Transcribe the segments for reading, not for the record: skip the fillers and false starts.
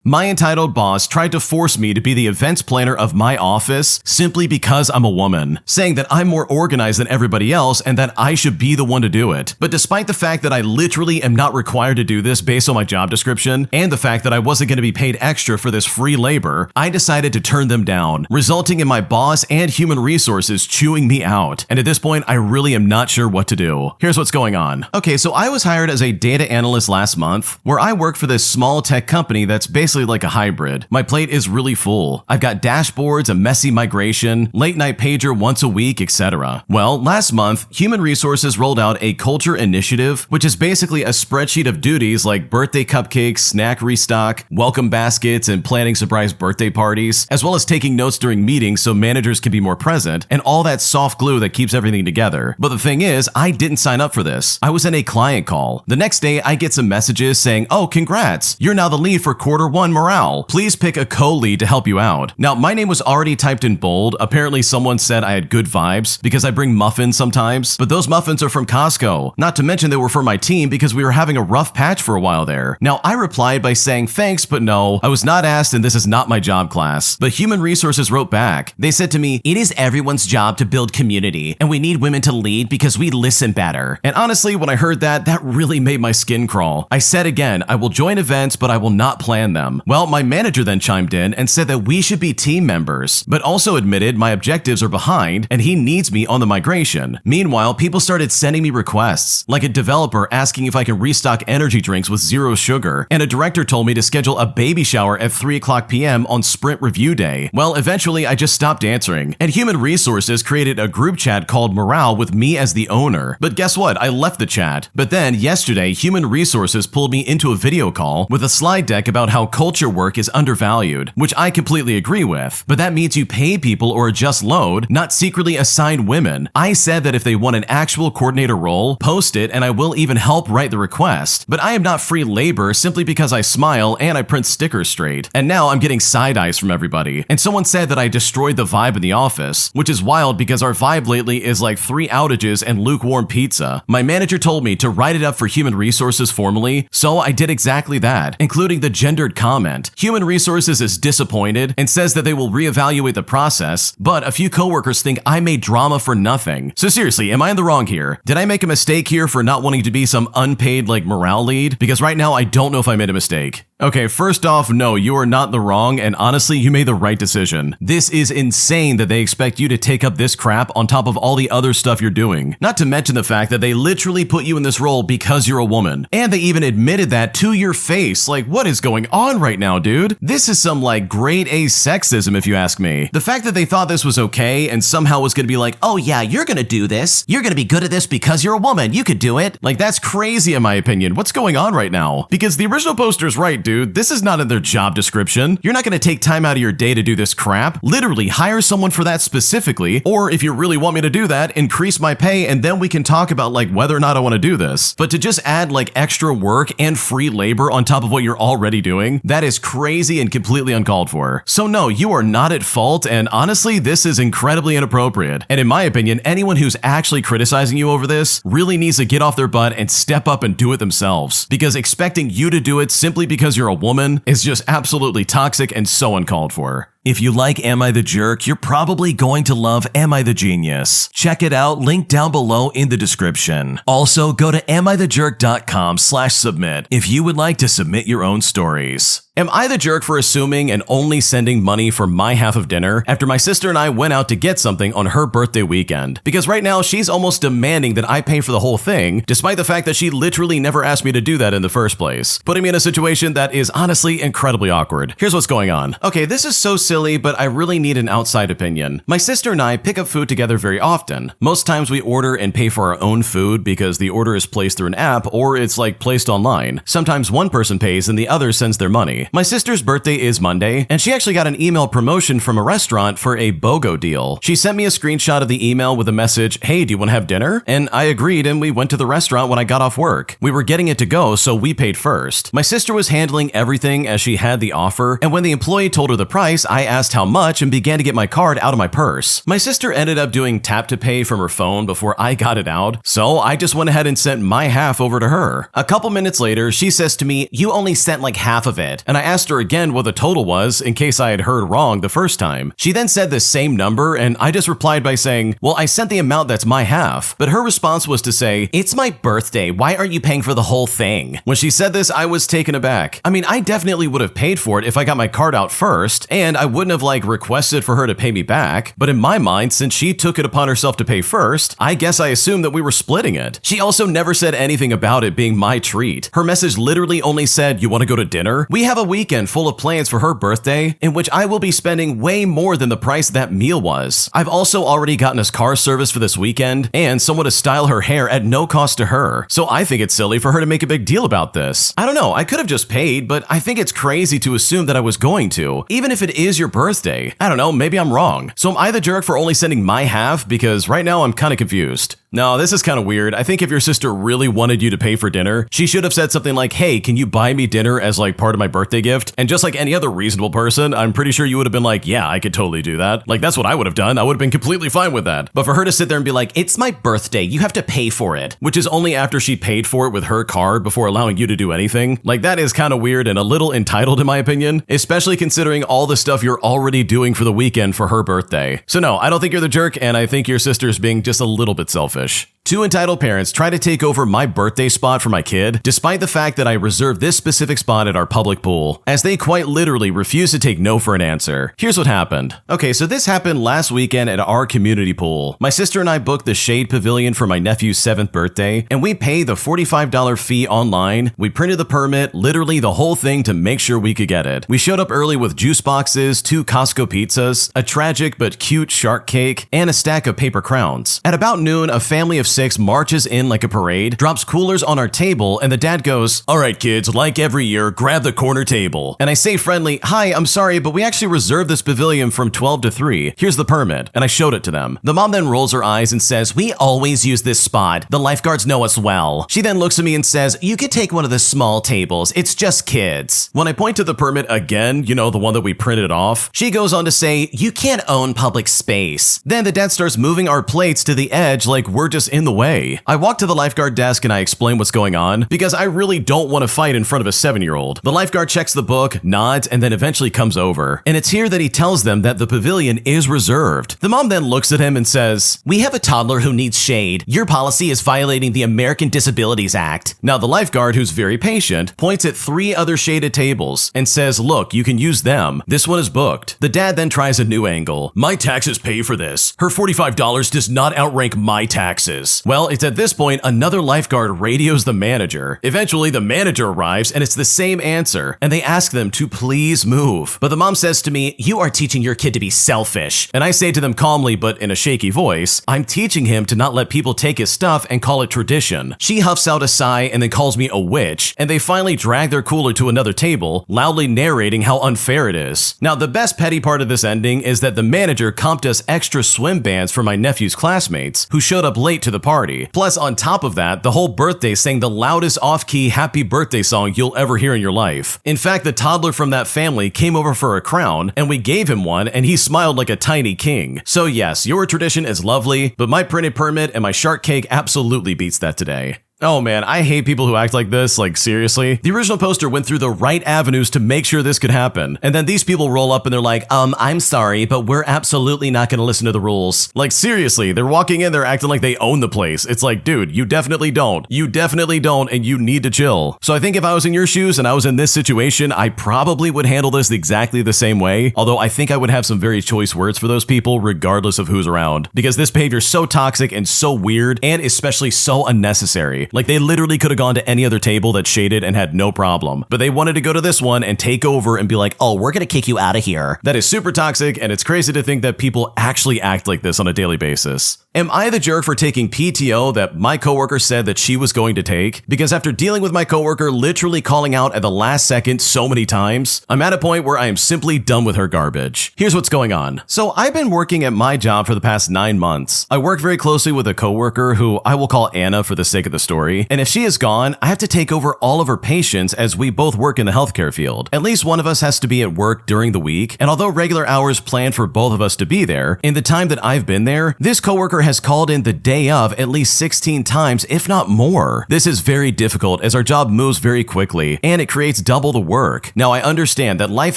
My entitled boss tried to force me to be the events planner of my office simply because I'm a woman, saying that I'm more organized than everybody else and that I should be the one to do it. But despite the fact that I literally am not required to do this based on my job description, and the fact that I wasn't going to be paid extra for this free labor, I decided to turn them down, resulting in my boss and human resources chewing me out. And at this point, I really am not sure what to do. Here's what's going on. Okay, so I was hired as a data analyst last month, where I work for this small tech company that's basically like a hybrid. My plate is really full. I've got dashboards, a messy migration, late night pager once a week, etc. Well, last month, Human Resources rolled out a culture initiative, which is basically a spreadsheet of duties like birthday cupcakes, snack restock, welcome baskets, and planning surprise birthday parties, as well as taking notes during meetings so managers can be more present, and all that soft glue that keeps everything together. But the thing is, I didn't sign up for this. I was in a client call. The next day, I get some messages saying, "Oh, congrats, you're now the lead for Q1 morale. Please pick a co-lead to help you out." Now, my name was already typed in bold. Apparently, someone said I had good vibes because I bring muffins sometimes, but those muffins are from Costco. Not to mention they were for my team because we were having a rough patch for a while there. Now, I replied by saying thanks, but no, I was not asked and this is not my job class. But Human Resources wrote back. They said to me, "It is everyone's job to build community, and we need women to lead because we listen better." And honestly, when I heard that, that really made my skin crawl. I said again, I will join events, but I will not plan them. Well, my manager then chimed in and said that we should be team members, but also admitted my objectives are behind and he needs me on the migration. Meanwhile, people started sending me requests, like a developer asking if I can restock energy drinks with 0 sugar, and a director told me to schedule a baby shower at 3:00 p.m. on sprint review day. Well, eventually I just stopped answering, and Human Resources created a group chat called Morale with me as the owner. But guess what? I left the chat. But then yesterday, Human Resources pulled me into a video call with a slide deck about how culture work is undervalued, which I completely agree with. But that means you pay people or adjust load, not secretly assign women. I said that if they want an actual coordinator role, post it and I will even help write the request. But I am not free labor simply because I smile and I print stickers straight. And now I'm getting side eyes from everybody. And someone said that I destroyed the vibe in the office, which is wild because our vibe lately is like 3 outages and lukewarm pizza. My manager told me to write it up for Human Resources formally, so I did exactly that, including the gendered comment. Human Resources is disappointed and says that they will reevaluate the process, but a few coworkers think I made drama for nothing. So seriously, am I in the wrong here? Did I make a mistake here for not wanting to be some unpaid morale lead? Because right now I don't know if I made a mistake. Okay, first off, no, you are not in the wrong, and honestly, you made the right decision. This is insane that they expect you to take up this crap on top of all the other stuff you're doing. Not to mention the fact that they literally put you in this role because you're a woman. And they even admitted that to your face. Like, what is going on right now, dude? This is some grade A sexism if you ask me. The fact that they thought this was okay and somehow was gonna be like, "Oh yeah, you're gonna do this. You're gonna be good at this because you're a woman. You could do it." That's crazy in my opinion. What's going on right now? Because the original poster's right, dude. This is not in their job description. You're not gonna take time out of your day to do this crap. Literally hire someone for that specifically, or if you really want me to do that, increase my pay and then we can talk about whether or not I want to do this. But to just add extra work and free labor on top of what you're already doing, that is crazy and completely uncalled for. So no, you are not at fault, and honestly, this is incredibly inappropriate. And in my opinion, anyone who's actually criticizing you over this really needs to get off their butt and step up and do it themselves. Because expecting you to do it simply because you're a woman is just absolutely toxic and so uncalled for. If you like Am I the Jerk, you're probably going to love Am I the Genius. Check it out, link down below in the description. Also, go to amithejerk.com/submit if you would like to submit your own stories. Am I the jerk for assuming and only sending money for my half of dinner after my sister and I went out to get something on her birthday weekend? Because right now she's almost demanding that I pay for the whole thing, despite the fact that she literally never asked me to do that in the first place, putting me in a situation that is honestly incredibly awkward. Here's what's going on. Okay, this is so silly, but I really need an outside opinion. My sister and I pick up food together very often. Most times we order and pay for our own food because the order is placed through an app or it's placed online. Sometimes one person pays and the other sends their money. My sister's birthday is Monday, and she actually got an email promotion from a restaurant for a BOGO deal. She sent me a screenshot of the email with a message, "Hey, do you want to have dinner?" And I agreed, and we went to the restaurant when I got off work. We were getting it to go, so we paid first. My sister was handling everything as she had the offer, and when the employee told her the price, I I asked how much and began to get my card out of my purse. My sister ended up doing tap to pay from her phone before I got it out, so I just went ahead and sent my half over to her. A couple minutes later, she says to me, "You only sent like half of it," and I asked her again what the total was in case I had heard wrong the first time. She then said the same number, and I just replied by saying, "Well, I sent the amount that's my half," but her response was to say, "It's my birthday, why aren't you paying for the whole thing?" When she said this, I was taken aback. I mean, I definitely would have paid for it if I got my card out first, and I wouldn't have requested for her to pay me back, but in my mind, since she took it upon herself to pay first, I guess I assumed that we were splitting it. She also never said anything about it being my treat. Her message literally only said, "You want to go to dinner? We have a weekend full of plans for her birthday, in which I will be spending way more than the price that meal was. I've also already gotten us car service for this weekend, and someone to style her hair at no cost to her, so I think it's silly for her to make a big deal about this." I don't know, I could have just paid, but I think it's crazy to assume that I was going to, even if it is your birthday. I don't know, maybe I'm wrong. So am I the jerk for only sending my half? Because right now I'm kind of confused. No, this is kind of weird. I think if your sister really wanted you to pay for dinner, she should have said something like, "Hey, can you buy me dinner as part of my birthday gift?" And just like any other reasonable person, I'm pretty sure you would have been like, "Yeah, I could totally do that." That's what I would have done. I would have been completely fine with that. But for her to sit there and be like, "It's my birthday, you have to pay for it," which is only after she paid for it with her card before allowing you to do anything, that is kind of weird and a little entitled in my opinion, especially considering all the stuff you're already doing for the weekend for her birthday. So no, I don't think you're the jerk, and I think your sister's being just a little bit selfish. Two entitled parents try to take over my birthday spot for my kid, despite the fact that I reserved this specific spot at our public pool, as they quite literally refuse to take no for an answer. Here's what happened. Okay, so this happened last weekend at our community pool. My sister and I booked the Shade Pavilion for my nephew's 7th birthday, and we paid the $45 fee online. We printed the permit, literally the whole thing, to make sure we could get it. We showed up early with juice boxes, 2 Costco pizzas, a tragic but cute shark cake, and a stack of paper crowns. At about noon, a family of 6 marches in like a parade, drops coolers on our table, and the dad goes, "All right, kids, like every year, grab the corner table." And I say friendly, "Hi, I'm sorry, but we actually reserved this pavilion from 12 to 3. Here's the permit." And I showed it to them. The mom then rolls her eyes and says, "We always use this spot. The lifeguards know us well." She then looks at me and says, "You could take one of the small tables. It's just kids." When I point to the permit again, the one that we printed off, she goes on to say, "You can't own public space." Then the dad starts moving our plates to the edge like we're just in the way. I walk to the lifeguard desk and I explain what's going on because I really don't want to fight in front of a 7-year-old. The lifeguard checks the book, nods, and then eventually comes over. And it's here that he tells them that the pavilion is reserved. The mom then looks at him and says, "We have a toddler who needs shade. Your policy is violating the American Disabilities Act." Now the lifeguard, who's very patient, points at 3 other shaded tables and says, "Look, you can use them. This one is booked." The dad then tries a new angle. "My taxes pay for this. Her $45 does not outrank my taxes." Well, it's at this point another lifeguard radios the manager. Eventually, the manager arrives and it's the same answer, and they ask them to please move. But the mom says to me, "You are teaching your kid to be selfish." And I say to them calmly but in a shaky voice, "I'm teaching him to not let people take his stuff and call it tradition." She huffs out a sigh and then calls me a witch, and they finally drag their cooler to another table, loudly narrating how unfair it is. Now, the best petty part of this ending is that the manager comped us extra swim bands for my nephew's classmates who showed up late to the party. Plus, on top of that, the whole birthday sang the loudest off-key happy birthday song you'll ever hear in your life. In fact, the toddler from that family came over for a crown, and we gave him one, and he smiled like a tiny king. So yes, your tradition is lovely, but my printed permit and my shark cake absolutely beats that today. Oh man, I hate people who act like this, seriously. The original poster went through the right avenues to make sure this could happen. And then these people roll up and they're like, I'm sorry, but we're absolutely not gonna listen to the rules. Seriously, they're walking in, they're acting like they own the place. It's like, dude, you definitely don't. You definitely don't, and you need to chill. So I think if I was in your shoes and I was in this situation, I probably would handle this exactly the same way. Although I think I would have some very choice words for those people, regardless of who's around. Because this behavior is so toxic and so weird, and especially so unnecessary. They literally could have gone to any other table that's shaded and had no problem. But they wanted to go to this one and take over and be like, "Oh, we're gonna kick you out of here." That is super toxic, and it's crazy to think that people actually act like this on a daily basis. Am I the jerk for taking PTO that my coworker said that she was going to take? Because after dealing with my coworker literally calling out at the last second so many times, I'm at a point where I am simply done with her garbage. Here's what's going on. So I've been working at my job for the past 9 months. I work very closely with a coworker who I will call Anna for the sake of the story. And if she is gone, I have to take over all of her patients as we both work in the healthcare field. At least one of us has to be at work during the week. And although regular hours planned for both of us to be there, in the time that I've been there, this coworker has called in the day of at least 16 times, if not more. This is very difficult as our job moves very quickly and it creates double the work. Now I understand that life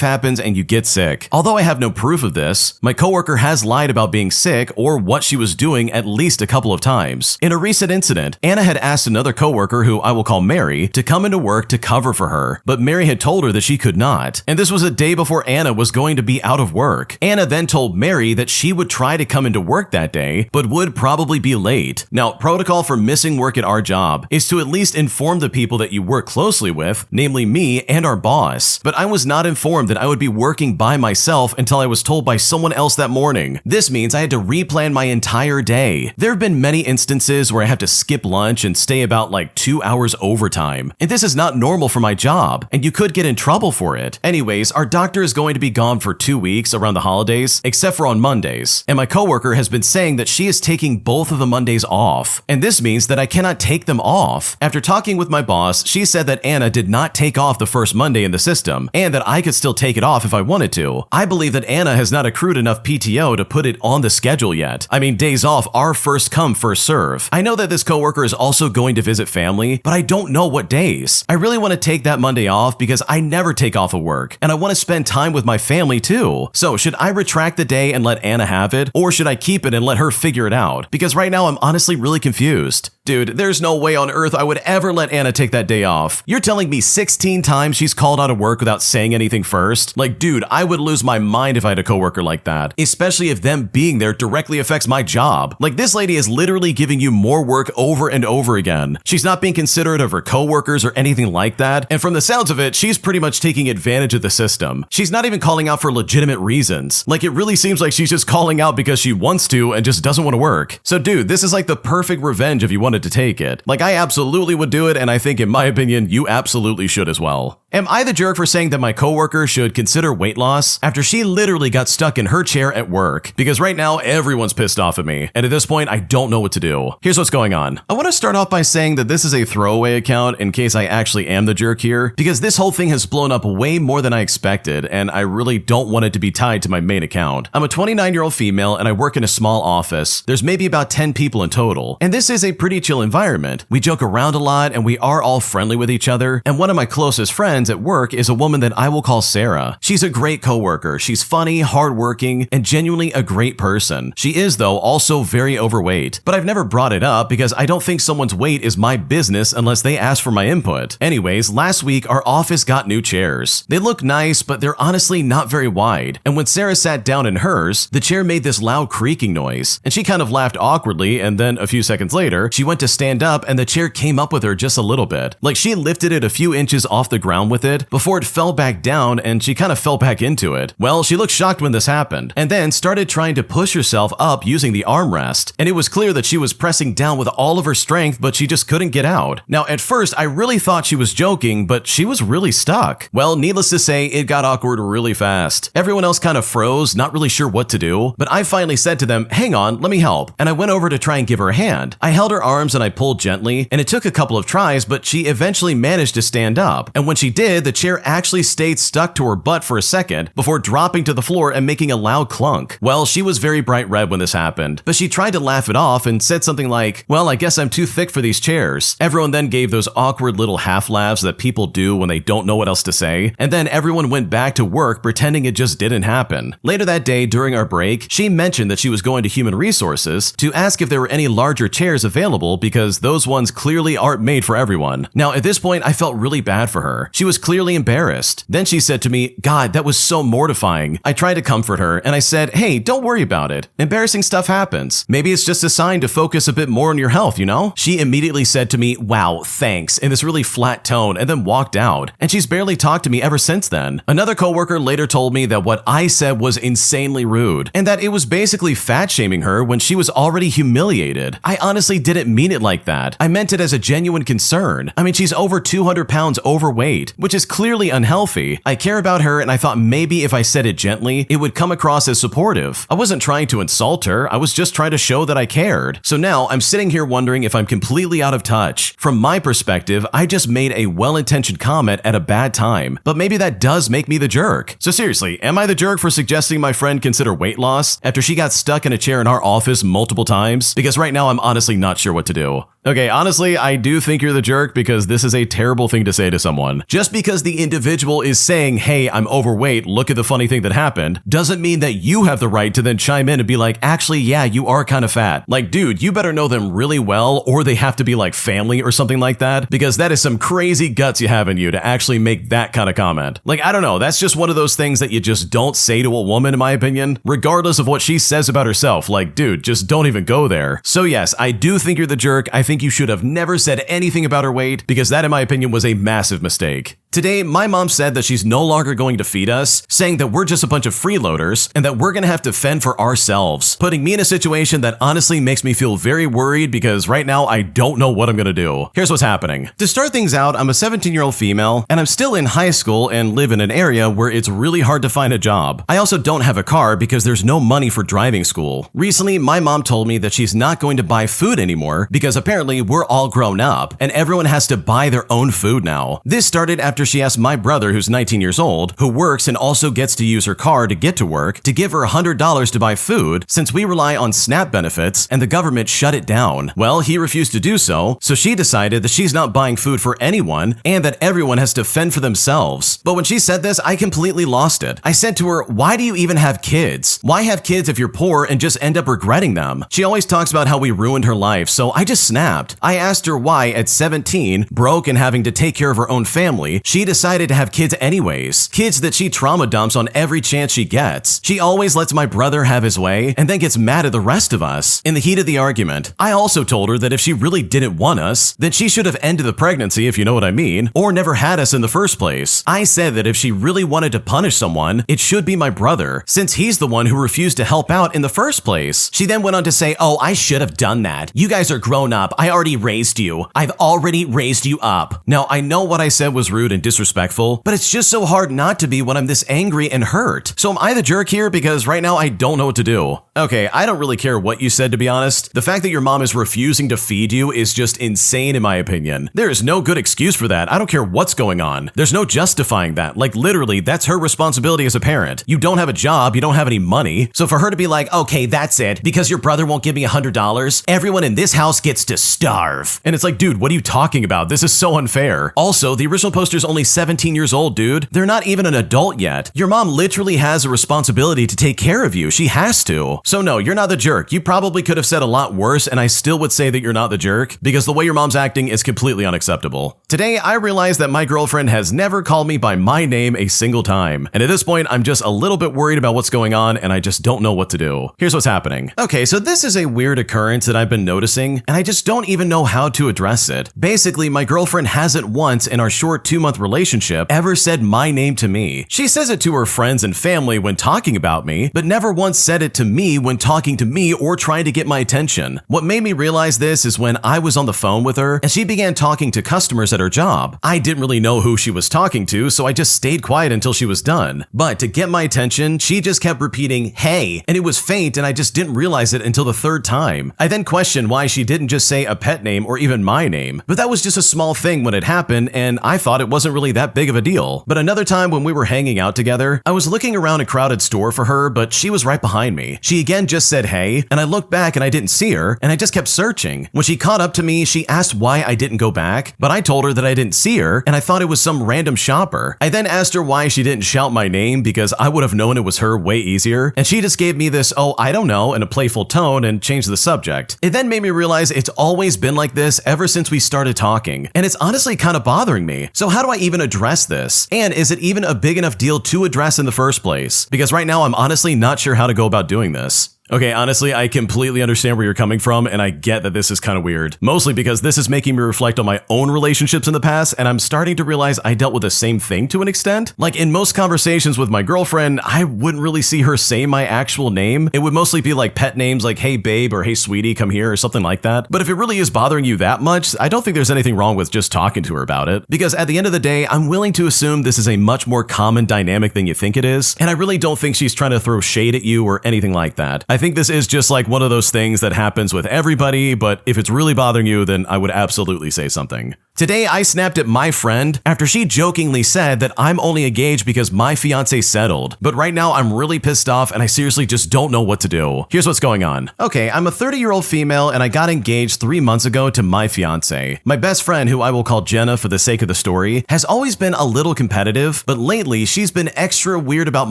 happens and you get sick. Although I have no proof of this, my coworker has lied about being sick or what she was doing at least a couple of times. In a recent incident, Anna had asked another coworker, who I will call Mary, to come into work to cover for her, but Mary had told her that she could not. And this was a day before Anna was going to be out of work. Anna then told Mary that she would try to come into work that day, but would probably be late. Now, protocol for missing work at our job is to at least inform the people that you work closely with, namely me and our boss. But I was not informed that I would be working by myself until I was told by someone else that morning. This means I had to replan my entire day. There have been many instances where I have to skip lunch and stay about like 2 hours overtime. And this is not normal for my job, and you could get in trouble for it. Anyways, our doctor is going to be gone for 2 weeks around the holidays, except for on Mondays. And my coworker has been saying that she is taking both of the Mondays off. And this means that I cannot take them off. After talking with my boss, she said that Anna did not take off the first Monday in the system, and that I could still take it off if I wanted to. I believe that Anna has not accrued enough PTO to put it on the schedule yet. I mean, days off are first come, first serve. I know that this coworker is also going to visit family, but I don't know what days. I really want to take that Monday off because I never take off of work, and I want to spend time with my family too. So should I retract the day and let Anna have it, or should I keep it and let her figure it out? Because right now I'm honestly really confused. Dude, there's no way on earth I would ever let Anna take that day off. You're telling me 16 times she's called out of work without saying anything first? Like, dude, I would lose my mind if I had a coworker like that, especially if them being there directly affects my job. Like, this lady is literally giving you more work over and over again. She's not being considerate of her coworkers or anything like that, and from the sounds of it, she's pretty much taking advantage of the system. She's not even calling out for legitimate reasons. Like, it really seems like she's just calling out because she wants to and just doesn't want to work. So dude, this is like the perfect revenge if you wanted to take it. Like, I absolutely would do it, and I think in my opinion, you absolutely should as well. Am I the jerk for saying that my coworker should consider weight loss after she literally got stuck in her chair at work? Because right now, everyone's pissed off at me, and at this point, I don't know what to do. Here's what's going on. I want to start off by saying that this is a throwaway account in case I actually am the jerk here, because this whole thing has blown up way more than I expected, and I really don't want it to be tied to my main account. I'm a 29-year-old female, and I work in a small office. There's maybe about 10 people in total, and this is a pretty chill environment. We joke around a lot, and we are all friendly with each other, and one of my closest friends at work is a woman that I will call Sarah. She's a great coworker. She's funny, hardworking, and genuinely a great person. She is, though, also very overweight, but I've never brought it up because I don't think someone's weight is my business unless they ask for my input. Anyways, last week, our office got new chairs. They look nice, but they're honestly not very wide, and when Sarah sat down in hers, the chair made this loud creaking noise, and she kind of laughed awkwardly, and then a few seconds later, she went to stand up and the chair came up with her just a little bit. Like, she lifted it a few inches off the ground with it before it fell back down, and she kind of fell back into it. Well, she looked shocked when this happened, and then started trying to push herself up using the armrest, and it was clear that she was pressing down with all of her strength, but she just couldn't get out. Now, at first, I really thought she was joking, but she was really stuck. Well, needless to say, it got awkward really fast. Everyone else kind of froze, not really sure what to do, but I finally said to them, "Hang on, let me help," and I went over to try and give her a hand. I held her arms and I pulled gently, and it took a couple of tries, but she eventually managed to stand up, and when she did, the chair actually stayed stuck to her butt for a second before dropping to the floor and making a loud clunk. Well, she was very bright red when this happened, but she tried to laugh it off and said something like, "Well, I guess I'm too thick for these chairs." Everyone then gave those awkward little half laughs that people do when they don't know what else to say, and then everyone went back to work pretending it just didn't happen. Later that day, during our break, she mentioned that she was going to Human Resources to ask if there were any larger chairs available because those ones clearly aren't made for everyone. Now, at this point, I felt really bad for her. She she was clearly embarrassed. Then she said to me, "God, that was so mortifying." I tried to comfort her and I said, "Hey, don't worry about it. Embarrassing stuff happens. Maybe it's just a sign to focus a bit more on your health, you know?" She immediately said to me, "Wow, thanks," in this really flat tone, and then walked out. And she's barely talked to me ever since then. Another coworker later told me that what I said was insanely rude, and that it was basically fat-shaming her when she was already humiliated. I honestly didn't mean it like that. I meant it as a genuine concern. I mean, she's over 200 pounds overweight, which is clearly unhealthy. I care about her, and I thought maybe if I said it gently, it would come across as supportive. I wasn't trying to insult her, I was just trying to show that I cared. So now I'm sitting here wondering if I'm completely out of touch. From my perspective, I just made a well-intentioned comment at a bad time, but maybe that does make me the jerk. So seriously, am I the jerk for suggesting my friend consider weight loss after she got stuck in a chair in our office multiple times? Because right now I'm honestly not sure what to do. Okay, honestly, I do think you're the jerk because this is a terrible thing to say to someone. Just because the individual is saying, "Hey, I'm overweight, look at the funny thing that happened," doesn't mean that you have the right to then chime in and be like, "Actually, yeah, you are kind of fat." Like, dude, you better know them really well, or they have to be like family or something like that, because that is some crazy guts you have in you to actually make that kind of comment. Like, I don't know, that's just one of those things that you just don't say to a woman, in my opinion, regardless of what she says about herself. Like, dude, just don't even go there. So yes, I do think you're the jerk. I think you should have never said anything about her weight, because that, in my opinion, was a massive mistake. Today, my mom said that she's no longer going to feed us, saying that we're just a bunch of freeloaders and that we're going to have to fend for ourselves, putting me in a situation that honestly makes me feel very worried because right now I don't know what I'm going to do. Here's what's happening. To start things out, I'm a 17-year-old female and I'm still in high school and live in an area where it's really hard to find a job. I also don't have a car because there's no money for driving school. Recently, my mom told me that she's not going to buy food anymore because apparently we're all grown up and everyone has to buy their own food now. This started after she asked my brother, who's 19 years old, who works and also gets to use her car to get to work, to give her $100 to buy food since we rely on SNAP benefits and the government shut it down. Well, he refused to do so she decided that she's not buying food for anyone and that everyone has to fend for themselves. But when she said this, I completely lost it. I said to her, "Why do you even have kids? Why have kids if you're poor and just end up regretting them?" She always talks about how we ruined her life, so I just snapped. I asked her why at 17, broke and having to take care of her own family, she decided to have kids anyways. Kids that she trauma dumps on every chance she gets. She always lets my brother have his way and then gets mad at the rest of us. In the heat of the argument, I also told her that if she really didn't want us, then she should have ended the pregnancy, if you know what I mean, or never had us in the first place. I said that if she really wanted to punish someone, it should be my brother, since he's the one who refused to help out in the first place. She then went on to say, "Oh, I should have done that. You guys are grown up. I already raised you. I've already raised you up." Now, I know what I said was rude and disrespectful, but it's just so hard not to be when I'm this angry and hurt. So am I the jerk here? Because right now I don't know what to do. Okay, I don't really care what you said, to be honest. The fact that your mom is refusing to feed you is just insane in my opinion. There is no good excuse for that. I don't care what's going on. There's no justifying that. Like literally, that's her responsibility as a parent. You don't have a job, you don't have any money. So for her to be like, "Okay, that's it. Because your brother won't give me $100, everyone in this house gets to starve." And it's like, dude, what are you talking about? This is so unfair. Also, the original poster's only 17 years old, dude. They're not even an adult yet. Your mom literally has a responsibility to take care of you. She has to. So no, you're not the jerk. You probably could have said a lot worse, and I still would say that you're not the jerk, because the way your mom's acting is completely unacceptable. Today, I realized that my girlfriend has never called me by my name a single time. And at this point, I'm just a little bit worried about what's going on, and I just don't know what to do. Here's what's happening. Okay, so this is a weird occurrence that I've been noticing, and I just don't even know how to address it. Basically, my girlfriend hasn't once in our short 2-month relationship ever said my name to me. She says it to her friends and family when talking about me, but never once said it to me when talking to me or trying to get my attention. What made me realize this is when I was on the phone with her and she began talking to customers at her job. I didn't really know who she was talking to, so I just stayed quiet until she was done. But to get my attention, she just kept repeating, "Hey," and it was faint and I just didn't realize it until the 3rd time. I then questioned why she didn't just say a pet name or even my name, but that was just a small thing when it happened and I thought it wasn't really that big of a deal. But another time when we were hanging out together, I was looking around a crowded store for her, but she was right behind me. She again just said hey, and I looked back and I didn't see her, and I just kept searching. When she caught up to me, she asked why I didn't go back, but I told her that I didn't see her and I thought it was some random shopper. I then asked her why she didn't shout my name because I would have known it was her way easier, and she just gave me this "oh, I don't know" in a playful tone and changed the subject. It then made me realize it's always been like this ever since we started talking, and it's honestly kind of bothering me. So how do I even address this? And is it even a big enough deal to address in the first place? Because right now I'm honestly not sure how to go about doing this. Okay, honestly, I completely understand where you're coming from, and I get that this is kind of weird. Mostly because this is making me reflect on my own relationships in the past, and I'm starting to realize I dealt with the same thing to an extent. Like, in most conversations with my girlfriend, I wouldn't really see her say my actual name. It would mostly be like pet names like, hey babe, or hey sweetie, come here, or something like that. But if it really is bothering you that much, I don't think there's anything wrong with just talking to her about it. Because at the end of the day, I'm willing to assume this is a much more common dynamic than you think it is, and I really don't think she's trying to throw shade at you or anything like that. I think this is just like one of those things that happens with everybody, but if it's really bothering you, then I would absolutely say something. Today, I snapped at my friend after she jokingly said that I'm only engaged because my fiancé settled. But right now, I'm really pissed off and I seriously just don't know what to do. Here's what's going on. Okay, I'm a 30-year-old female and I got engaged 3 months ago to my fiancé. My best friend, who I will call Jenna for the sake of the story, has always been a little competitive, but lately she's been extra weird about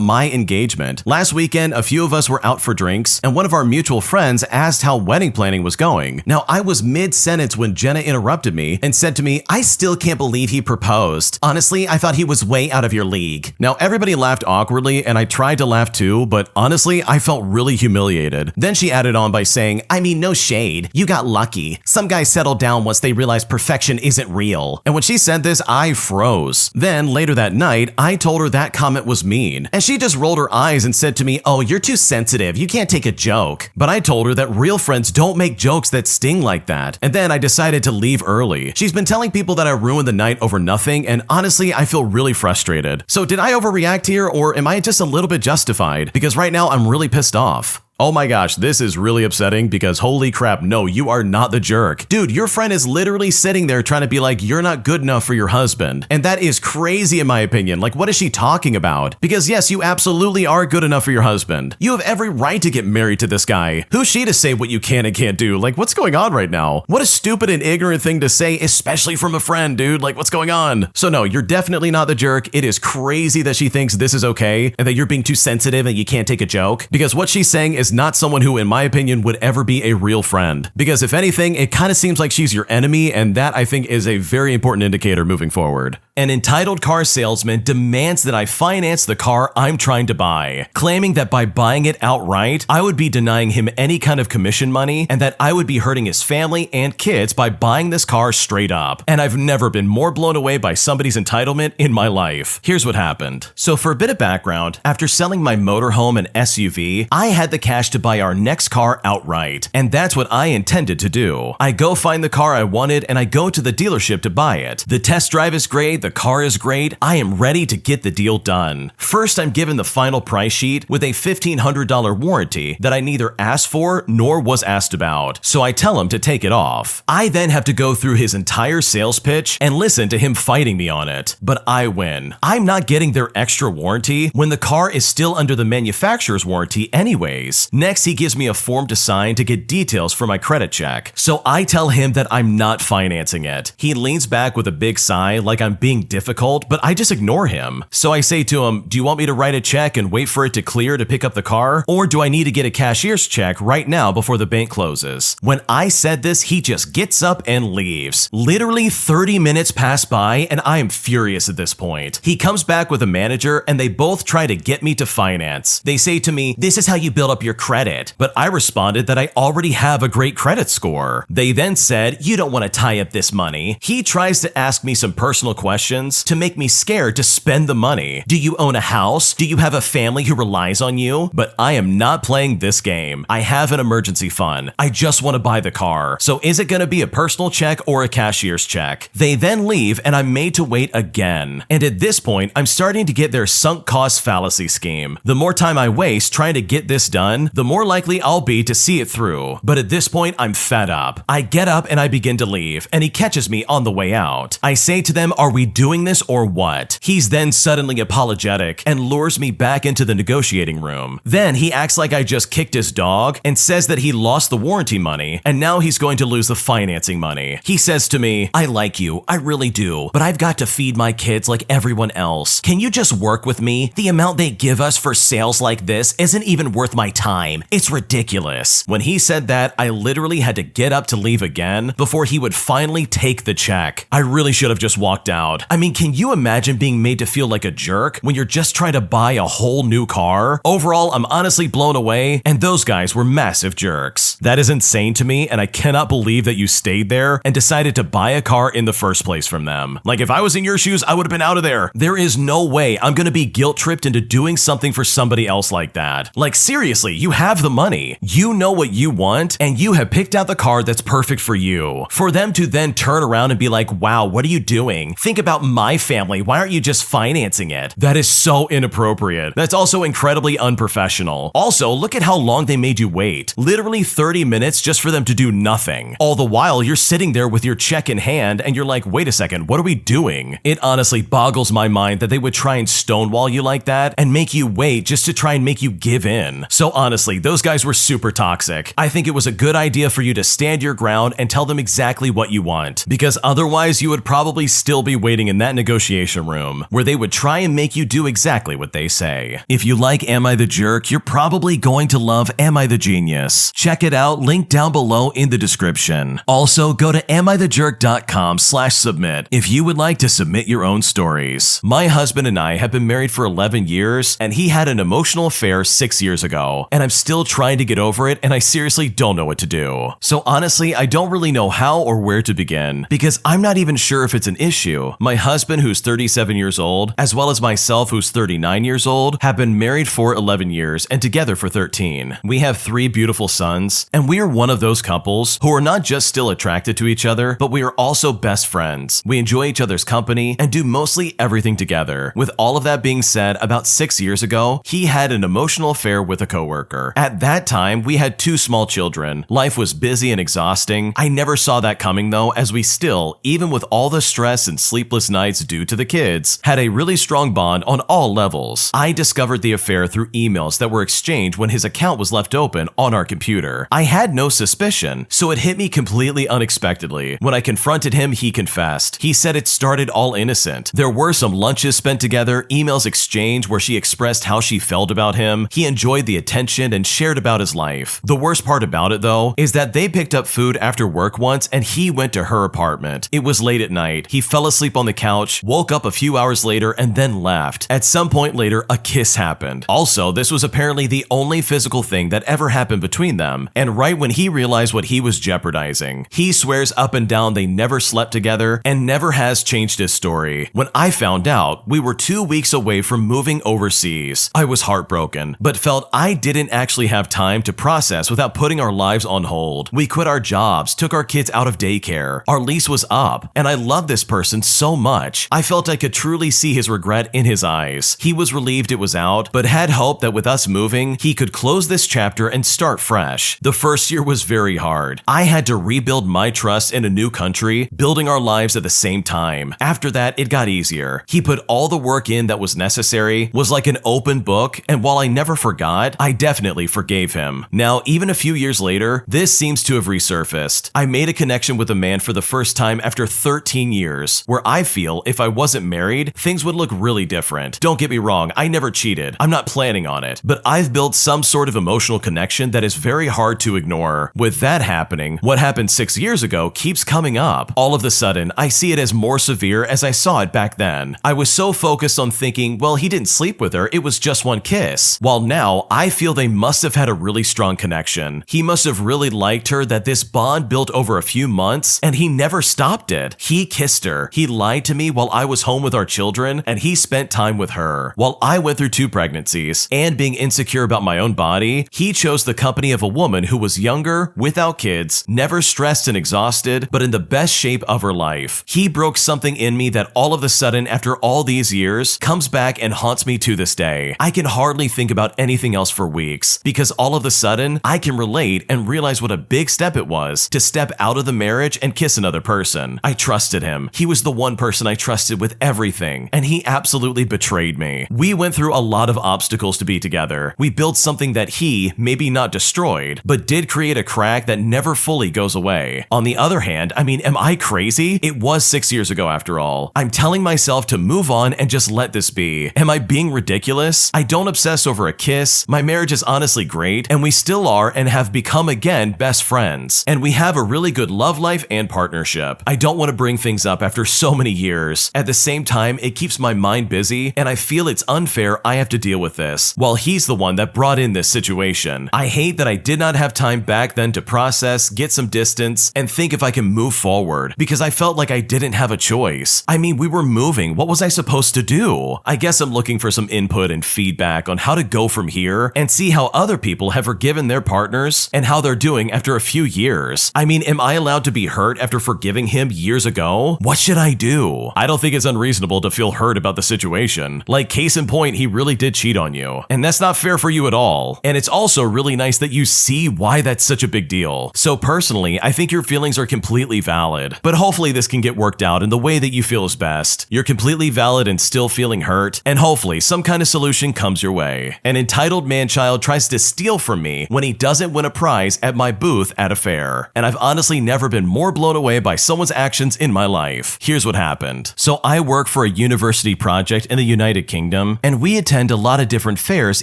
my engagement. Last weekend, a few of us were out for drinks and one of our mutual friends asked how wedding planning was going. Now, I was mid-sentence when Jenna interrupted me and said to me, I still can't believe he proposed. Honestly, I thought he was way out of your league. Now, everybody laughed awkwardly and I tried to laugh too, but honestly, I felt really humiliated. Then she added on by saying, I mean, no shade. You got lucky. Some guys settle down once they realize perfection isn't real. And when she said this, I froze. Then later that night, I told her that comment was mean. And she just rolled her eyes and said to me, oh, you're too sensitive. You can't take a joke. But I told her that real friends don't make jokes that sting like that. And then I decided to leave early. She's been telling people that I ruined the night over nothing, and honestly, I feel really frustrated. So did I overreact here, or am I just a little bit justified? Because right now I'm really pissed off. Oh my gosh, this is really upsetting because holy crap, no, you are not the jerk. Dude, your friend is literally sitting there trying to be like, you're not good enough for your husband. And that is crazy in my opinion. Like, what is she talking about? Because yes, you absolutely are good enough for your husband. You have every right to get married to this guy. Who's she to say what you can and can't do? Like, what's going on right now? What a stupid and ignorant thing to say, especially from a friend, dude. Like, what's going on? So no, you're definitely not the jerk. It is crazy that she thinks this is okay and that you're being too sensitive and you can't take a joke. Because what she's saying is not someone who, in my opinion, would ever be a real friend. Because if anything, it kind of seems like she's your enemy, and that I think is a very important indicator moving forward. An entitled car salesman demands that I finance the car I'm trying to buy, claiming that by buying it outright, I would be denying him any kind of commission money and that I would be hurting his family and kids by buying this car straight up. And I've never been more blown away by somebody's entitlement in my life. Here's what happened. So for a bit of background, after selling my motorhome and SUV, I had the cash to buy our next car outright, and that's what I intended to do. I go find the car I wanted and I go to the dealership to buy it. The test drive is great, the car is great, I am ready to get the deal done. First, I'm given the final price sheet with a $1,500 warranty that I neither asked for nor was asked about, so I tell him to take it off. I then have to go through his entire sales pitch and listen to him fighting me on it, but I win. I'm not getting their extra warranty when the car is still under the manufacturer's warranty anyways. Next, he gives me a form to sign to get details for my credit check, so I tell him that I'm not financing it. He leans back with a big sigh like I'm being difficult, but I just ignore him. So I say to him, do you want me to write a check and wait for it to clear to pick up the car? Or do I need to get a cashier's check right now before the bank closes? When I said this, he just gets up and leaves. Literally 30 minutes pass by and I am furious at this point. He comes back with a manager and they both try to get me to finance. They say to me, this is how you build up your credit. But I responded that I already have a great credit score. They then said, you don't want to tie up this money. He tries to ask me some personal questions to make me scared to spend the money. Do you own a house? Do you have a family who relies on you? But I am not playing this game. I have an emergency fund. I just want to buy the car. So is it going to be a personal check or a cashier's check? They then leave and I'm made to wait again. And at this point, I'm starting to get their sunk cost fallacy scheme. The more time I waste trying to get this done, the more likely I'll be to see it through. But at this point, I'm fed up. I get up and I begin to leave, and he catches me on the way out. I say to them, are we doing this or what? He's then suddenly apologetic and lures me back into the negotiating room. Then he acts like I just kicked his dog and says that he lost the warranty money and now he's going to lose the financing money. He says to me, I like you, I really do, but I've got to feed my kids like everyone else. Can you just work with me? The amount they give us for sales like this isn't even worth my time. It's ridiculous. When he said that, I literally had to get up to leave again before he would finally take the check. I really should have just walked out. world. I mean, can you imagine being made to feel like a jerk when you're just trying to buy a whole new car? Overall, I'm honestly blown away, and those guys were massive jerks. That is insane to me, and I cannot believe that you stayed there and decided to buy a car in the first place from them. Like, if I was in your shoes, I would have been out of there. There is no way I'm gonna be guilt-tripped into doing something for somebody else like that. Like, seriously, you have the money. You know what you want, and you have picked out the car that's perfect for you. For them to then turn around and be like, wow, what are you doing? Think about my family. Why aren't you just financing it? That is so inappropriate. That's also incredibly unprofessional. Also, look at how long they made you wait. Literally 30 minutes just for them to do nothing. All the while, you're sitting there with your check in hand, and you're like, wait a second, what are we doing? It honestly boggles my mind that they would try and stonewall you like that and make you wait just to try and make you give in. So honestly, those guys were super toxic. I think it was a good idea for you to stand your ground and tell them exactly what you want, because otherwise you would probably still be waiting in that negotiation room where they would try and make you do exactly what they say. If you like Am I the Jerk, you're probably going to love Am I the Genius. Check it out, link down below in the description. Also, go to amithejerk.com/submit if you would like to submit your own stories. My husband and I have been married for 11 years, and he had an emotional affair 6 years ago, and I'm still trying to get over it, and I seriously don't know what to do. So honestly, I don't really know how or where to begin, because I'm not even sure if it's an issue. My husband, who's 37 years old, as well as myself, who's 39 years old, have been married for 11 years and together for 13. We have 3 beautiful sons, and we are one of those couples who are not just still attracted to each other, but we are also best friends. We enjoy each other's company and do mostly everything together. With all of that being said, about 6 years ago, he had an emotional affair with a coworker. At that time, we had 2 small children. Life was busy and exhausting. I never saw that coming though, as we still, even with all the stress and sleepless nights due to the kids, had a really strong bond on all levels. I discovered the affair through emails that were exchanged when his account was left open on our computer. I had no suspicion, so it hit me completely unexpectedly. When I confronted him, he confessed. He said it started all innocent. There were some lunches spent together, emails exchanged where she expressed how she felt about him. He enjoyed the attention and shared about his life. The worst part about it though is that they picked up food after work once and he went to her apartment. It was late at night. He fell asleep on the couch, woke up a few hours later, and then left. At some point later, a kiss happened. Also, this was apparently the only physical thing that ever happened between them, and right when he realized what he was jeopardizing, he swears up and down they never slept together and never has changed his story. When I found out, we were 2 weeks away from moving overseas. I was heartbroken, but felt I didn't actually have time to process without putting our lives on hold. We quit our jobs, took our kids out of daycare. Our lease was up, and I loved this person so much. I felt I could truly see his regret in his eyes. He was relieved it was out, but had hope that with us moving, he could close this chapter and start fresh. The first year was very hard. I had to rebuild my trust in a new country, building our lives at the same time. After that, it got easier. He put all the work in that was necessary, was like an open book, and while I never forgot, I definitely forgave him. Now, even a few years later, this seems to have resurfaced. I made a connection with a man for the first time after 13 years, where I feel if I wasn't married, things would look really different. Don't get me wrong, I never cheated. I'm not planning on it, but I've built some sort of emotional connection that is very hard to ignore. With that happening, what happened 6 years ago keeps coming up. All of a sudden, I see it as more severe as I saw it back then. I was so focused on thinking, well, he didn't sleep with her, it was just one kiss. While now, I feel they must have had a really strong connection. He must have really liked her, that this bond built over a few months, and he never stopped it. He kissed her. He lied to me while I was home with our children, and he spent time with her. While I went through 2 pregnancies, and being insecure about my own body, he chose the company of a woman who was younger, without kids, never stressed and exhausted, but in the best shape of her life. He broke something in me that all of a sudden, after all these years, comes back and haunts me to this day. I can hardly think about anything else for weeks, because all of a sudden, I can relate and realize what a big step it was to step out of the marriage and kiss another person. I trusted him. He was the one person I trusted with everything, and he absolutely betrayed me. We went through a lot of obstacles to be together. We built something that he maybe not destroyed, but but did create a crack that never fully goes away. On the other hand, I mean, am I crazy? It was 6 years ago after all. I'm telling myself to move on and just let this be. Am I being ridiculous? I don't obsess over a kiss. My marriage is honestly great, and we still are and have become again best friends. And we have a really good love life and partnership. I don't want to bring things up after so many years. At the same time, it keeps my mind busy, and I feel it's unfair I have to deal with this, while he's the one that brought in this situation. I hate that I did not have time back then to process, get some distance, and think if I can move forward, because I felt like I didn't have a choice. I mean, we were moving. What was I supposed to do? I guess I'm looking for some input and feedback on how to go from here and see how other people have forgiven their partners and how they're doing after a few years. I mean, am I allowed to be hurt after forgiving him years ago? What should I do? I don't think it's unreasonable to feel hurt about the situation. Like, case in point, he really did cheat on you, and that's not fair for you at all. And it's also really nice that you see why that's such a big deal. So personally, I think your feelings are completely valid, but hopefully this can get worked out in the way that you feel is best. You're completely valid and still feeling hurt, and hopefully some kind of solution comes your way. An entitled man-child tries to steal from me when he doesn't win a prize at my booth at a fair, and I've honestly never been more blown away by someone's actions in my life. Here's what happened. So I work for a university project in the United Kingdom, and we attend a lot of different fairs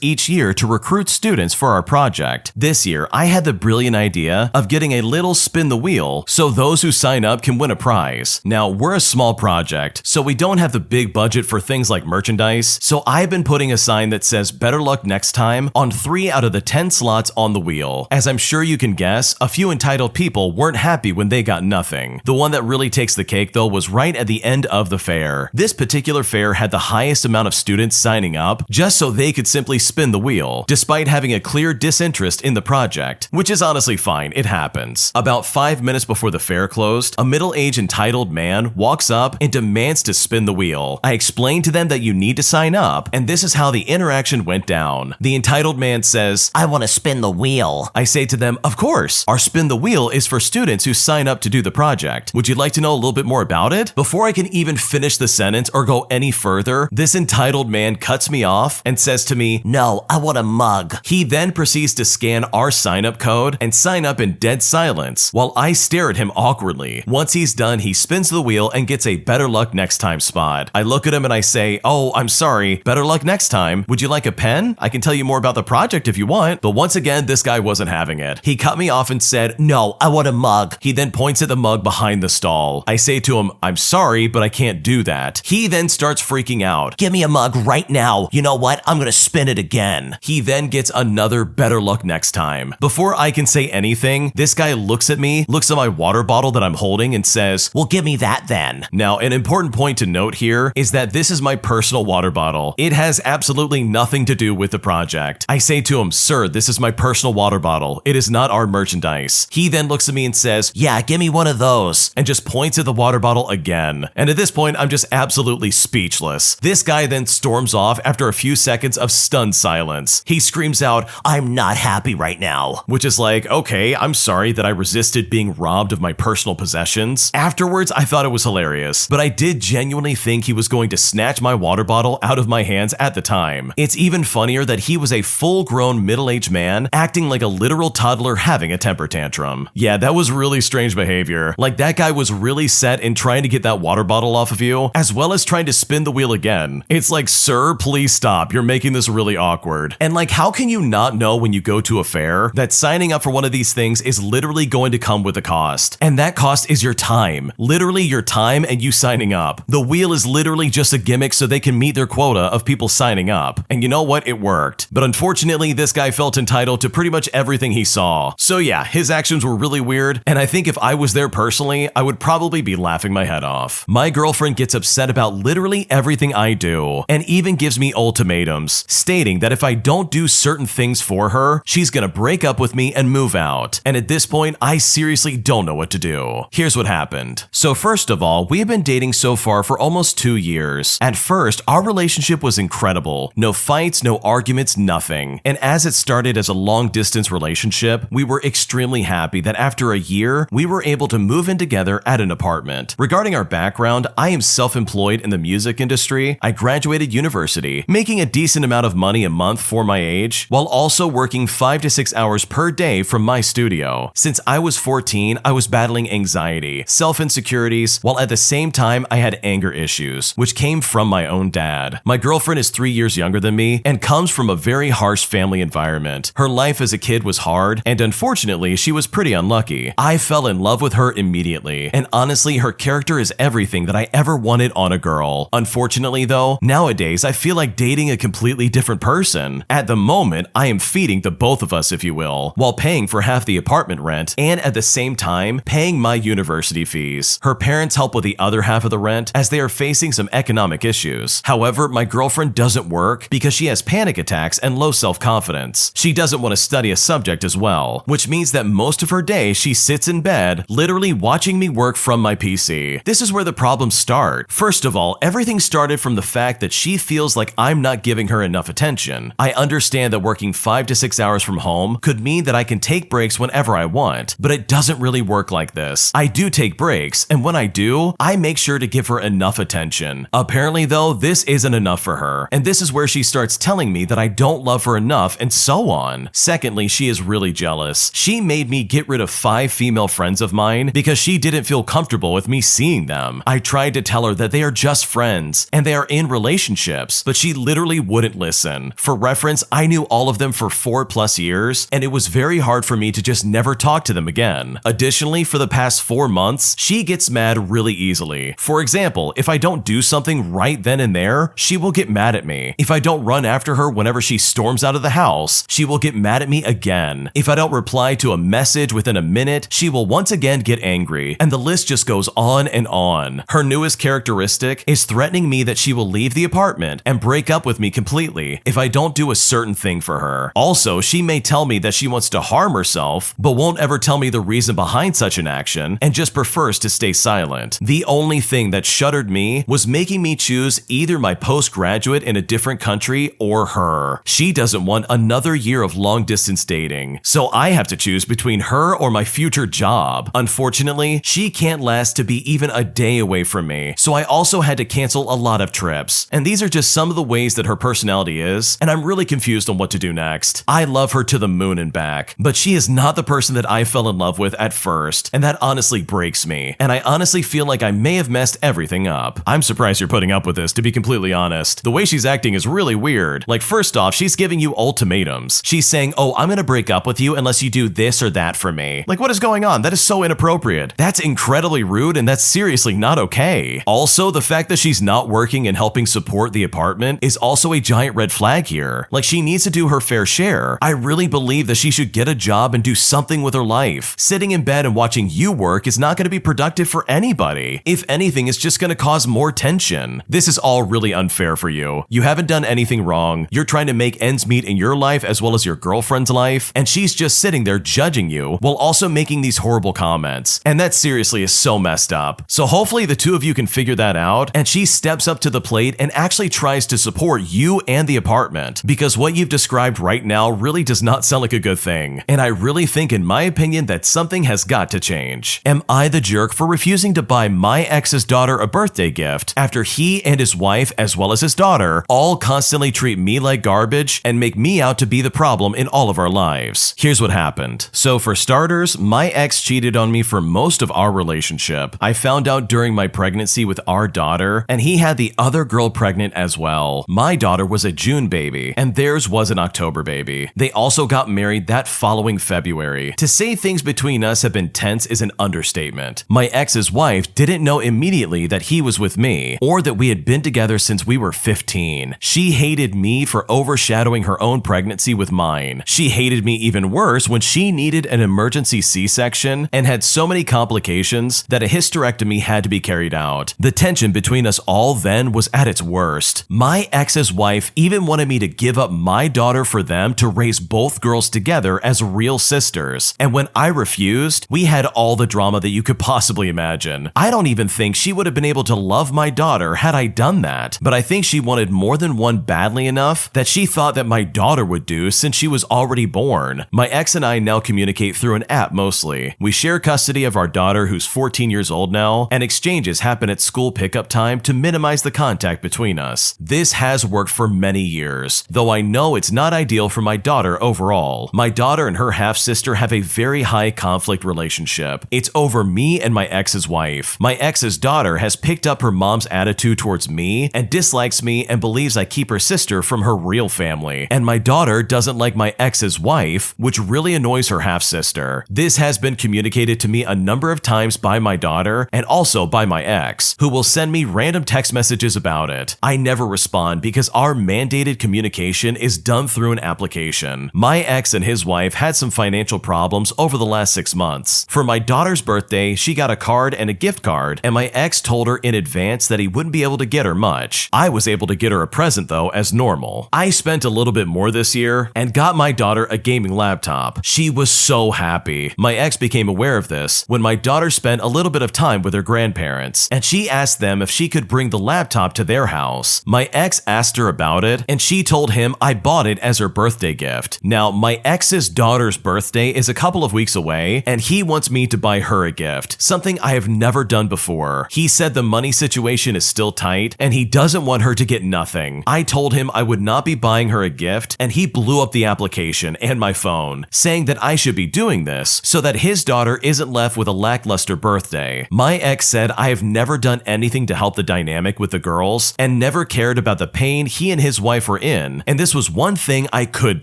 each year to recruit students for our project. This year, I had the brilliant idea of getting a little spin the wheel so those who sign up can win a prize. Now, we're a small project, so we don't have the big budget for things like merchandise, so I've been putting a sign that says better luck next time on 3 out of the 10 slots on the wheel. As I'm sure you can guess, a few entitled people weren't happy when they got nothing. The one that really takes the cake though was right at the end of the fair. This particular fair had the highest amount of students signing up just so they could simply spin the wheel, despite having a clear disinterest in the project, which is honestly fine, it happens. About 5 minutes before the fair closed, a middle-aged entitled man walks up and demands to spin the wheel. I explained to them that you need to sign up, and this is how the interaction went down. The entitled man says, "I want to spin the wheel." I say to them, "Of course, our spin the wheel is for students who sign up to do the project. Would you like to know a little bit more about it?" Before I can even finish the sentence or go any further, this entitled man cuts me off and says to me, "No, I want a mug." He then proceeds to scan our sign-up code and sign up in dead silence while I stare at him awkwardly. Once he's done, he spins the wheel and gets a better luck next time spot. I look at him and I say, "Oh, I'm sorry, better luck next time. Would you like a pen? I can tell you more about the project if you want." But once again, this guy wasn't having it. He cut me off and said, "No, I want a mug." He then points at the mug behind the stall. I say to him, "I'm sorry, but I can't do that." He then starts freaking out. "Give me a mug right now. You know what? I'm gonna spin it again." He then gets another better luck next time. Before I can say anything, this guy looks at me, looks at my water bottle that I'm holding and says, "Well, give me that then." Now, an important point to note here is that this is my personal water bottle. It has absolutely nothing to do with the project. I say to him, "Sir, this is my personal water bottle. It is not our merchandise." He then looks at me and says, "Yeah, give me one of those," and just points at the water bottle again. And at this point, I'm just absolutely speechless. This guy then storms off after a few seconds of stunned silence. He screams out, "I'm not happy right now," which is like, okay, I'm sorry that I resisted being robbed of my personal possessions. Afterwards, I thought it was hilarious, but I did genuinely think he was going to snatch my water bottle out of my hands at the time. It's even funnier that he was a full-grown middle-aged man acting like a literal toddler having a temper tantrum. Yeah, that was really strange behavior. Like, that guy was really set in trying to get that water bottle off of you, as well as trying to spin the wheel again. It's like, sir, please stop. You're making this really awkward. And like, how can you not know when you go to a fair that signing up for one of these things is literally going to come with a cost? And that cost is your time. Literally your time and you signing up. The wheel is literally just a gimmick so they can meet their quota of people signing up. And you know what? It worked. But unfortunately, this guy felt entitled to pretty much everything he saw. So yeah, his actions were really weird, and I think if I was there personally, I would probably be laughing my head off. My girlfriend gets upset about literally everything I do, and even gives me ultimatums, stating that if I don't do certain things for her, she's gonna break up with me and move out. And at this point, I seriously don't know what to do. Here's what happened. So first of all, we have been dating so far for almost 2 years. At first, our relationship was incredible. No fights, no arguments, nothing. And as it started as a long-distance relationship, we were extremely happy that after a year, we were able to move in together at an apartment. Regarding our background, I am self-employed in the music industry. I graduated university, making a decent amount of money a month for my age, while also working 5 to 6 hours per day from my studio. Since I was 14, I was battling anxiety, self-insecurities, while at the same time I had anger issues, which came from my own dad. My girlfriend is 3 years younger than me and comes from a very harsh family environment. Her life as a kid was hard, and unfortunately, she was pretty unlucky. I fell in love with her immediately, and honestly, her character is everything that I ever wanted on a girl. Unfortunately though, nowadays I feel like dating a completely different person. At the moment, I am feeding the both of us, if you will, while paying for half the apartment rent and at the same time paying my university fees. Her parents help with the other half of the rent as they are facing some economic issues. However, my girlfriend doesn't work because she has panic attacks and low self-confidence. She doesn't want to study a subject as well, which means that most of her day she sits in bed, literally watching me work from my PC. This is where the problems start. First of all, everything started from the fact that she feels like I'm not giving her enough attention. I understand that working 5 to 6 hours from home could mean that I can take breaks whenever I want, but it doesn't really work like this. I do take breaks, and when I do, I make sure to give her enough attention. Apparently though, this isn't enough for her, and this is where she starts telling me that I don't love her enough and so on. Secondly, she is really jealous. She made me get rid of 5 female friends of mine because she didn't feel comfortable with me seeing them. I tried to tell her that they are just friends and they are in relationships, but she literally wouldn't listen. For reference, I knew all of them for 4+ years, and it was very hard for me to just never talk to them again. Additionally, for the past 4 months, she gets mad really easily. For example, if I don't do something right then and there, she will get mad at me. If I don't run after her whenever she storms out of the house, she will get mad at me again. If I don't reply to a message within a minute, she will once again get angry, and the list just goes on and on. Her newest characteristic is threatening me that she will leave the apartment and break up with me completely if I don't do a certain thing for her. Also, she may tell me that she wants to harm herself, but won't ever tell me the reason behind such an action and just prefers to stay silent. The only thing that shuddered me was making me choose either my postgraduate in a different country or her. She doesn't want another year of long-distance dating, so I have to choose between her or my future job. Unfortunately, she can't last to be even a day away from me, so I also had to cancel a lot of trips. And these are just some of the ways that her personality is, and I'm really confused on what to do next. I love her to the moon and back, but she is not the person that I fell in love with at first, and that honestly breaks me. And I honestly feel like I may have messed everything up. I'm surprised you're putting up with this, to be completely honest. The way she's acting is really weird. Like, first off, she's giving you ultimatums. She's saying, oh, I'm gonna break up with you unless you do this or that for me. Like, what is going on? That is so inappropriate. That's incredibly rude, and that's seriously not okay. Also, the fact that she's not working and helping support the apartment is also a giant red flag here. Like, she needs to do her fair share. I really believe that she should get a job and do something with her life. Sitting in bed and watching you work is not going to be productive for anybody. If anything, it's just going to cause more tension. This is all really unfair for you. You haven't done anything wrong. You're trying to make ends meet in your life as well as your girlfriend's life, and she's just sitting there judging you while also making these horrible comments. And that seriously is so messed up. So hopefully the two of you can figure that out, and she steps up to the plate and actually tries to support you and the apartment, because what you've described right now really does not sound like a good thing. And I really think, in my opinion, that something has got to change. Am I the jerk for refusing to buy my ex's daughter a birthday gift after he and his wife, as well as his daughter, all constantly treat me like garbage and make me out to be the problem in all of our lives? Here's what happened. So for starters, my ex cheated on me for most of our relationship. I found out during my pregnancy with our daughter, and he had the other girl pregnant as well. My daughter was a June baby, and theirs was an October baby. They also got married that following February. To say things between us have been tense is an understatement. My ex's wife didn't know immediately that he was with me, or that we had been together since we were 15. She hated me for overshadowing her own pregnancy with mine. She hated me even worse when she needed an emergency C-section and had so many complications that a hysterectomy had to be carried out. The tension between us all then was at its worst. My ex's wife even wanted me to give up my daughter for them to raise both girls together as real sisters, and when I refused, we had all the drama that you could possibly imagine. I don't even think she would have been able to love my daughter had I done that, but I think she wanted more than one badly enough that she thought that my daughter would do since she was already born. My ex and I now communicate through an app mostly. We share custody of our daughter, who's 14 years old now, and exchanges happen at school pickup time to minimize the contact between us. This has worked for many years, though I know it's not ideal for my daughter overall. example. My daughter and her half-sister have a very high conflict relationship. It's over me and my ex's wife. My ex's daughter has picked up her mom's attitude towards me and dislikes me and believes I keep her sister from her real family. And my daughter doesn't like my ex's wife, which really annoys her half-sister. This has been communicated to me a number of times by my daughter and also by my ex, who will send me random text messages about it. I never respond because our mandated communication is done through an application. My ex and his wife had some financial problems over the last 6 months. For my daughter's birthday, she got a card and a gift card, and my ex told her in advance that he wouldn't be able to get her much. I was able to get her a present though, as normal. I spent a little bit more this year and got my daughter a gaming laptop. She was so happy. My ex became aware of this when my daughter spent a little bit of time with her grandparents, and she asked them if she could bring the laptop to their house. My ex asked her about it, and she told him I bought it as her birthday gift. Now, my ex's daughter's birthday is a couple of weeks away, and he wants me to buy her a gift, something I have never done before. He said the money situation is still tight, and he doesn't want her to get nothing. I told him I would not be buying her a gift, and he blew up the application and my phone, saying that I should be doing this so that his daughter isn't left with a lackluster birthday. My ex said I have never done anything to help the dynamic with the girls and never cared about the pain he and his wife were in, and this was one thing I could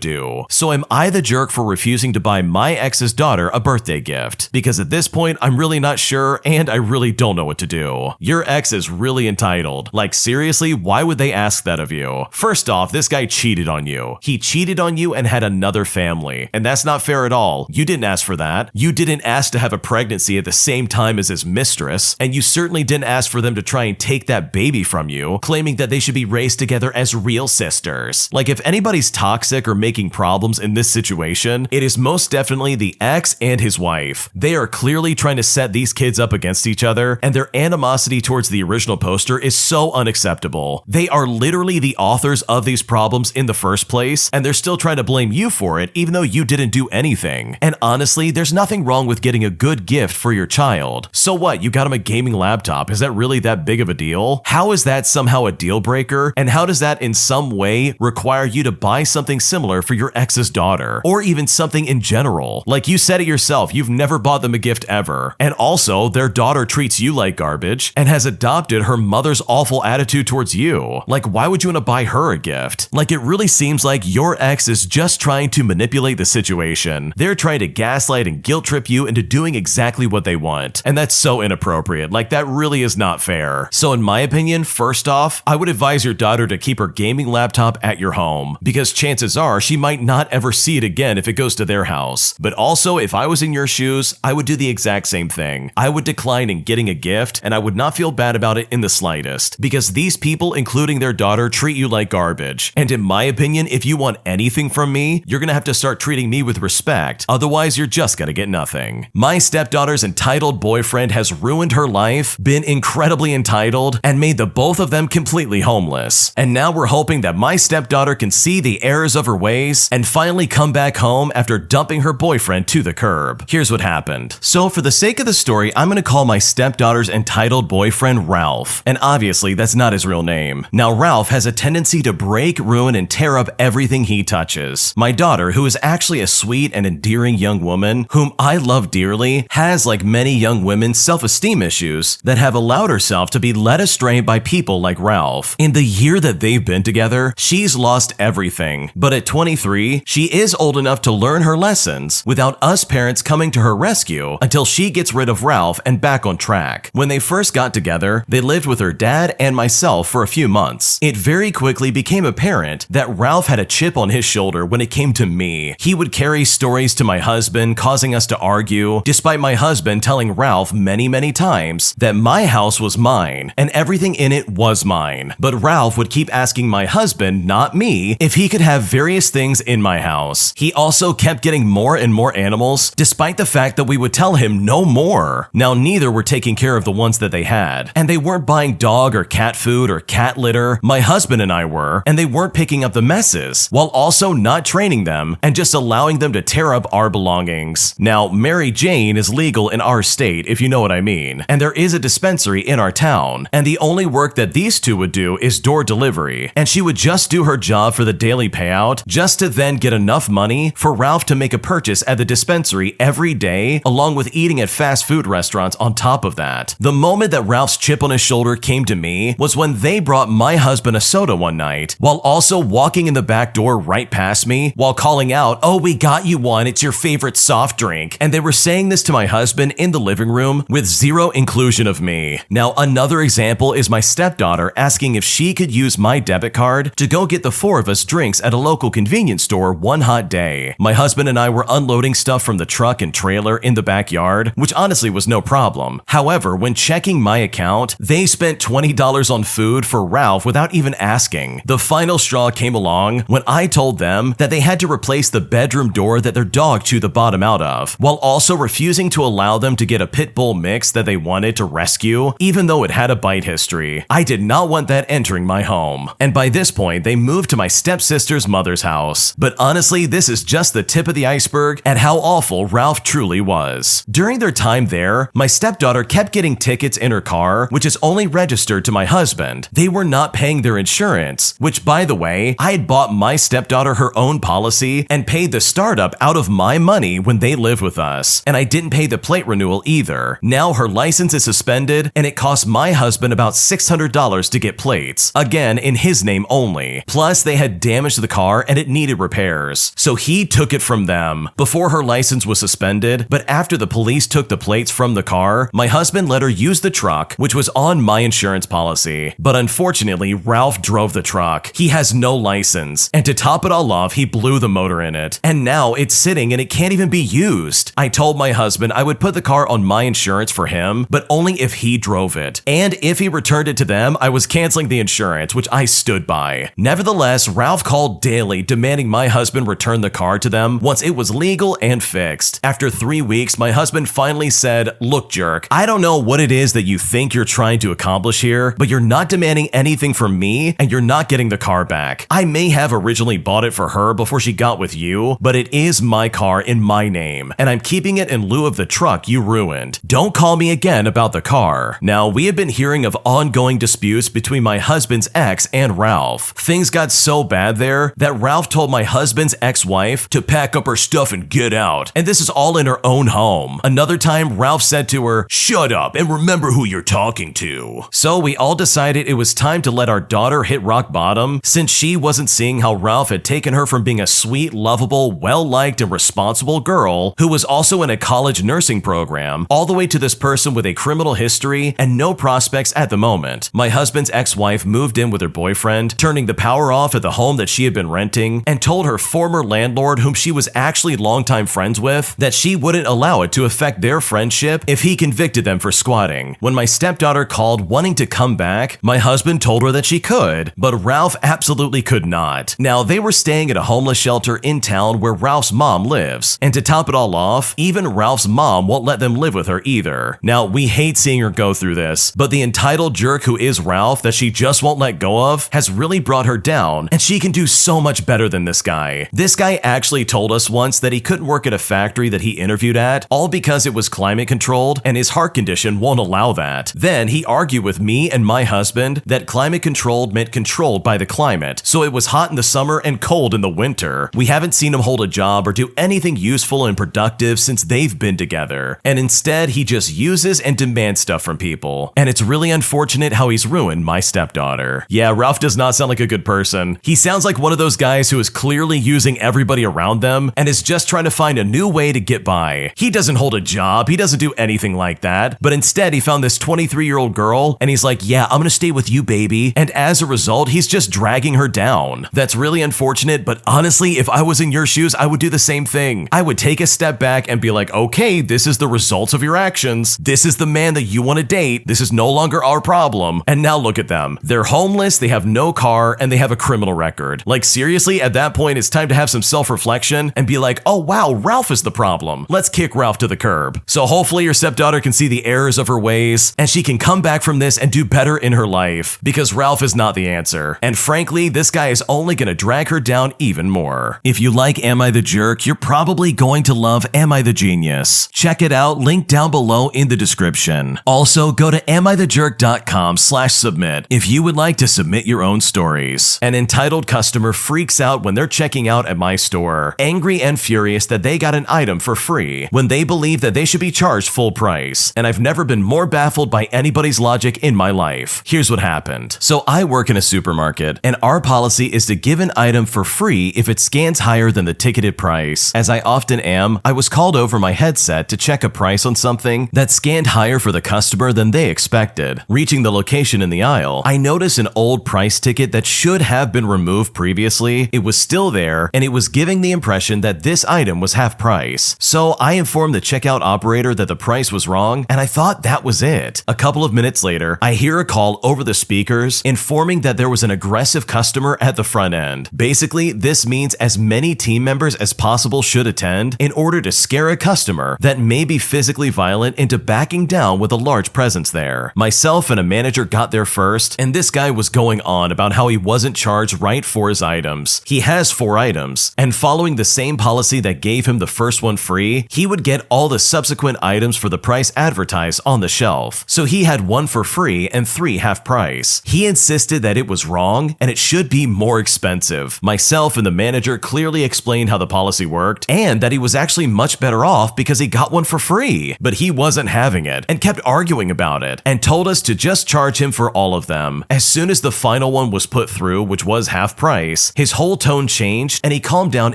do. So am I the jerk for refusing to buy my ex's daughter a birthday gift? Because at this point, I'm really not sure and I really don't know what to do. Your ex is really entitled. Like seriously, why would they ask that of you? First off, this guy cheated on you. He cheated on you and had another family, and that's not fair at all. You didn't ask for that. You didn't ask to have a pregnancy at the same time as his mistress, and you certainly didn't ask for them to try and take that baby from you, claiming that they should be raised together as real sisters. Like if anybody's toxic or making problems in this situation, it is most definitely the ex and his wife. They are clearly trying to set these kids up against each other, and their animosity towards the original poster is so unacceptable. They are literally the authors of these problems in the first place, and they're still trying to blame you for it even though you didn't do anything. And honestly, there's nothing wrong with getting a good gift for your child. So what, you got him a gaming laptop? Is that really that big of a deal? How is that somehow a deal breaker? And how does that in some way require you to buy something similar for your ex's daughter? Or even something in general? Like you said it yourself, you've never bought them a gift ever. And also, their daughter treats you like garbage and has adopted her mother's awful attitude towards you. Like why would you want to buy her a gift? Like it really seems like your ex is just trying to manipulate the situation. They're trying to gaslight and guilt trip you into doing exactly what they want. And that's so inappropriate. Like that really is not fair. So in my opinion, first off, I would advise your daughter to keep her gaming laptop at your home, because chances are she might not ever see it again if it goes to their house. But also, if I was in your shoes, I would do the exact same thing. I would decline in getting a gift, and I would not feel bad about it in the slightest, because these people, including their daughter, treat you like garbage. And in my opinion, if you want anything from me, you're gonna have to start treating me with respect. Otherwise, you're just gonna get nothing. My stepdaughter's entitled boyfriend has ruined her life, been incredibly entitled, and made the both of them completely homeless. And now we're hoping that my stepdaughter can see the errors of her ways and finally come back home after dumping her boyfriend to the curb. Here's what happened. So for the sake of the story, I'm gonna call my stepdaughter's entitled boyfriend Ralph. And obviously, that's not his real name. Now, Ralph has a tendency to break, ruin, and tear up everything he touches. My daughter, who is actually a sweet and endearing young woman whom I love dearly, has, like many young women, self-esteem issues that have allowed herself to be led astray by people like Ralph. In the year that they've been together, she's lost everything. But at 23, she is old enough to learn her lessons without us parents coming to her rescue until she gets rid of Ralph and back on track. When they first got together, they lived with her dad and myself for a few months. It very quickly became apparent that Ralph had a chip on his shoulder when it came to me. He would carry stories to my husband, causing us to argue, despite my husband telling Ralph many times that my house was mine and everything in it was mine. But Ralph would keep asking my husband, not me, if he could have various things in my house. He also kept getting more and more animals, despite the fact that we would tell him no more. Now, neither were taking care of the ones that they had, and they weren't buying dog or cat food or cat litter. My husband and I were, and they weren't picking up the messes, while also not training them and just allowing them to tear up our belongings. Now, Mary Jane is legal in our state, if you know what I mean, and there is a dispensary in our town, and the only work that these two would do is door delivery, and she would just do her job for the daily payout just to then get enough money for Ralph to make a purchase at the dispensary every day, along with eating at fast food restaurants on top of that. The moment that Ralph's chip on his shoulder came to me was when they brought my husband a soda one night, while also walking in the back door right past me while calling out, "Oh, we got you one, it's your favorite soft drink." And they were saying this to my husband in the living room with zero inclusion of me. Now, another example is my stepdaughter asking if she could use my debit card to go get the four of us drinks at a local convenience store one hot day. My husband and I were unloading stuff from the truck and trailer in the backyard, which honestly was no problem. However, when checking my account, they spent $20 on food for Ralph without even asking. The final straw came along when I told them that they had to replace the bedroom door that their dog chewed the bottom out of, while also refusing to allow them to get a pit bull mix that they wanted to rescue, even though it had a bite history. I did not want that entering my home. And by this point, they moved to my stepsister's mother's house. But honestly, this is just the tip of the iceberg at how awful Ralph truly was. During their time there, my stepdaughter kept getting tickets in her car, which is only registered to my husband. They were not paying their insurance, which, by the way, I had bought my stepdaughter her own policy and paid the startup out of my money when they lived with us. And I didn't pay the plate renewal either. Now her license is suspended and it cost my husband about $600 to get plates, again in his name only. Plus, they had damaged the car and it needed repairs. So he took it from them before her license was suspended, but after the police took the plates from the car, my husband let her use the truck, which was on my insurance policy. But unfortunately, Ralph drove the truck. He has no license, and to top it all off, he blew the motor in it. And now it's sitting and it can't even be used. I told my husband I would put the car on my insurance for him, but only if he drove it. And if he returned it to them, I was canceling the insurance, which I stood by. Nevertheless, Ralph called daily demanding my husband return the car to them once it was legal and fixed. After 3 weeks, my husband finally said, "Look, jerk, I don't know what it is that you think you're trying to accomplish here, but you're not demanding anything from me and you're not getting the car back. I may have originally bought it for her before she got with you, but it is my car in my name, and I'm keeping it in lieu of the truck you ruined. Don't call me again about the car." Now, we have been hearing of ongoing disputes between my husband's ex and Ralph. Things got so bad there that Ralph told my husband's ex-wife to pack up her stuff and get out, and this is all in her own home. Another time, Ralph said to her, "Shut up and remember who you're talking to." So we all decided it was time to let our daughter hit rock bottom, since she wasn't seeing how Ralph had taken her from being a sweet, lovable, well-liked, and responsible girl who was also in a college nursing program, all the way to this person with a criminal history and no prospects at the moment. My husband's ex-wife moved in with her boyfriend, turning the power off at the home that she had been renting, and told her former landlord, whom she was actually longtime friends with, that she wouldn't allow it to affect their friendship if he convicted them for squatting. When my stepdaughter called wanting to come back, my husband told her that she could, but Ralph absolutely could not. Now, they were staying at a homeless shelter in town where Ralph's mom lives, and to top it all off, even Ralph's mom won't let them live with her either. Now, we hate seeing her go through this, but the entitled jerk who is Ralph that she just won't let go of has really brought her down, and she can do so much better than this guy. This guy actually told us once that he couldn't work at a factory that he interviewed at, all because it was climate controlled and his heart condition won't allow that. Then he argued with me and my husband that climate controlled meant controlled by the climate, so it was hot in the summer and cold in the winter. We haven't seen him hold a job or do anything useful and productive since they've been together, and instead he just uses and demands stuff from people. And it's really unfortunate how he's ruined my stepdaughter. Yeah, Ralph does not sound like a good person. He sounds like one of those guys who is clearly using everybody around them and is just trying to find a new way to get by. He doesn't hold a job, he doesn't do anything like that, but instead he found this 23-year-old girl and he's like, "Yeah, I'm gonna stay with you, baby," and as a result, he's just dragging her down. That's really unfortunate, but honestly, if I was in your shoes, I would do the same thing. I would take a step back and be like, okay, this is the results of your actions. This is the man that you want to date. This is no longer our problem. And now look at them. They're homeless, they have no car, and they have a criminal record. Like seriously, at that point, it's time to have some self-reflection and be like, oh wow, Ralph is the problem. Let's kick Ralph to the curb. So hopefully your stepdaughter can see the errors of her ways and she can come back from this and do better in her life, because Ralph is not the answer. And frankly, this guy is only gonna drag her down even more. If you like Am I the Jerk, you're probably going to love Am I the Genius. Check it out, link down below in the description. Also, go to amithejerk.com/submit if you would like to submit your own stories. An entitled customer freaks out when they're checking out at my my store, angry and furious that they got an item for free when they believe that they should be charged full price. And I've never been more baffled by anybody's logic in my life. Here's what happened. So I work in a supermarket, and our policy is to give an item for free if it scans higher than the ticketed price. As I often am, I was called over my headset to check a price on something that scanned higher for the customer than they expected. Reaching the location in the aisle, I noticed an old price ticket that should have been removed previously. It was still there, and it was giving the impression that this item was half price. So I informed the checkout operator that the price was wrong, and I thought that was it. A couple of minutes later, I hear a call over the speakers informing that there was an aggressive customer at the front end. Basically, this means as many team members as possible should attend in order to scare a customer that may be physically violent into backing down with a large presence there. Myself and a manager got there first, and this guy was going on about how he wasn't charged right for his items. He has 4 items, and following the same policy that gave him the first one free, he would get all the subsequent items for the price advertised on the shelf. So he had 1 for free and 3 half price. He insisted that it was wrong and it should be more expensive. Myself and the manager clearly explained how the policy worked and that he was actually much better off because he got 1 for free. But he wasn't having it and kept arguing about it and told us to just charge him for all of them. As soon as the final one was put through, which was half price, his whole tone changed and he calmed down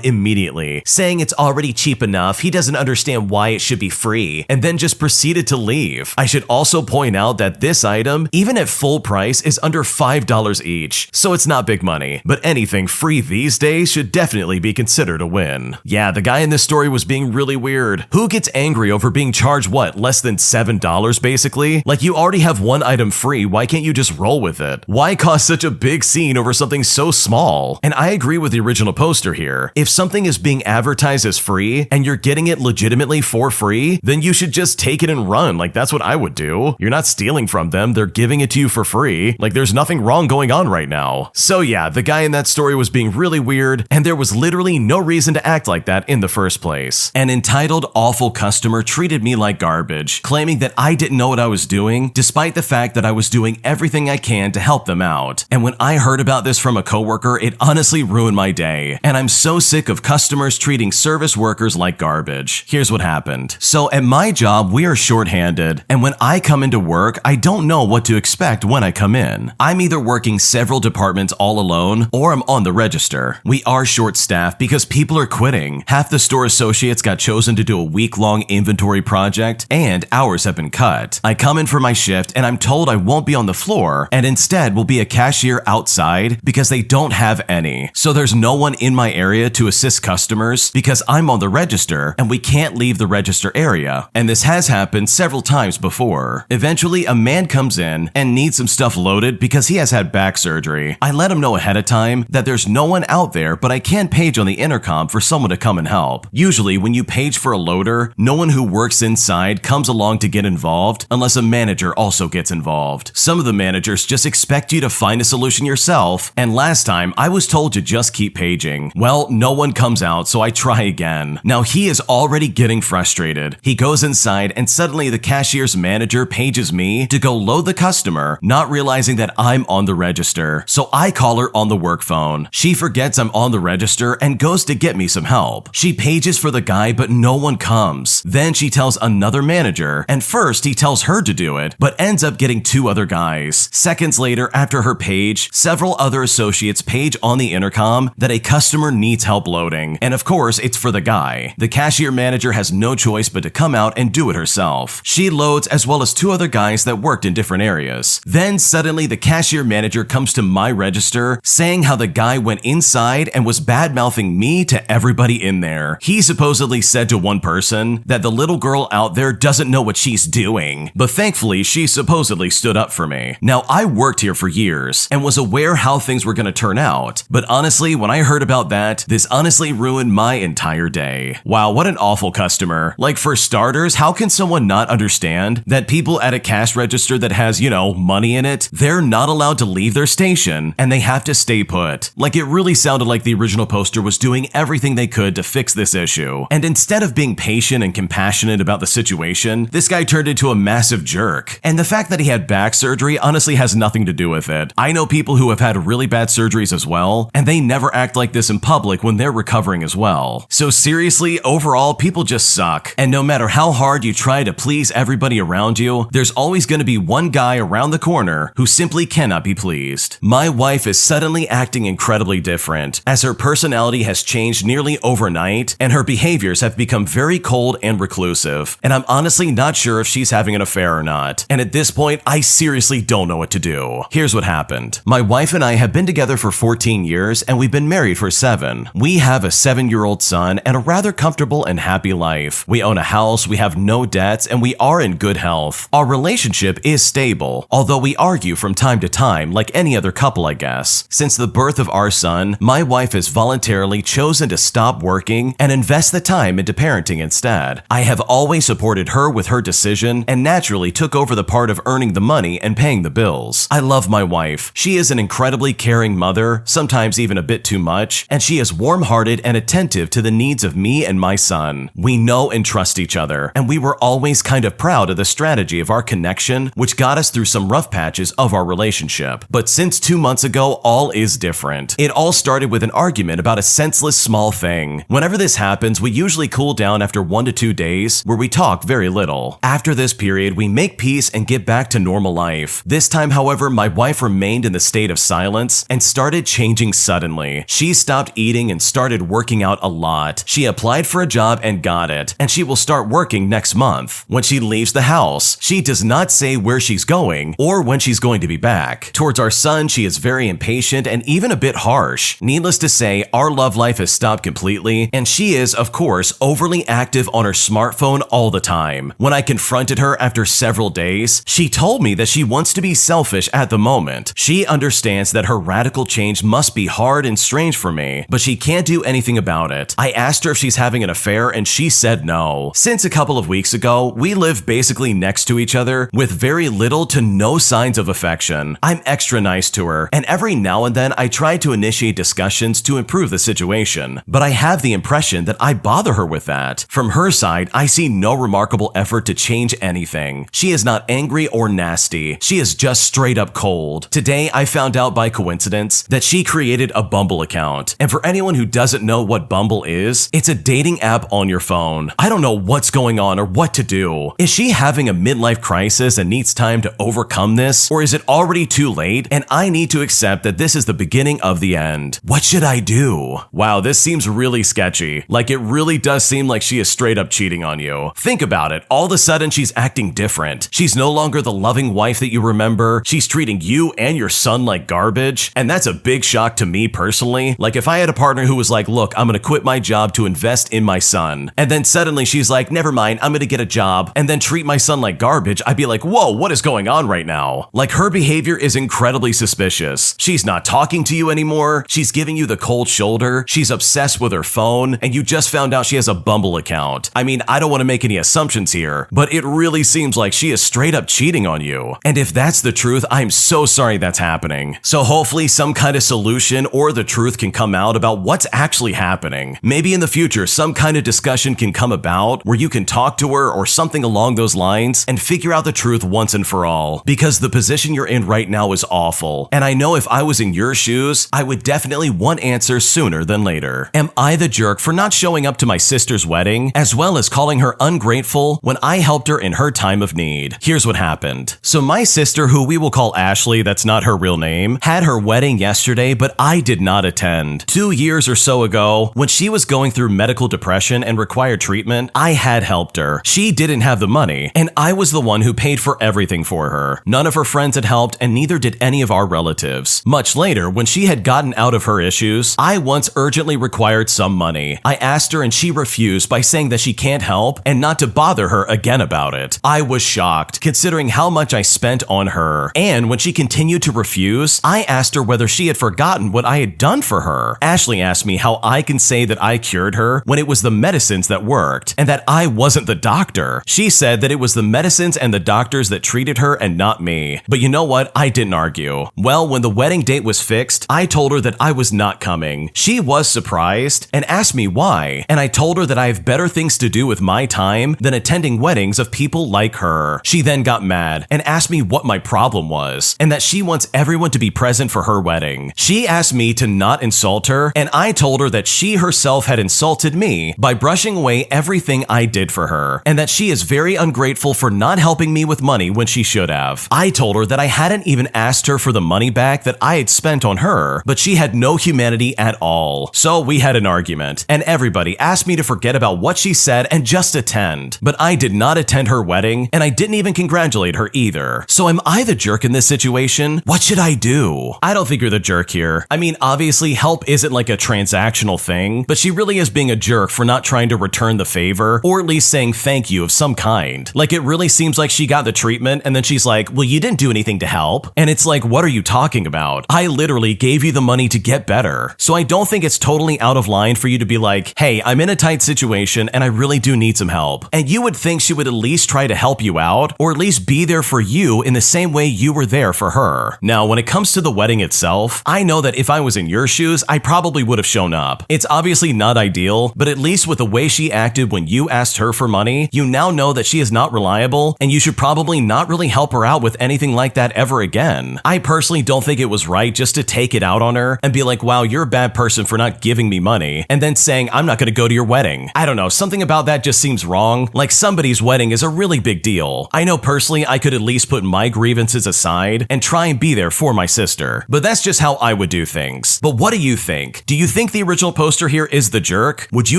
immediately, saying it's already cheap enough, he doesn't understand why it should be free, and then just proceeded to leave. I should also point out that this item, even at full price, is under $5 each, so it's not big money, but anything free these days should definitely be considered a win. Yeah, the guy in this story was being really weird. Who gets angry over being charged what, less than $7 basically? Like, you already have 1 item free, why can't you just roll with it? Why cause such a big scene over something so small? And I agree with the original poster here. If something is being advertised as free and you're getting it legitimately for free, then you should just take it and run. Like, that's what I would do. You're not stealing from them, they're giving it to you for free. Like, there's nothing wrong going on right now. So yeah, the guy in that story was being really weird, and there was literally no reason to act like that in the first place. An entitled, awful customer treated me like garbage, claiming that I didn't know what I was doing, despite the fact that I was doing everything I can to help them out. And when I heard about this from a coworker, it honestly ruined my day. And I'm so sick of customers treating service workers like garbage. Here's what happened. So at my job, we are shorthanded, and when I come into work, I don't know what to expect when I come in. I'm either working several departments all alone, or I'm on the register. We are short-staffed because people are quitting. Half the store associates got chosen to do a week-long inventory project, and hours have been cut. I come in for my shift, and I'm told I won't be on the floor, and instead will be a cashier outside because they don't have any. So there's no one in my area to assist customers because I'm on the register, and we can't leave the register area. And this has happened several times before. Eventually, a man comes in and needs some stuff loaded because he has had back surgery. I let him know ahead of time that there's no one out there, but I can page on the intercom for someone to come and help. Usually, when you page for a loader, no one who works inside comes along to get involved unless a manager also gets involved. Some of the managers just expect you to find a solution yourself, and last time I was told to just keep paging. Well, no one comes out, so I try again. Now he is already getting frustrated. He goes inside and suddenly the cashier's manager pages me to go load the customer, not realizing that I'm on the register. So I call her on the work phone. She forgets I'm on the register and goes to get me some help. She pages for the guy, but no one comes. Then she tells another manager, and first he tells her to do it, but ends up getting 2 other guys. Seconds later, after her page, several other associates page on the intercom that a customer needs help loading. And of course, it's for the guy. The cashier manager has no choice but to come out and do it herself. She loads as well as 2 other guys that worked in different areas. Then suddenly the cashier manager comes to my register saying how the guy went inside and was bad-mouthing me to everybody in there. He supposedly said to one person that the little girl out there doesn't know what she's doing, but thankfully she supposedly stood up for me. Now I worked here for years and was aware how things were going to turn out, but honestly when I heard about that, this honestly ruined my entire day. Wow, what an awful customer. Like, for starters, how can someone not understand that people at a cash register that has, you know, money in it, they're not allowed to leave their station and they have to stay put? Like, it really sounded like the original poster was doing everything they could to fix this issue. And instead of being patient and compassionate about the situation, this guy turned into a massive jerk. And the fact that he had back surgery honestly has nothing to do with it. I know people who have had really bad surgeries as well, and they never act like this in public public when they're recovering as well. So seriously, overall, people just suck. And no matter how hard you try to please everybody around you, there's always going to be one guy around the corner who simply cannot be pleased. My wife is suddenly acting incredibly different, as her personality has changed nearly overnight, and her behaviors have become very cold and reclusive. And I'm honestly not sure if she's having an affair or not. And at this point, I seriously don't know what to do. Here's what happened. My wife and I have been together for 14 years, and we've been married for 7. We have a 7-year-old son and a rather comfortable and happy life. We own a house, we have no debts, and we are in good health. Our relationship is stable, although we argue from time to time like any other couple, I guess. Since the birth of our son, my wife has voluntarily chosen to stop working and invest the time into parenting instead. I have always supported her with her decision and naturally took over the part of earning the money and paying the bills. I love my wife. She is an incredibly caring mother, sometimes even a bit too much, and she is warm-hearted and attentive to the needs of me and my son. We know and trust each other, and we were always kind of proud of the strategy of our connection, which got us through some rough patches of our relationship. But since 2 months ago, all is different. It all started with an argument about a senseless small thing. Whenever this happens, we usually cool down after 1 to 2 days, where we talk very little. After this period, we make peace and get back to normal life. This time, however, my wife remained in the state of silence and started changing suddenly. She stopped eating and started working out a lot. She applied for a job and got it, and she will start working next month. When she leaves the house, she does not say where she's going or when she's going to be back. Towards our son, she is very impatient and even a bit harsh. Needless to say, our love life has stopped completely, and she is, of course, overly active on her smartphone all the time. When I confronted her after several days, she told me that she wants to be selfish at the moment. She understands that her radical change must be hard and strange for me, but she can't do anything about it. I asked her if she's having an affair, and she said no. Since a couple of weeks ago, we live basically next to each other with very little to no signs of affection. I'm extra nice to her, and every now and then I try to initiate discussions to improve the situation, but I have the impression that I bother her with that. From her side, I see no remarkable effort to change anything. She is not angry or nasty. She is just straight up cold. Today, I found out by coincidence that she created a Bumble account. And for anyone who doesn't know what Bumble is, it's a dating app on your phone. I don't know what's going on or what to do. Is she having a midlife crisis and needs time to overcome this? Or is it already too late and I need to accept that this is the beginning of the end? What should I do? Wow, this seems really sketchy. Like, it really does seem like she is straight up cheating on you. Think about it. All of a sudden, she's acting different. She's no longer the loving wife that you remember. She's treating you and your son like garbage. And that's a big shock to me personally. Like, if I had a partner who was like, look, I'm gonna quit my job to invest in my son, and then suddenly she's like, never mind, I'm gonna get a job, and then treat my son like garbage, I'd be like, whoa, what is going on right now? Like, her behavior is incredibly suspicious. She's not talking to you anymore. She's giving you the cold shoulder. She's obsessed with her phone, and you just found out she has a Bumble account. I mean, I don't want to make any assumptions here, but it really seems like she is straight up cheating on you. And if that's the truth, I'm so sorry that's happening. So hopefully some kind of solution or the truth can come out about what's actually happening. Maybe in the future, some kind of discussion can come about where you can talk to her or something along those lines and figure out the truth once and for all. Because the position you're in right now is awful. And I know if I was in your shoes, I would definitely want answers sooner than later. Am I the jerk for not showing up to my sister's wedding, as well as calling her ungrateful when I helped her in her time of need? Here's what happened. So my sister, who we will call Ashley, that's not her real name, had her wedding yesterday, but I did not attend. 2 years or so ago, when she was going through medical depression and required treatment, I had helped her. She didn't have the money, and I was the one who paid for everything for her. None of her friends had helped, and neither did any of our relatives. Much later, when she had gotten out of her issues, I once urgently required some money. I asked her and she refused by saying that she can't help and not to bother her again about it. I was shocked, considering how much I spent on her. And when she continued to refuse, I asked her whether she had forgotten what I had done for her. Ashley asked me how I can say that I cured her when it was the medicines that worked, and that I wasn't the doctor. She said that it was the medicines and the doctors that treated her and not me. But you know what? I didn't argue. Well, when the wedding date was fixed, I told her that I was not coming. She was surprised and asked me why, and I told her that I have better things to do with my time than attending weddings of people like her. She then got mad and asked me what my problem was, and that she wants everyone to be present for her wedding. She asked me to not insult her her, and I told her that she herself had insulted me by brushing away everything I did for her, and that she is very ungrateful for not helping me with money when she should have. I told her that I hadn't even asked her for the money back that I had spent on her, but she had no humanity at all. So we had an argument, and everybody asked me to forget about what she said and just attend. But I did not attend her wedding, and I didn't even congratulate her either. So am I the jerk in this situation? What should I do? I don't think you're the jerk here. I mean, obviously help isn't like a transactional thing, but she really is being a jerk for not trying to return the favor, or at least saying thank you of some kind. Like, it really seems like she got the treatment and then she's like, well, you didn't do anything to help. And it's like, what are you talking about? I literally gave you the money to get better. So I don't think it's totally out of line for you to be like, hey, I'm in a tight situation and I really do need some help. And you would think she would at least try to help you out, or at least be there for you in the same way you were there for her. Now, when it comes to the wedding itself, I know that if I was in your shoes, I probably would have shown up. It's obviously not ideal, but at least with the way she acted when you asked her for money, you now know that she is not reliable, and you should probably not really help her out with anything like that ever again. I personally don't think it was right just to take it out on her and be like, wow, you're a bad person for not giving me money, and then saying, I'm not gonna go to your wedding. I don't know, something about that just seems wrong. Like, somebody's wedding is a really big deal. I know personally I could at least put my grievances aside and try and be there for my sister, but that's just how I would do things. But what do you think? Do you think the original poster here is the jerk? Would you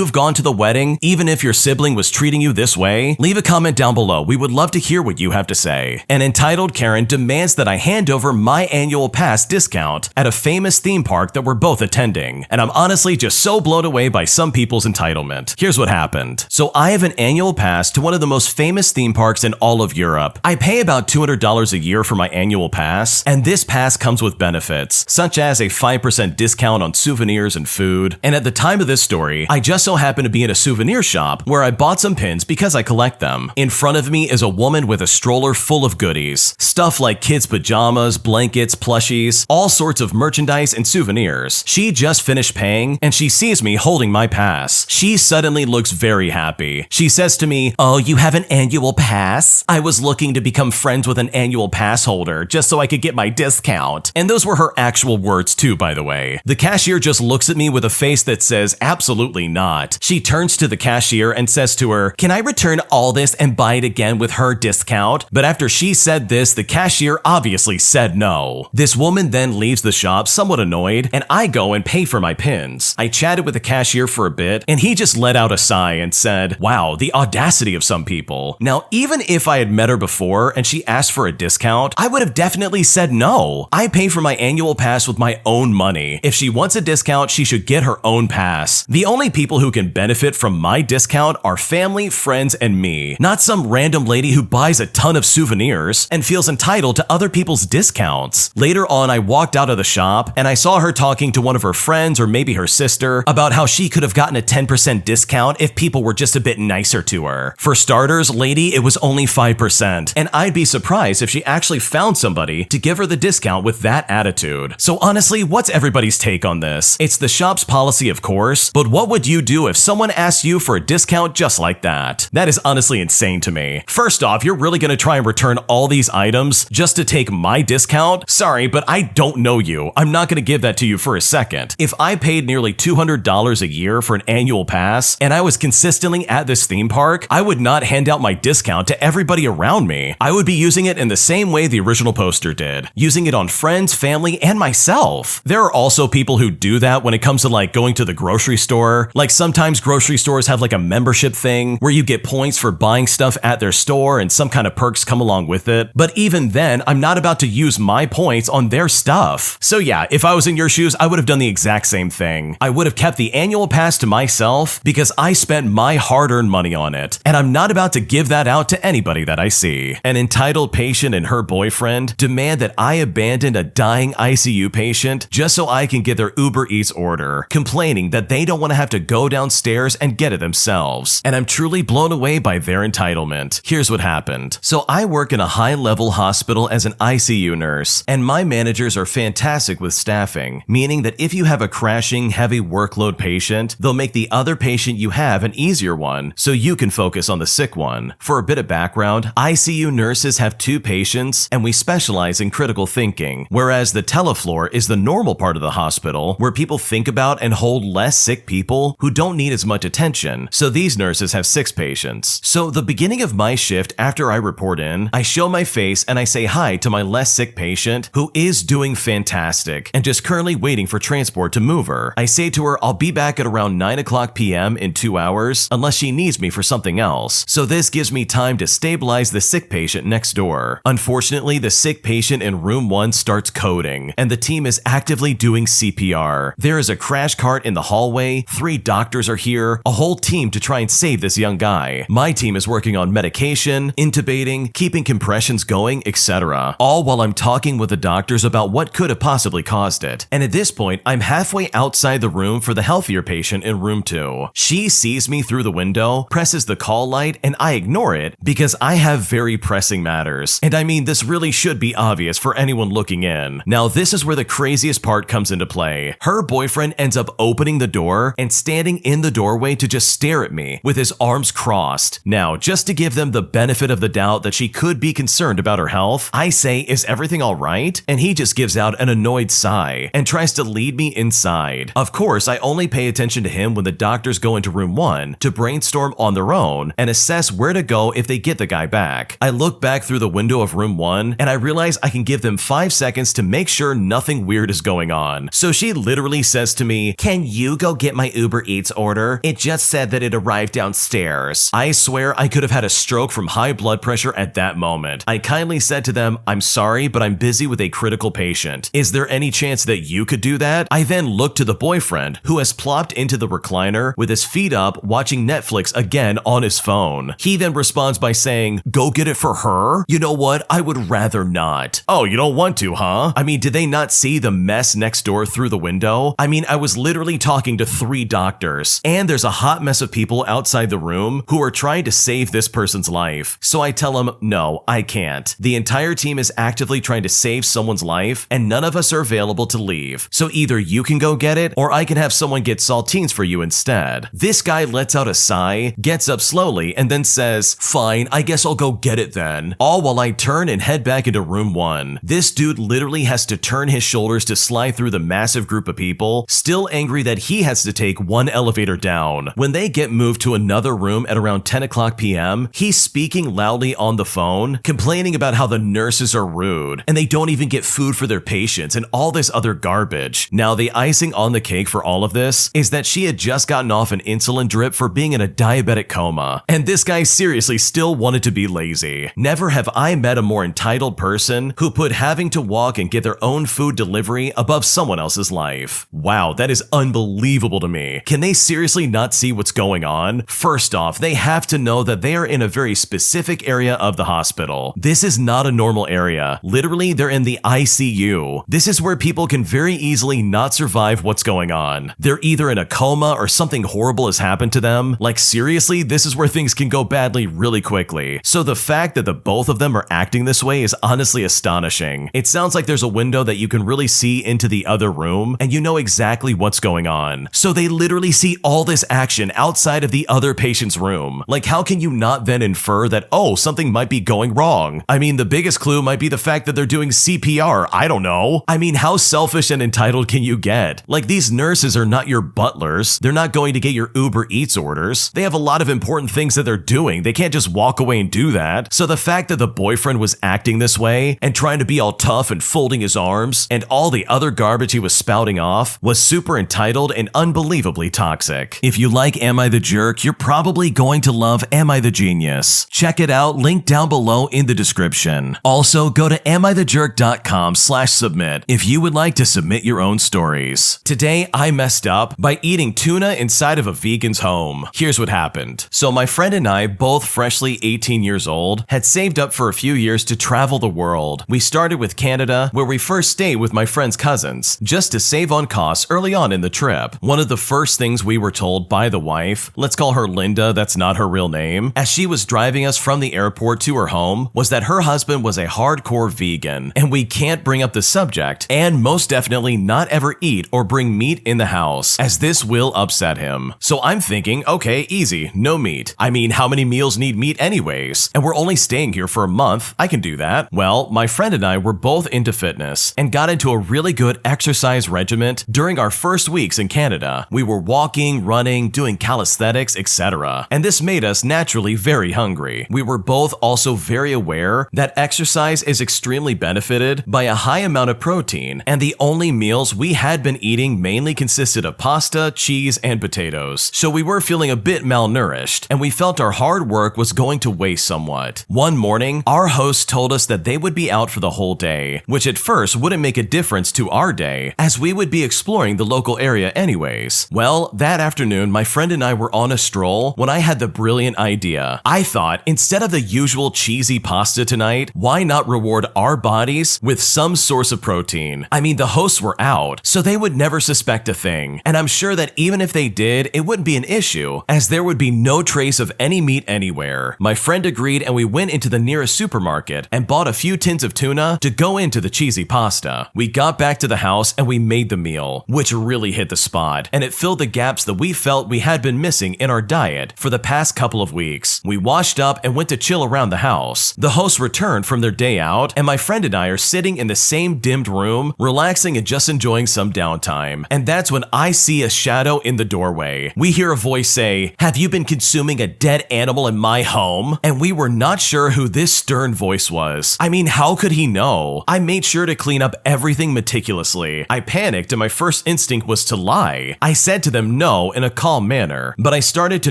have gone to the wedding even if your sibling was treating you this way? Leave a comment down below. We would love to hear what you have to say. An entitled Karen demands that I hand over my annual pass discount at a famous theme park that we're both attending, and I'm honestly just so blown away by some people's entitlement. Here's what happened. So I have an annual pass to one of the most famous theme parks in all of Europe. I pay about $200 a year for my annual pass, and this pass comes with benefits, such as a 5% discount on souvenirs and food. And at the time of this story, I just so happen to be in a souvenir shop where I bought some pins because I collect them. In front of me is a woman with a stroller full of goodies. Stuff like kids' pajamas, blankets, plushies, all sorts of merchandise and souvenirs. She just finished paying, and she sees me holding my pass. She suddenly looks very happy. She says to me, oh, you have an annual pass? I was looking to become friends with an annual pass holder just so I could get my discount. And those were her actual words too, by the way. The cashier just looks at me with a face that says absolutely not. She turns to the cashier and says to her, can I return all this and buy it again with her discount? But after she said this, the cashier obviously said no. This woman then leaves the shop somewhat annoyed, and I go and pay for my pins. I chatted with the cashier for a bit, and he just let out a sigh and said, wow, the audacity of some people. Now, even if I had met her before and she asked for a discount, I would have definitely said no. I pay for my annual pass with my own money. If she wants a discount, she should get her own pass. The only people who can benefit from my discount are family, friends, and me, not some random lady who buys a ton of souvenirs and feels entitled to other people's discounts. Later on, I walked out of the shop and I saw her talking to one of her friends or maybe her sister about how she could have gotten a 10% discount if people were just a bit nicer to her. For starters, lady, it was only 5%, and I'd be surprised if she actually found somebody to give her the discount with that attitude. So honestly, what's everybody's take on this? It's the shop's policy, of course, but what would you do if someone asked you for a discount just like that? That is honestly insane to me. First off, you're really gonna try and return all these items just to take my discount? Sorry, but I don't know you. I'm not gonna give that to you for a second. If I paid nearly $200 a year for an annual pass and I was consistently at this theme park, I would not hand out my discount to everybody around me. I would be using it in the same way the original poster did, using it on friends, family, and myself. There are also people who do that when it comes to like going to the grocery store. Like sometimes grocery stores have like a membership thing where you get points for buying stuff at their store and some kind of perks come along with it. But even then, I'm not about to use my points on their stuff. So yeah, if I was in your shoes, I would have done the exact same thing. I would have kept the annual pass to myself because I spent my hard-earned money on it, and I'm not about to give that out to anybody that I see. An entitled patient and her boyfriend demand that I abandon a dying ICU patient just so I can get their Uber Eats order, complaining that they don't want to have to go downstairs and get it themselves. And I'm truly blown away by their entitlement. Here's what happened. So I work in a high-level hospital as an ICU nurse, and my managers are fantastic with staffing, meaning that if you have a crashing, heavy workload patient, they'll make the other patient you have an easier one so you can focus on the sick one. For a bit of background, ICU nurses have 2 patients, and we specialize in critical thinking, whereas the telefloor is the normal part of the hospital where people think about and hold less sick people who don't need as much attention, so these nurses have 6 patients. So the beginning of my shift after I report in, I show my face and I say hi to my less sick patient who is doing fantastic and just currently waiting for transport to move her. I say to her I'll be back at around 9:00 p.m. in 2 hours unless she needs me for something else, so this gives me time to stabilize the sick patient next door. Unfortunately, the sick patient in room 1 starts coding, and the team is actively doing CPR. There is a crash cart in the hallway, 3 doctors are here, a whole team to try and save this young guy. My team is working on medication, intubating, keeping compressions going, etc. All while I'm talking with the doctors about what could have possibly caused it. And at this point, I'm halfway outside the room for the healthier patient in room 2. She sees me through the window, presses the call light, and I ignore it because I have very pressing matters. And I mean, this really should be obvious for anyone looking in. Now, this is where the craziest part comes into play. Her boyfriend ends up opening the door and standing in the doorway to just stare at me with his arms crossed. Now, just to give them the benefit of the doubt that she could be concerned about her health, I say, "Is everything all right?" And he just gives out an annoyed sigh and tries to lead me inside. Of course, I only pay attention to him when the doctors go into room 1 to brainstorm on their own and assess where to go if they get the guy back. I look back through the window of room 1 and I realize I can give them 5 seconds to make sure nothing weird is going on. So she literally says to me, "Can you go get my Uber Eats order? It just said that it arrived downstairs." I swear I could have had a stroke from high blood pressure at that moment. I kindly said to them, "I'm sorry, but I'm busy with a critical patient. Is there any chance that you could do that?" I then look to the boyfriend who has plopped into the recliner with his feet up watching Netflix again on his phone. He then responds by saying, "Go get it for her? You know what? I would rather not." Oh, you don't want to, huh? I mean, did they not see the mess next door through the window? I mean, I was literally talking to 3 doctors, and there's a hot mess of people outside the room who are trying to save this person's life. So I tell him, no, I can't. The entire team is actively trying to save someone's life, and none of us are available to leave. So either you can go get it, or I can have someone get saltines for you instead. This guy lets out a sigh, gets up slowly, and then says, "Fine, I guess I'll go get it then." All while I turn and head back into room 1. This dude literally has to turn his shoulders to slide through the massive group of people, still angry that he has to take 1 elevator down. When they get moved to another room at around 10:00 p.m., he's speaking loudly on the phone, complaining about how the nurses are rude, and they don't even get food for their patients and all this other garbage. Now, the icing on the cake for all of this is that she had just gotten off an insulin drip for being in a diabetic coma, and this guy seriously still wanted to be lazy. Never have I met a more entitled person who put having to walk and get their own food delivery above someone else's life. Wow, that is unbelievable to me. Can they seriously not see what's going on? First off, they have to know that they are in a very specific area of the hospital. This is not a normal area. Literally, they're in the ICU. This is where people can very easily not survive what's going on. They're either in a coma or something horrible has happened to them. Like seriously, this is where things can go badly really quickly. So the fact that the both of them are acting this way is honestly astonishing. It sounds like there's a window that you can really see into the other room, and you know exactly what's going on. So they literally see all this action outside of the other patient's room. Like, how can you not then infer that, oh, something might be going wrong? I mean, the biggest clue might be the fact that they're doing CPR. I don't know. I mean, how selfish and entitled can you get? Like, these nurses are not your butlers. They're not going to get your Uber Eats orders. They have a lot of important things that they're doing. They can't just walk away and do that. So the fact that the boyfriend was acting this way and trying to be all tough and folding his arms and all the other garbage he was spouting off was super entitled and unbelievably toxic. If you like Am I the Jerk, you're probably going to love Am I the Genius. Check it out, link down below in the description. Also, go to amithejerk.com/submit if you would like to submit your own stories. Today, I messed up by eating tuna inside of a vegan's home. Here's what happened. So my friend and I, both freshly 18 years old, had saved up for a few years to travel the world. We started with Canada, where we first stayed with my friend's cousins, just to save on costs early on in the trip. One of the first things we were told by the wife, let's call her Linda, that's not her real name, as she was driving us from the airport to her home, was that her husband was a hardcore vegan, and we can't bring up the subject, and most definitely not ever eat or bring meat in the house, as this will upset him. So I'm thinking, okay, easy, no meat. I mean, how many meals need meat anyways? And we're only staying here for a month, I can do that. Well, my friend and I were both into fitness and got into a really good exercise regimen enjoyment during our first weeks in Canada. We were walking, running, doing calisthenics, etc. And this made us naturally very hungry. We were both also very aware that exercise is extremely benefited by a high amount of protein, and the only meals we had been eating mainly consisted of pasta, cheese, and potatoes. So we were feeling a bit malnourished, and we felt our hard work was going to waste somewhat. One morning, our host told us that they would be out for the whole day, which at first wouldn't make a difference to our day, as we would be exploring the local area anyways. Well, that afternoon, my friend and I were on a stroll when I had the brilliant idea. I thought, instead of the usual cheesy pasta tonight, why not reward our bodies with some source of protein? I mean, the hosts were out, so they would never suspect a thing, and I'm sure that even if they did, it wouldn't be an issue, as there would be no trace of any meat anywhere. My friend agreed, and we went into the nearest supermarket and bought a few tins of tuna to go into the cheesy pasta. We got back to the house and we made the meal, which really hit the spot, and it filled the gaps that we felt we had been missing in our diet for the past couple of weeks. We washed up and went to chill around the house. The hosts returned from their day out, and my friend and I are sitting in the same dimmed room, relaxing and just enjoying some downtime. And that's when I see a shadow in the doorway. We hear a voice say, "Have you been consuming a dead animal in my home?" And we were not sure who this stern voice was. I mean, how could he know? I made sure to clean up everything meticulously. I panicked and my first instinct was to lie. I said to them no in a calm manner, but I started to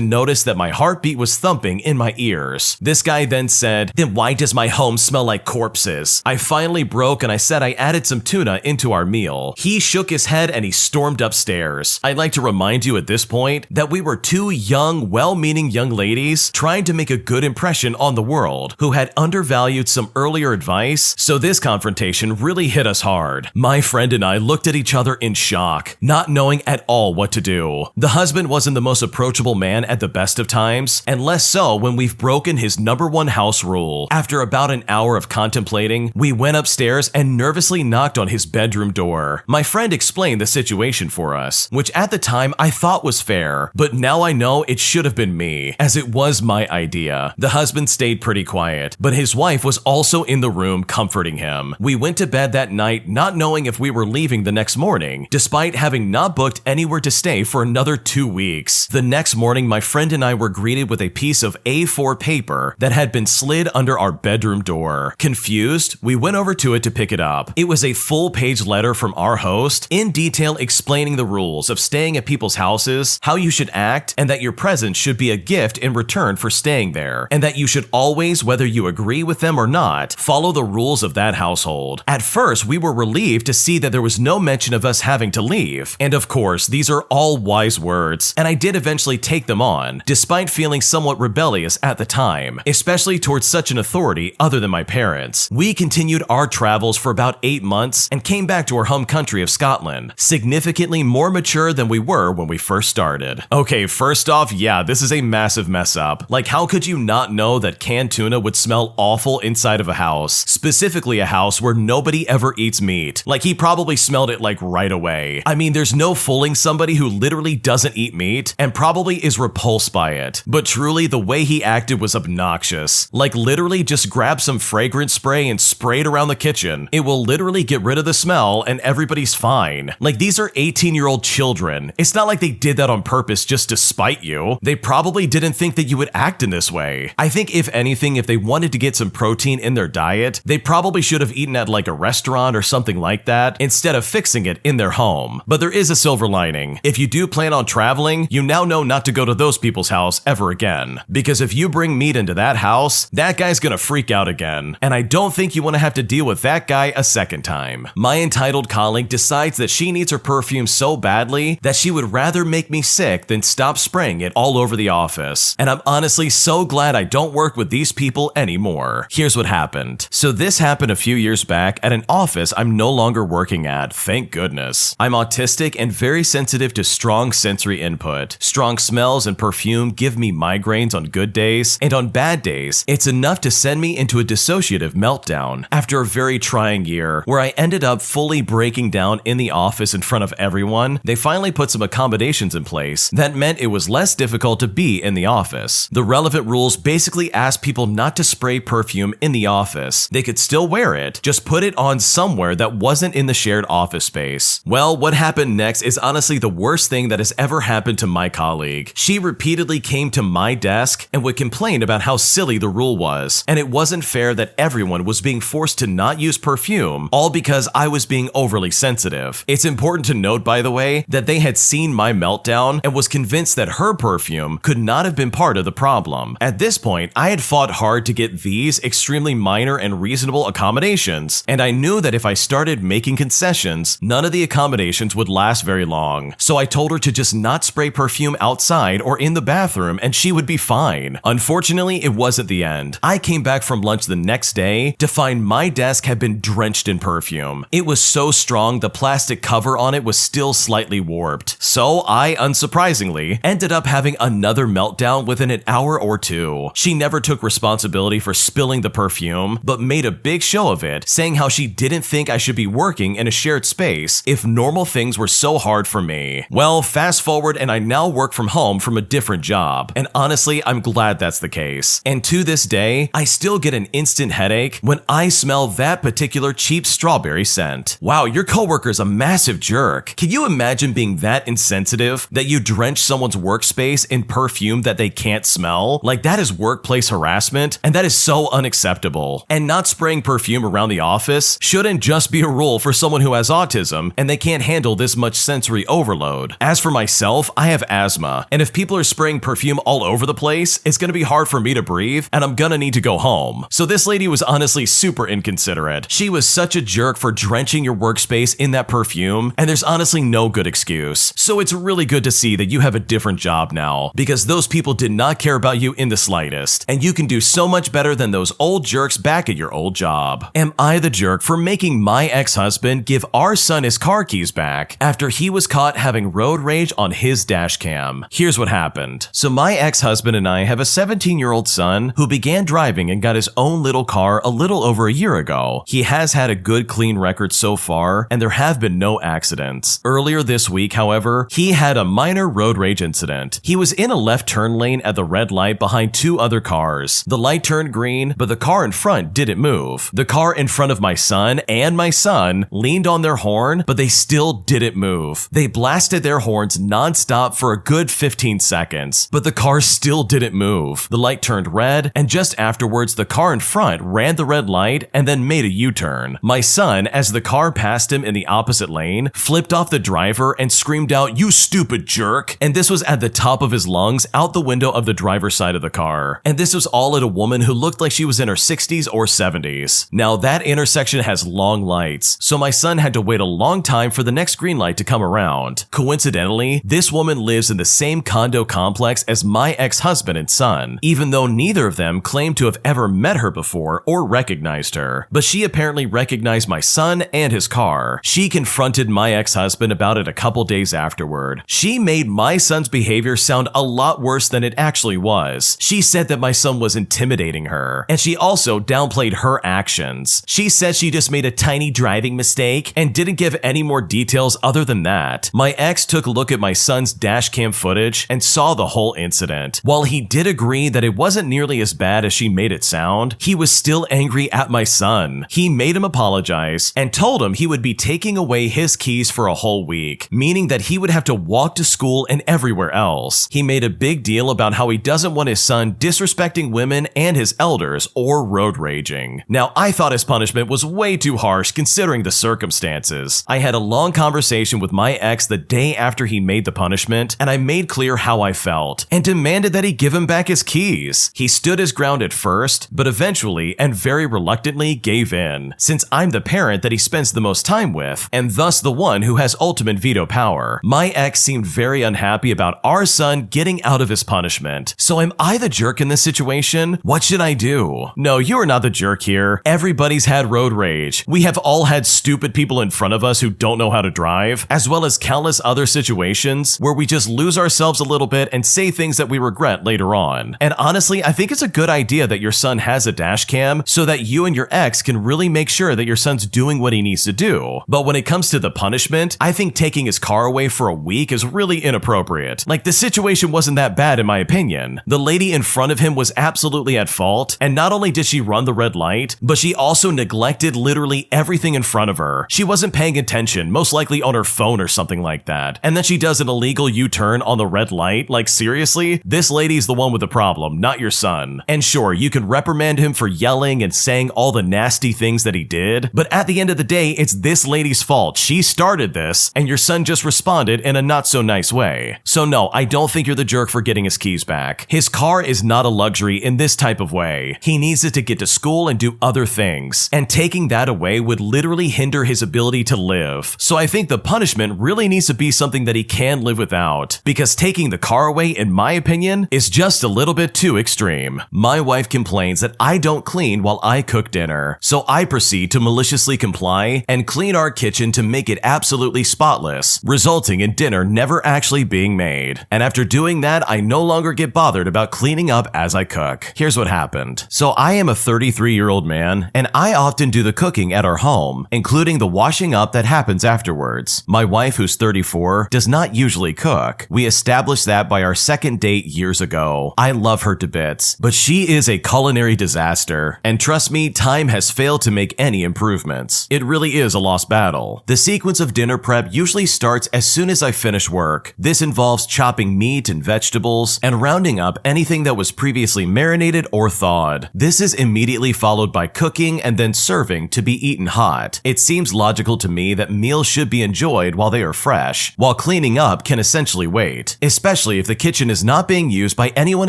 notice that my heartbeat was thumping in my ears. This guy then said, "Then why does my home smell like corpses?" I finally broke and I said I added some tuna into our meal. He shook his head and he stormed upstairs. I'd like to remind you at this point that we were two young, well-meaning young ladies trying to make a good impression on the world who had undervalued some earlier advice, so this confrontation really hit us hard. My friend and I looked at each other in shock, not knowing at all what to do. The husband wasn't the most approachable man at the best of times, and less so when we've broken his #1 house rule. After about an hour of contemplating, we went upstairs and nervously knocked on his bedroom door. My friend explained the situation for us, which at the time I thought was fair, but now I know it should have been me, as it was my idea. The husband stayed pretty quiet, but his wife was also in the room comforting him. We went to bed that night not knowing if we were leaving the next morning, despite having not booked anywhere to stay for another 2 weeks. The next morning, my friend and I were greeted with a piece of A4 paper that had been slid under our bedroom door. Confused, we went over to it to pick it up. It was a full-page letter from our host, in detail explaining the rules of staying at people's houses, how you should act, and that your presence should be a gift in return for staying there, and that you should always, whether you agree with them or not, follow the rules of that household. At first, we were relieved to see that there was no mention of us having to leave. And of course, these are all wise words, and I did eventually take them on, despite feeling somewhat rebellious at the time, especially towards such an authority other than my parents. We continued our travels for about 8 months and came back to our home country of Scotland, significantly more mature than we were when we first started. Okay, first off, yeah, this is a massive mess up. Like, how could you not know that canned tuna would smell awful inside of a house? Specifically a house where nobody ever eats meat. Like, he probably smelled it like right away. I mean, there's no fooling somebody who literally doesn't eat meat and probably is repulsed by it. But truly, the way he acted was obnoxious. Like, literally just grab some fragrance spray and spray it around the kitchen. It will literally get rid of the smell and everybody's fine. Like, these are 18-year-old children. It's not like they did that on purpose just to spite you. They probably didn't think that you would act in this way. I think if anything, if they wanted to get some protein in their diet, they probably should have eaten at like a restaurant or something like that instead of fixing it in their home. But there is a silver lining. If you do plan on traveling, you now know not to go to those people's house ever again. Because if you bring meat into that house, that guy's gonna freak out again. And I don't think you want to have to deal with that guy a second time. My entitled colleague decides that she needs her perfume so badly that she would rather make me sick than stop spraying it all over the office. And I'm honestly so glad I don't work with these people anymore. Here's what happened. So this happened a few years back at an office I'm no longer working at, thank goodness. I'm autistic and very sensitive to strong sensory input. Strong smells and perfume give me migraines on good days, and on bad days, it's enough to send me into a dissociative meltdown. After a very trying year, where I ended up fully breaking down in the office in front of everyone, they finally put some accommodations in place that meant it was less difficult to be in the office. The relevant rules basically asked people not to spray perfume in the office. They could still wear it, just put it on somewhere that wasn't in the shared office space. worse. Well, what happened next is honestly the worst thing that has ever happened to my colleague. She repeatedly came to my desk and would complain about how silly the rule was, and it wasn't fair that everyone was being forced to not use perfume, all because I was being overly sensitive. It's important to note, by the way, that they had seen my meltdown and was convinced that her perfume could not have been part of the problem. At this point, I had fought hard to get these extremely minor and reasonable accommodations, and I knew that if I started making concessions, none of the accommodations would last very long. So I told her to just not spray perfume outside or in the bathroom and she would be fine. Unfortunately, it wasn't the end. I came back from lunch the next day to find my desk had been drenched in perfume. It was so strong the plastic cover on it was still slightly warped. So I, unsurprisingly, ended up having another meltdown within an hour or two. She never took responsibility for spilling the perfume, but made a big show of it, saying how she didn't think I should be working in a shared space if normal things were so hard for me. Well, fast forward and I now work from home from a different job, and honestly, I'm glad that's the case. And to this day, I still get an instant headache when I smell that particular cheap strawberry scent. Wow, your coworker's a massive jerk. Can you imagine being that insensitive that you drench someone's workspace in perfume that they can't smell? Like, that is workplace harassment, and that is so unacceptable. And not spraying perfume around the office shouldn't just be a rule for someone who has autism and they can't handle this much sensory overload. As for myself, I have asthma, and if people are spraying perfume all over the place, it's gonna be hard for me to breathe, and I'm gonna need to go home. So this lady was honestly super inconsiderate. She was such a jerk for drenching your workspace in that perfume, and there's honestly no good excuse. So it's really good to see that you have a different job now, because those people did not care about you in the slightest, and you can do so much better than those old jerks back at your old job. Am I the jerk for making my ex-husband give our son his car keys back after he was caught having road rage on his dash cam? Here's what happened. So my ex-husband and I have a 17-year-old son who began driving and got his own little car a little over a year ago. He has had a good clean record so far, and there have been no accidents. Earlier this week, however, he had a minor road rage incident. He was in a left turn lane at the red light behind two other cars. The light turned green, but the car in front didn't move. The car in front of my son and my son leaned on their horn, but they still didn't move. They blasted their horns non-stop for a good 15 seconds, but the car still didn't move. The light turned red, and just afterwards, the car in front ran the red light and then made a U-turn. My son, as the car passed him in the opposite lane, flipped off the driver and screamed out, "You stupid jerk!" And this was at the top of his lungs out the window of the driver's side of the car. And this was all at a woman who looked like she was in her 60s or 70s. Now that intersection has long lights, so my son had to wait a long time for the next green light to come around. Coincidentally, this woman lives in the same condo complex as my ex-husband and son, even though neither of them claimed to have ever met her before or recognized her. But she apparently recognized my son and his car. She confronted my ex-husband about it a couple days afterward. She made my son's behavior sound a lot worse than it actually was. She said that my son was intimidating her, and she also downplayed her actions. She said she just made a tiny driving mistake and didn't give any more details other than that. My ex took a look at my son's dash cam footage and saw the whole incident. While he did agree that it wasn't nearly as bad as she made it sound, he was still angry at my son. He made him apologize and told him he would be taking away his keys for a whole week, meaning that he would have to walk to school and everywhere else. He made a big deal about how he doesn't want his son disrespecting women and his elders or road raging. Now, I thought his punishment was way too harsh considering the circumstances. I had a long conversation with my ex the day after he made the punishment, and I made clear how I felt and demanded that he give him back his keys. He stood his ground at first, but eventually and very reluctantly gave in, since I'm the parent that he spends the most time with, and thus the one who has ultimate veto power. My ex seemed very unhappy about our son getting out of his punishment. So am I the jerk in this situation? What should I do? No, you are not the jerk here. Everybody's had road rage. We have all had stupid people in front of us who don't know how to drive, as well as countless other situations where we just lose ourselves a little bit and say things that we regret later on. And honestly, I think it's a good idea that your son has a dash cam so that you and your ex can really make sure that your son's doing what he needs to do. But when it comes to the punishment, I think taking his car away for a week is really inappropriate. Like, the situation wasn't that bad in my opinion. The lady in front of him was absolutely at fault, and not only did she run the red light, but she also neglected literally everything in front of her. She wasn't paying attention attention, most likely on her phone or something like that. And then she does an illegal U-turn on the red light. Like, seriously? This lady's the one with the problem, not your son. And sure, you can reprimand him for yelling and saying all the nasty things that he did, but at the end of the day, it's this lady's fault. She started this, and your son just responded in a not so nice way. So no, I don't think you're the jerk for getting his keys back. His car is not a luxury in this type of way. He needs it to get to school and do other things, and taking that away would literally hinder his ability to live. So I think the punishment really needs to be something that he can live without, because taking the car away, in my opinion, is just a little bit too extreme. My wife complains that I don't clean while I cook dinner, so I proceed to maliciously comply and clean our kitchen to make it absolutely spotless, resulting in dinner never actually being made. And after doing that, I no longer get bothered about cleaning up as I cook. Here's what happened. So I am a 33-year-old man, and I often do the cooking at our home, including the washing up that happens afterwards. My wife, who's 34, does not usually cook. We established that by our second date years ago. I love her to bits, but she is a culinary disaster, and trust me, time has failed to make any improvements. It really is a lost battle. The sequence of dinner prep usually starts as soon as I finish work. This involves chopping meat and vegetables and rounding up anything that was previously marinated or thawed. This is immediately followed by cooking and then serving to be eaten hot. It seems logical to me that meals should be enjoyed while they are fresh, while cleaning up can essentially wait, especially if the kitchen is not being used by anyone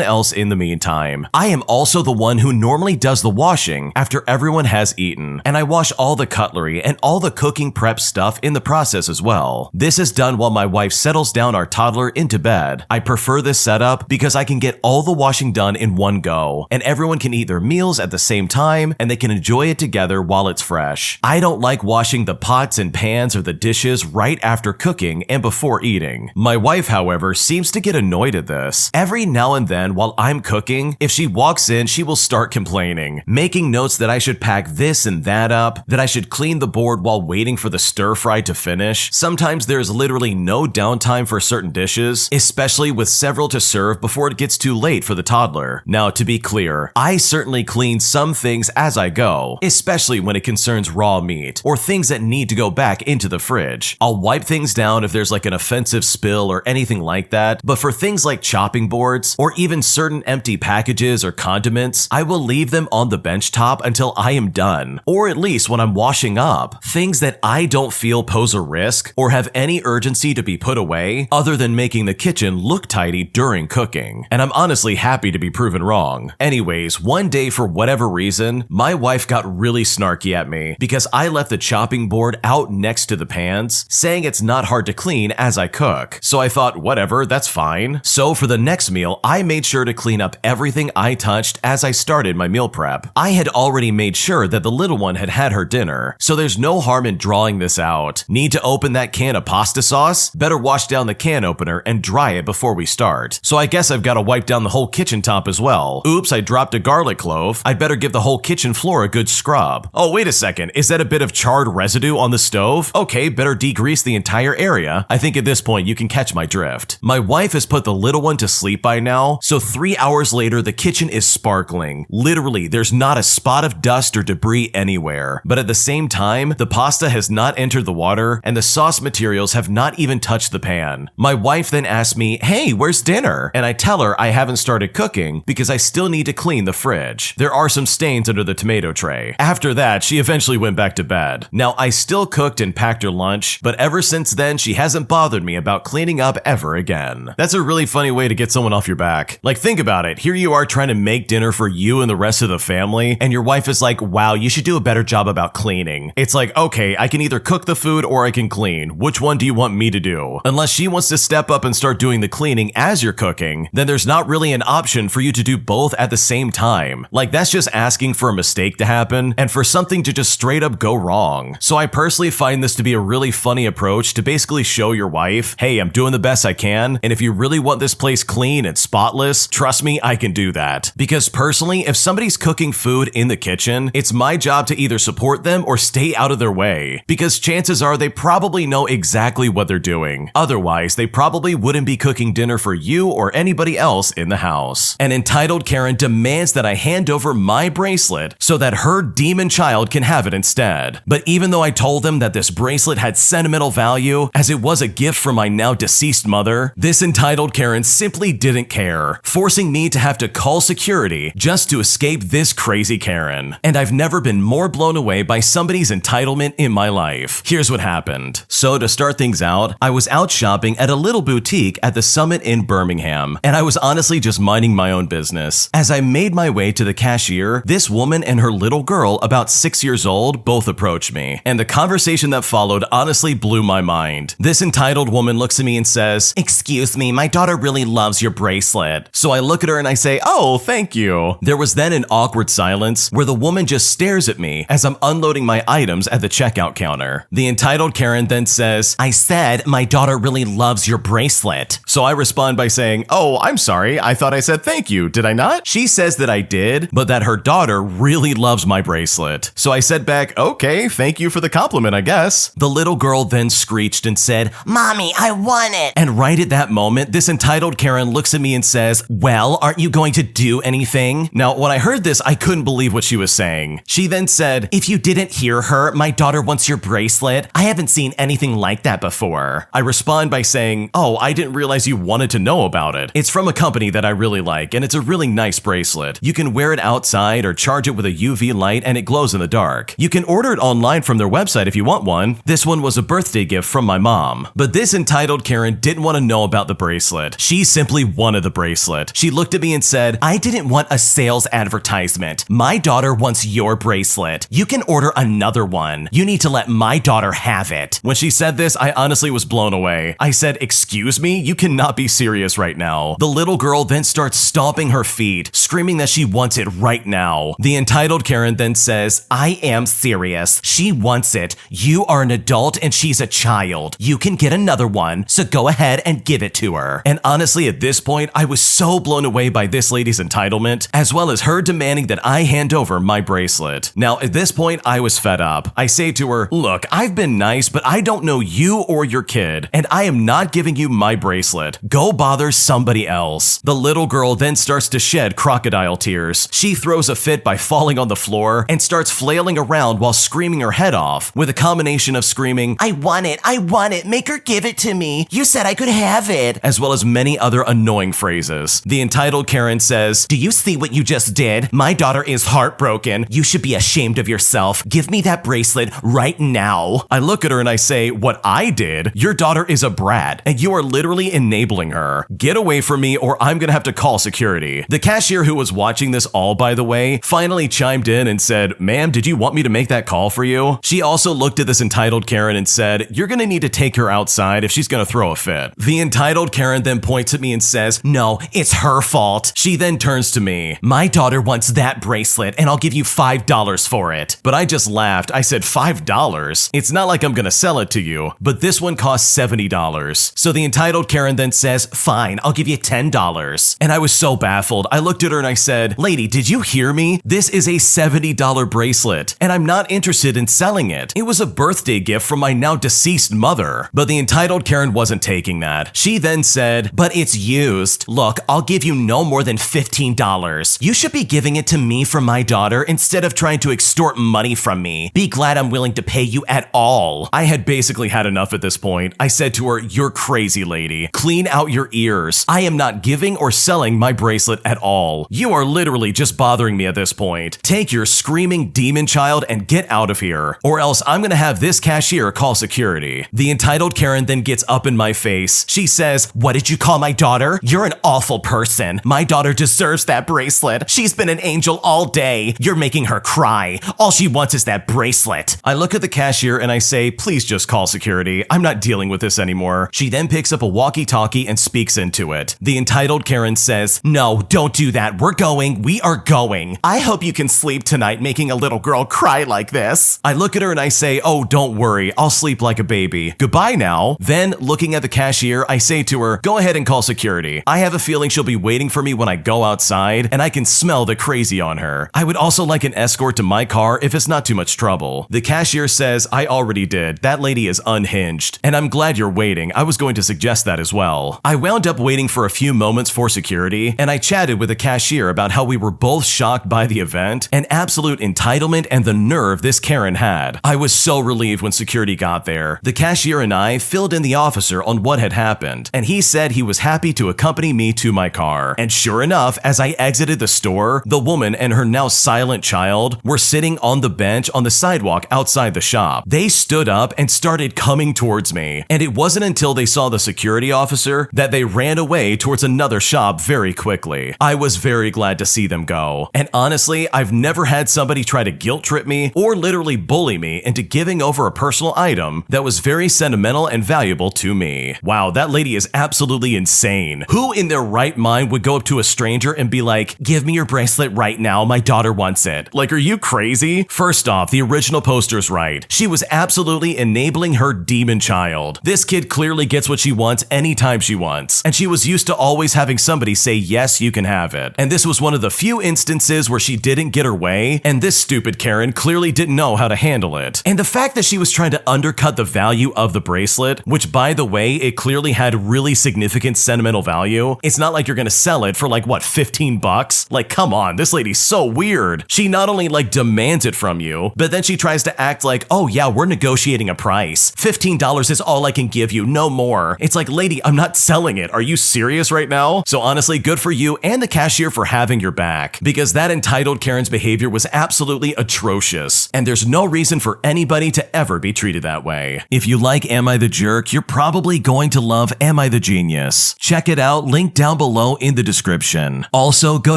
else in the meantime. I am also the one who normally does the washing after everyone has eaten, and I wash all the cutlery and all the cooking prep stuff in the process as well. This is done while my wife settles down our toddler into bed. I prefer this setup because I can get all the washing done in one go, and everyone can eat their meals at the same time and they can enjoy it together while it's fresh. I don't like washing the pots and pans or the dishes right after cooking and before eating. My wife, however, seems to get annoyed at this. Every now and then while I'm cooking, if she walks in, she will start complaining, making notes that I should pack this and that up, that I should clean the board while waiting for the stir fry to finish. Sometimes there's literally no downtime for certain dishes, especially with several to serve before it gets too late for the toddler. Now, to be clear, I certainly clean some things as I go, especially when it concerns raw meat or things that need to go back into the fridge. I'll wipe things down if there's like an offensive spill or anything like that, but for things like chopping boards or even certain empty packages or condiments, I will leave them on the bench top until I am done, or at least when I'm washing up. Things that I don't feel pose a risk or have any urgency to be put away other than making the kitchen look tidy during cooking. And I'm honestly happy to be proven wrong. Anyways, one day for whatever reason, my wife got really snarky at me because I left the chopping board out next to the pans, saying it's not hard to clean as I cook. So I thought, whatever, that's fine. So for the next meal, I made sure to clean up everything I touched as I started my meal prep. I had already made sure that the little one had had her dinner, so there's no harm in drawing this out. Need to open that can of pasta sauce? Better wash down the can opener and dry it before we start. So I guess I've got to wipe down the whole kitchen top as well. Oops, I dropped a garlic clove. I'd better give the whole kitchen floor a good scrub. Oh, wait a second. Is that a bit of charred residue on the stove? Okay, better degrease the entire area. I think at this point you can catch my drift. My wife has put the little one to sleep by now, so 3 hours later the kitchen is sparkling. Literally, there's not a spot of dust or debris anywhere. But at the same time, the pasta has not entered the water and the sauce materials have not even touched the pan. My wife then asks me, "Hey, where's dinner?" And I tell her I haven't started cooking because I still need to clean the fridge. There are some stains under the tomato tray. After that, she eventually went back to bed. Now, I still cooked and packed her lunch, but ever since then, she hasn't bothered me about cleaning up ever again. That's a really funny way to get someone off your back. Like, think about it. Here you are trying to make dinner for you and the rest of the family, and your wife is like, "Wow, you should do a better job about cleaning." It's like, okay, I can either cook the food or I can clean. Which one do you want me to do? Unless she wants to step up and start doing the cleaning as you're cooking, then there's not really an option for you to do both at the same time. Like, that's just asking for a mistake to happen and for something to just straight up go wrong. So I personally find this to be a really funny approach to basically show your wife, hey, I'm doing the best I can, and if you really want this place clean and spotless, trust me, I can do that. Because personally, if somebody's cooking food in the kitchen, it's my job to either support them or stay out of their way, because chances are they probably know exactly what they're doing. Otherwise, they probably wouldn't be cooking dinner for you or anybody else in the house. An entitled Karen demands that I hand over my bracelet so that her demon child can have it instead. But even though I told them that this bracelet had sentimental value as it was a gift from my now deceased mother, this entitled Karen simply didn't care, forcing me to have to call security just to escape this crazy Karen. And I've never been more blown away by somebody's entitlement in my life. Here's what happened. So to start things out, I was out shopping at a little boutique at the Summit in Birmingham, and I was honestly just minding my own business. As I made my way to the cashier, this woman and her little girl, about 6 years old, both approached me, and the conversation that followed honestly blew my mind. This entitled woman looks at me and says, "Excuse me, my daughter really loves your bracelet." So I look at her and I say, "Oh, thank you." There was then an awkward silence where the woman just stares at me as I'm unloading my items at the checkout counter. The entitled Karen then says, "I said my daughter really loves your bracelet." So I respond by saying, "Oh, I'm sorry, I thought I said thank you, did I not?" She says that I did, but that her daughter really loves my bracelet. So I said back, "Okay, thank you for the compliment, I guess." The little girl then screeched and said, "Mommy, I want it." And right at that moment, this entitled Karen looks at me and says, "Well, aren't you going to do anything?" Now, when I heard this, I couldn't believe what she was saying. She then said, "If you didn't hear her, my daughter wants your bracelet. I haven't seen anything like that before." I respond by saying, "Oh, I didn't realize you wanted to know about it. It's from a company that I really like, and it's a really nice bracelet. You can wear it outside or charge it with a UV light and it glows in the dark. You can order it online from their website if you want one. This one was a birthday gift from my mom." But this entitled Karen didn't want to know about the bracelet. She simply wanted the bracelet. She looked at me and said, "I didn't want a sales advertisement. My daughter wants your bracelet. You can order another one. You need to let my daughter have it." When she said this, I honestly was blown away. I said, "Excuse me? You cannot be serious right now." The little girl then starts stomping her feet, screaming that she wants it right now. The entitled Karen then says, "I am serious. She wants it. You are an adult and she's a child. You can get another one, so go ahead and give it to her." And honestly, at this point, I was so blown away by this lady's entitlement, as well as her demanding that I hand over my bracelet. Now, at this point, I was fed up. I say to her, "Look, I've been nice, but I don't know you or your kid, and I am not giving you my bracelet. Go bother somebody else." The little girl then starts to shed crocodile tears. She throws a fit by falling on the floor and starts flailing around while screaming her head off, with a combination of screaming, "I want it, make her give it to me. You said I could have it," as well as many other annoying phrases. The entitled Karen says, "Do you see what you just did? My daughter is heartbroken. You should be ashamed of yourself. Give me that bracelet right now." I look at her and I say, "What I did? Your daughter is a brat, and you are literally enabling her. Get away from me or I'm gonna have to call security." The cashier, who was watching this all, by the way, finally chimed in and said, "Ma'am, did you want me to make that call for you?" She also looked at this entitled Karen and said, "You're gonna need to take her outside if she's gonna throw a fit." The entitled Karen then points at me and says, "No, it's her fault." She then turns to me, "My daughter wants that bracelet and I'll give you $5 for it." But I just laughed. I said, $5? It's not like I'm gonna sell it to you, but this one costs $70. So the entitled Karen then says, "Fine, I'll give you $10. And I was so baffled. I looked at her and I said, "Lady, did you hear me? This is a $70 bracelet, and I'm not interested in selling it. It was a birthday gift from my now deceased mother." But the entitled Karen wasn't taking that. She then said, "But it's used. Look, I'll give you no more than $15. You should be giving it to me for my daughter instead of trying to extort money from me. Be glad I'm willing to pay you at all." I had basically had enough at this point. I said to her, "You're crazy, lady. Clean out your ears. I am not giving or selling my bracelet at all. You are literally just bothering me at this point. Take your screaming demon child and get out of here, or else I'm gonna have this cashier call security." The entitled Karen then gets up in my face. She says, "What did you call my daughter? You're an awful person. My daughter deserves that bracelet. She's been an angel all day. You're making her cry. All she wants is that bracelet." I look at the cashier and I say, "Please just call security. I'm not dealing with this anymore." She then picks up a walkie-talkie and speaks into it. The entitled Karen says, "No, don't do that. We're going. We are going. I hope you can sleep tonight making a little girl cry like this." I look at her and I say, "Oh, don't worry. I'll sleep like a baby. Goodbye now." Then, looking at the cashier, I say to her, "Go ahead and call security. I have a feeling she'll be waiting for me when I go outside, and I can smell the crazy on her. I would also like an escort to my car if it's not too much trouble." The cashier says, "I already did. That lady is unhinged. And I'm glad you're waiting. I was going to suggest that as well." I wound up waiting for a few moments for security, and I chatted with the cashier about how we were both shocked by the event and absolute entitlement and the nerve this Karen had. I was so so relieved when security got there. The cashier and I filled in the officer on what had happened, and he said he was happy to accompany me to my car. And sure enough, as I exited the store, the woman and her now silent child were sitting on the bench on the sidewalk outside the shop. They stood up and started coming towards me, and it wasn't until they saw the security officer that they ran away towards another shop very quickly. I was very glad to see them go. And honestly, I've never had somebody try to guilt trip me or literally bully me into giving over a personal item that was very sentimental and valuable to me. Wow, that lady is absolutely insane. Who in their right mind would go up to a stranger and be like, "Give me your bracelet right now, my daughter wants it"? Like, are you crazy? First off, the original poster's right. She was absolutely enabling her demon child. This kid clearly gets what she wants anytime she wants, and she was used to always having somebody say, "Yes, you can have it." And this was one of the few instances where she didn't get her way, and this stupid Karen clearly didn't know how to handle it. And the fact that she was trying to undercut the value of the bracelet, which by the way, it clearly had really significant sentimental value. It's not like you're gonna sell it for like, what, 15 bucks? Like, come on, this lady's so weird. She not only like demands it from you, but then she tries to act like, "Oh yeah, we're negotiating a price. $15 is all I can give you, no more." It's like, lady, I'm not selling it. Are you serious right now? So honestly, good for you and the cashier for having your back, because that entitled Karen's behavior was absolutely atrocious, and there's no reason for anybody to ever be treated that way. If you like Am I the Jerk, you're probably going to love Am I the Genius. Check it out, link down below in the description. Also, go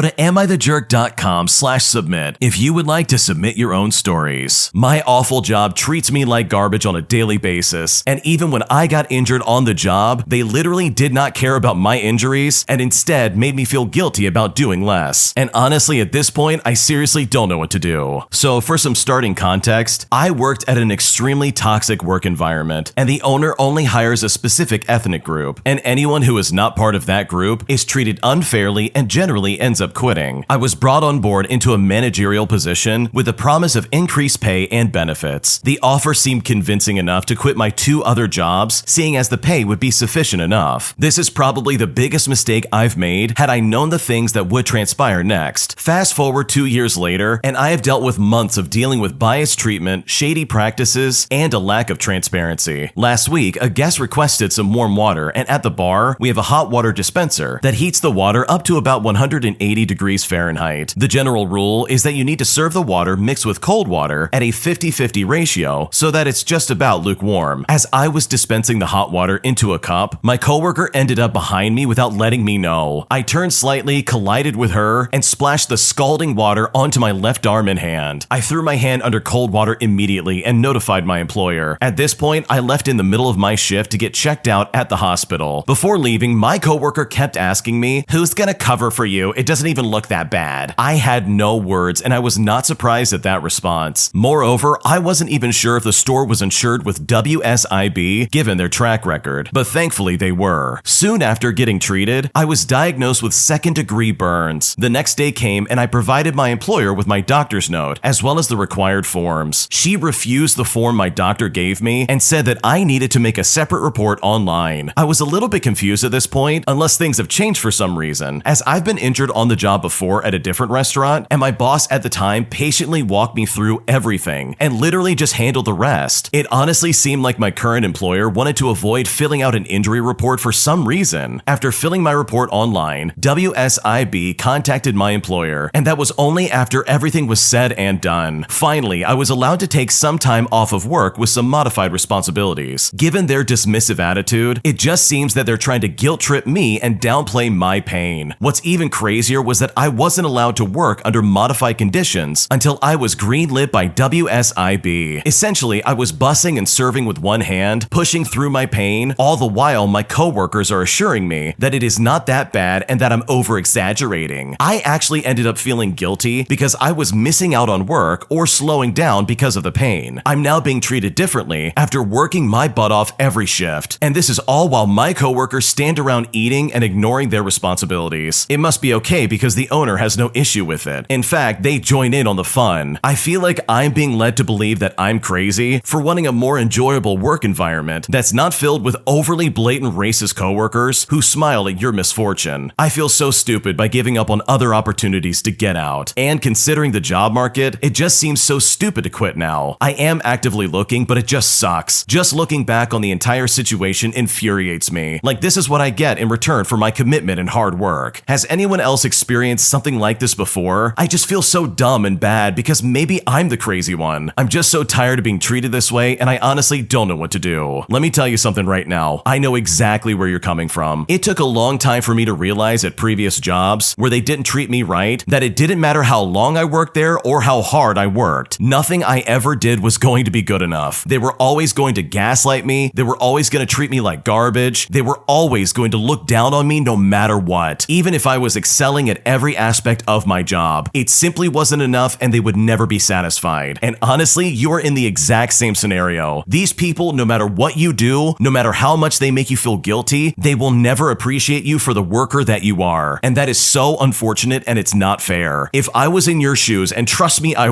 to amithejerk.com/submit if you would like to submit your own stories. My awful job treats me like garbage on a daily basis, and even when I got injured on the job, they literally did not care about my injuries and instead made me feel guilty about doing less. And honestly, at this point, I seriously don't know what to do. So for some starting context, I worked at an extremely toxic work environment, and the owner only hires a specific ethnic group, and anyone who is not part of that group is treated unfairly and generally ends up quitting. I was brought on board into a managerial position with the promise of increased pay and benefits. The offer seemed convincing enough to quit my 2 other jobs, seeing as the pay would be sufficient enough. This is probably the biggest mistake I've made had I known the things that would transpire next. Fast forward 2 years later, and I have dealt with months of dealing with biased treatment, shady practices, and a lack of transparency. Last week, a guest requested some warm water, and at the bar, we have a hot water dispenser that heats the water up to about 180 degrees Fahrenheit. The general rule is that you need to serve the water mixed with cold water at a 50-50 ratio so that it's just about lukewarm. As I was dispensing the hot water into a cup, my coworker ended up behind me without letting me know. I turned slightly, collided with her, and splashed the scalding water onto my left arm and hand. I threw my hand under cold water immediately and notified my employer. At this point, I left in the middle of my shift to get checked out at the hospital. Before leaving, my coworker kept asking me, "Who's gonna cover for you? It doesn't even look that bad." I had no words, and I was not surprised at that response. Moreover, I wasn't even sure if the store was insured with WSIB given their track record, but thankfully they were. Soon after getting treated, I was diagnosed with second-degree burns. The next day came and I provided my employer with my doctor's note, as well as the required forms. She refused the form my doctor gave me and said that I needed to make a separate report online. I was a little bit confused at this point, unless things have changed for some reason, as I've been injured on the job before at a different restaurant, and my boss at the time patiently walked me through everything and literally just handled the rest. It honestly seemed like my current employer wanted to avoid filling out an injury report for some reason. After filling my report online, WSIB contacted my employer, and that was only after everything was said and done. Finally, I was allowed to take some time off of work with some modified responsibilities. Given their dismissive attitude, it just seems that they're trying to guilt trip me and downplay my pain. What's even crazier was that I wasn't allowed to work under modified conditions until I was greenlit by WSIB. Essentially, I was bussing and serving with one hand, pushing through my pain, all the while my coworkers are assuring me that it is not that bad and that I'm over-exaggerating. I actually ended up feeling guilty because I was missing out on work or slowing down because of the pain. I'm now being treated differently after working my butt off every shift, and this is all while my coworkers stand around eating and ignoring their responsibilities. It must be okay because the owner has no issue with it. In fact, they join in on the fun. I feel like I'm being led to believe that I'm crazy for wanting a more enjoyable work environment that's not filled with overly blatant racist coworkers who smile at your misfortune. I feel so stupid by giving up on other opportunities to get out. And considering the job market, it just seems so stupid to quit now. I am am actively looking, but it just sucks. Just looking back on the entire situation infuriates me. Like, this is what I get in return for my commitment and hard work. Has anyone else experienced something like this before? I just feel so dumb and bad because maybe I'm the crazy one. I'm just so tired of being treated this way, and I honestly don't know what to do. Let me tell you something right now. I know exactly where you're coming from. It took a long time for me to realize at previous jobs where they didn't treat me right that it didn't matter how long I worked there or how hard I worked. Nothing I ever did was going to be good enough. They were always going to gaslight me. They were always going to treat me like garbage. They were always going to look down on me no matter what, even if I was excelling at every aspect of my job. It simply wasn't enough, and they would never be satisfied. And honestly, you are in the exact same scenario. These people, no matter what you do, no matter how much they make you feel guilty, they will never appreciate you for the worker that you are. And that is so unfortunate, and it's not fair. If I was in your shoes, and trust me, I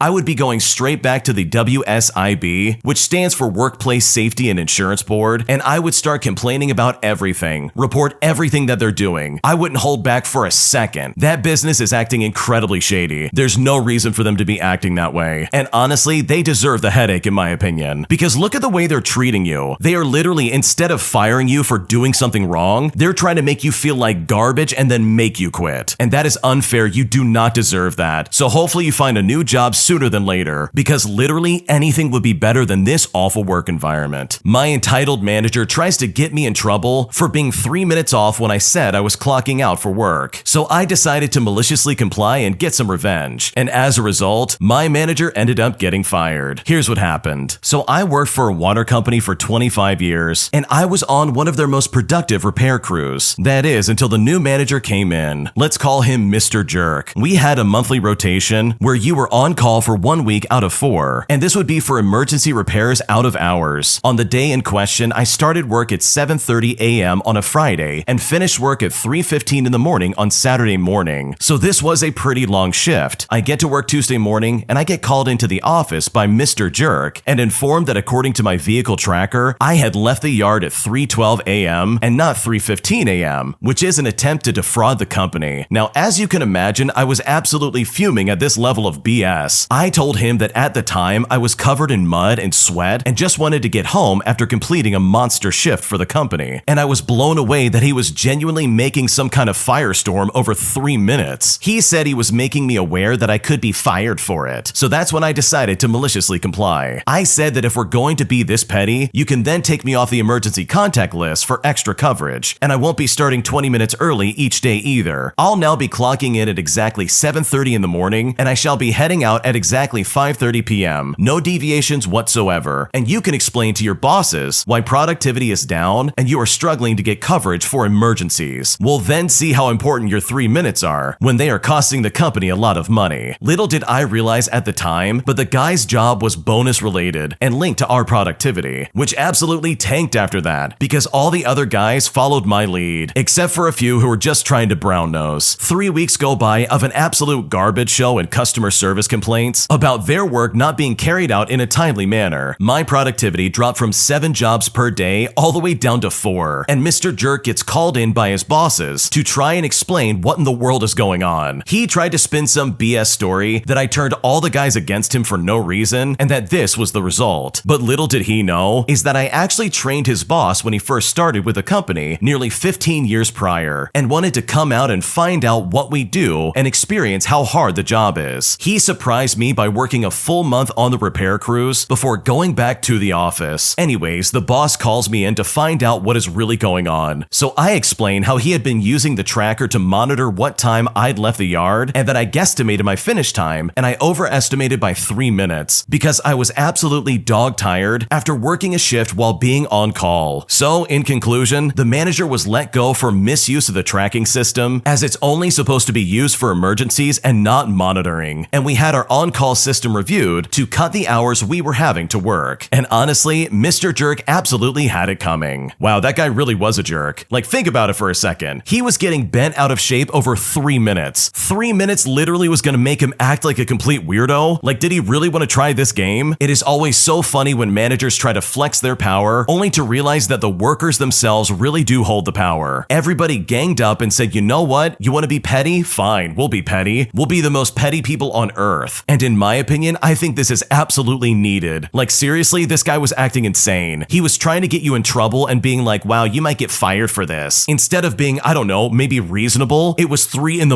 would be going straight back to the WSIB, which stands for Workplace Safety and Insurance Board, and I would start complaining about everything, report everything that they're doing. I wouldn't hold back for a second. That business is acting incredibly shady. There's no reason for them to be acting that way. And honestly, they deserve the headache in my opinion. Because look at the way they're treating you. They are literally, instead of firing you for doing something wrong, they're trying to make you feel like garbage and then make you quit. And that is unfair. You do not deserve that. So hopefully you find a new job sooner than later, because literally anything would be better than this awful work environment. My entitled manager tries to get me in trouble for being 3 minutes off when I said I was clocking out for work. So I decided to maliciously comply and get some revenge. And as a result, my manager ended up getting fired. Here's what happened. So I worked for a water company for 25 years, and I was on one of their most productive repair crews. That is, until the new manager came in. Let's call him Mr. Jerk. We had a monthly rotation where you were on call for 1 week out of 4, and this would be for emergency repairs out of hours. On the day in question, I started work at 7:30 a.m. on a Friday and finished work at 3:15 in the morning on Saturday morning. So this was a pretty long shift. I get to work Tuesday morning, and I get called into the office by Mr. Jerk and informed that according to my vehicle tracker, I had left the yard at 3:12 a.m. and not 3:15 a.m., which is an attempt to defraud the company. Now, as you can imagine, I was absolutely fuming at this level of BS. I told him that at the time, I was covered in mud and sweat and just wanted to get home after completing a monster shift for the company. And I was blown away that he was genuinely making some kind of firestorm over 3 minutes. He said he was making me aware that I could be fired for it. So that's when I decided to maliciously comply. I said that if we're going to be this petty, you can then take me off the emergency contact list for extra coverage, and I won't be starting 20 minutes early each day either. I'll now be clocking in at exactly 7:30 in the morning, and I shall be heading out at exactly 5:30 p.m. No deviations whatsoever, and you can explain to your bosses why productivity is down and you are struggling to get coverage for emergencies. We'll then see how important your 3 minutes are when they are costing the company a lot of money. Little did I realize at the time, but the guy's job was bonus related and linked to our productivity, which absolutely tanked after that because all the other guys followed my lead, except for a few who were just trying to brown nose. 3 weeks go by of an absolute garbage show and customer service complaints about their work not being carried out in a timely manner. My productivity dropped from 7 jobs per day all the way down to 4, and Mr. Jerk gets called in by his bosses to try and explain what in the world is going on. He tried to spin some BS story that I turned all the guys against him for no reason and that this was the result. But little did he know is that I actually trained his boss when he first started with the company nearly 15 years prior and wanted to come out and find out what we do and experience how hard the job is. He surprised me by working a full month on the repair crews before going back to the office. Anyways, the boss calls me in to find out what is really going on. So I explain how he had been using the tracker to monitor what time I'd left the yard and that I guesstimated my finish time and I overestimated by 3 minutes because I was absolutely dog tired after working a shift while being on call. So in conclusion, the manager was let go for misuse of the tracking system as it's only supposed to be used for emergencies and not monitoring. And we had our on-call system reviewed to cut the hours we were having to work. And honestly, Mr. Jerk absolutely had it coming. Wow, that guy really was a jerk. Like, think about it for a second. He was getting bent out of shape over 3 minutes. 3 minutes literally was gonna make him act like a complete weirdo. Like, did he really want to try this game? It is always so funny when managers try to flex their power only to realize that the workers themselves really do hold the power. Everybody ganged up and said, you know what? You want to be petty? Fine, we'll be petty. We'll be the most petty people on earth. And in my opinion, I think this is absolutely needed. Like seriously, this guy was acting insane. He was trying to get you in trouble and being like, wow, you might get fired for this. Instead of being, I don't know, maybe reasonable, it was 3 a.m.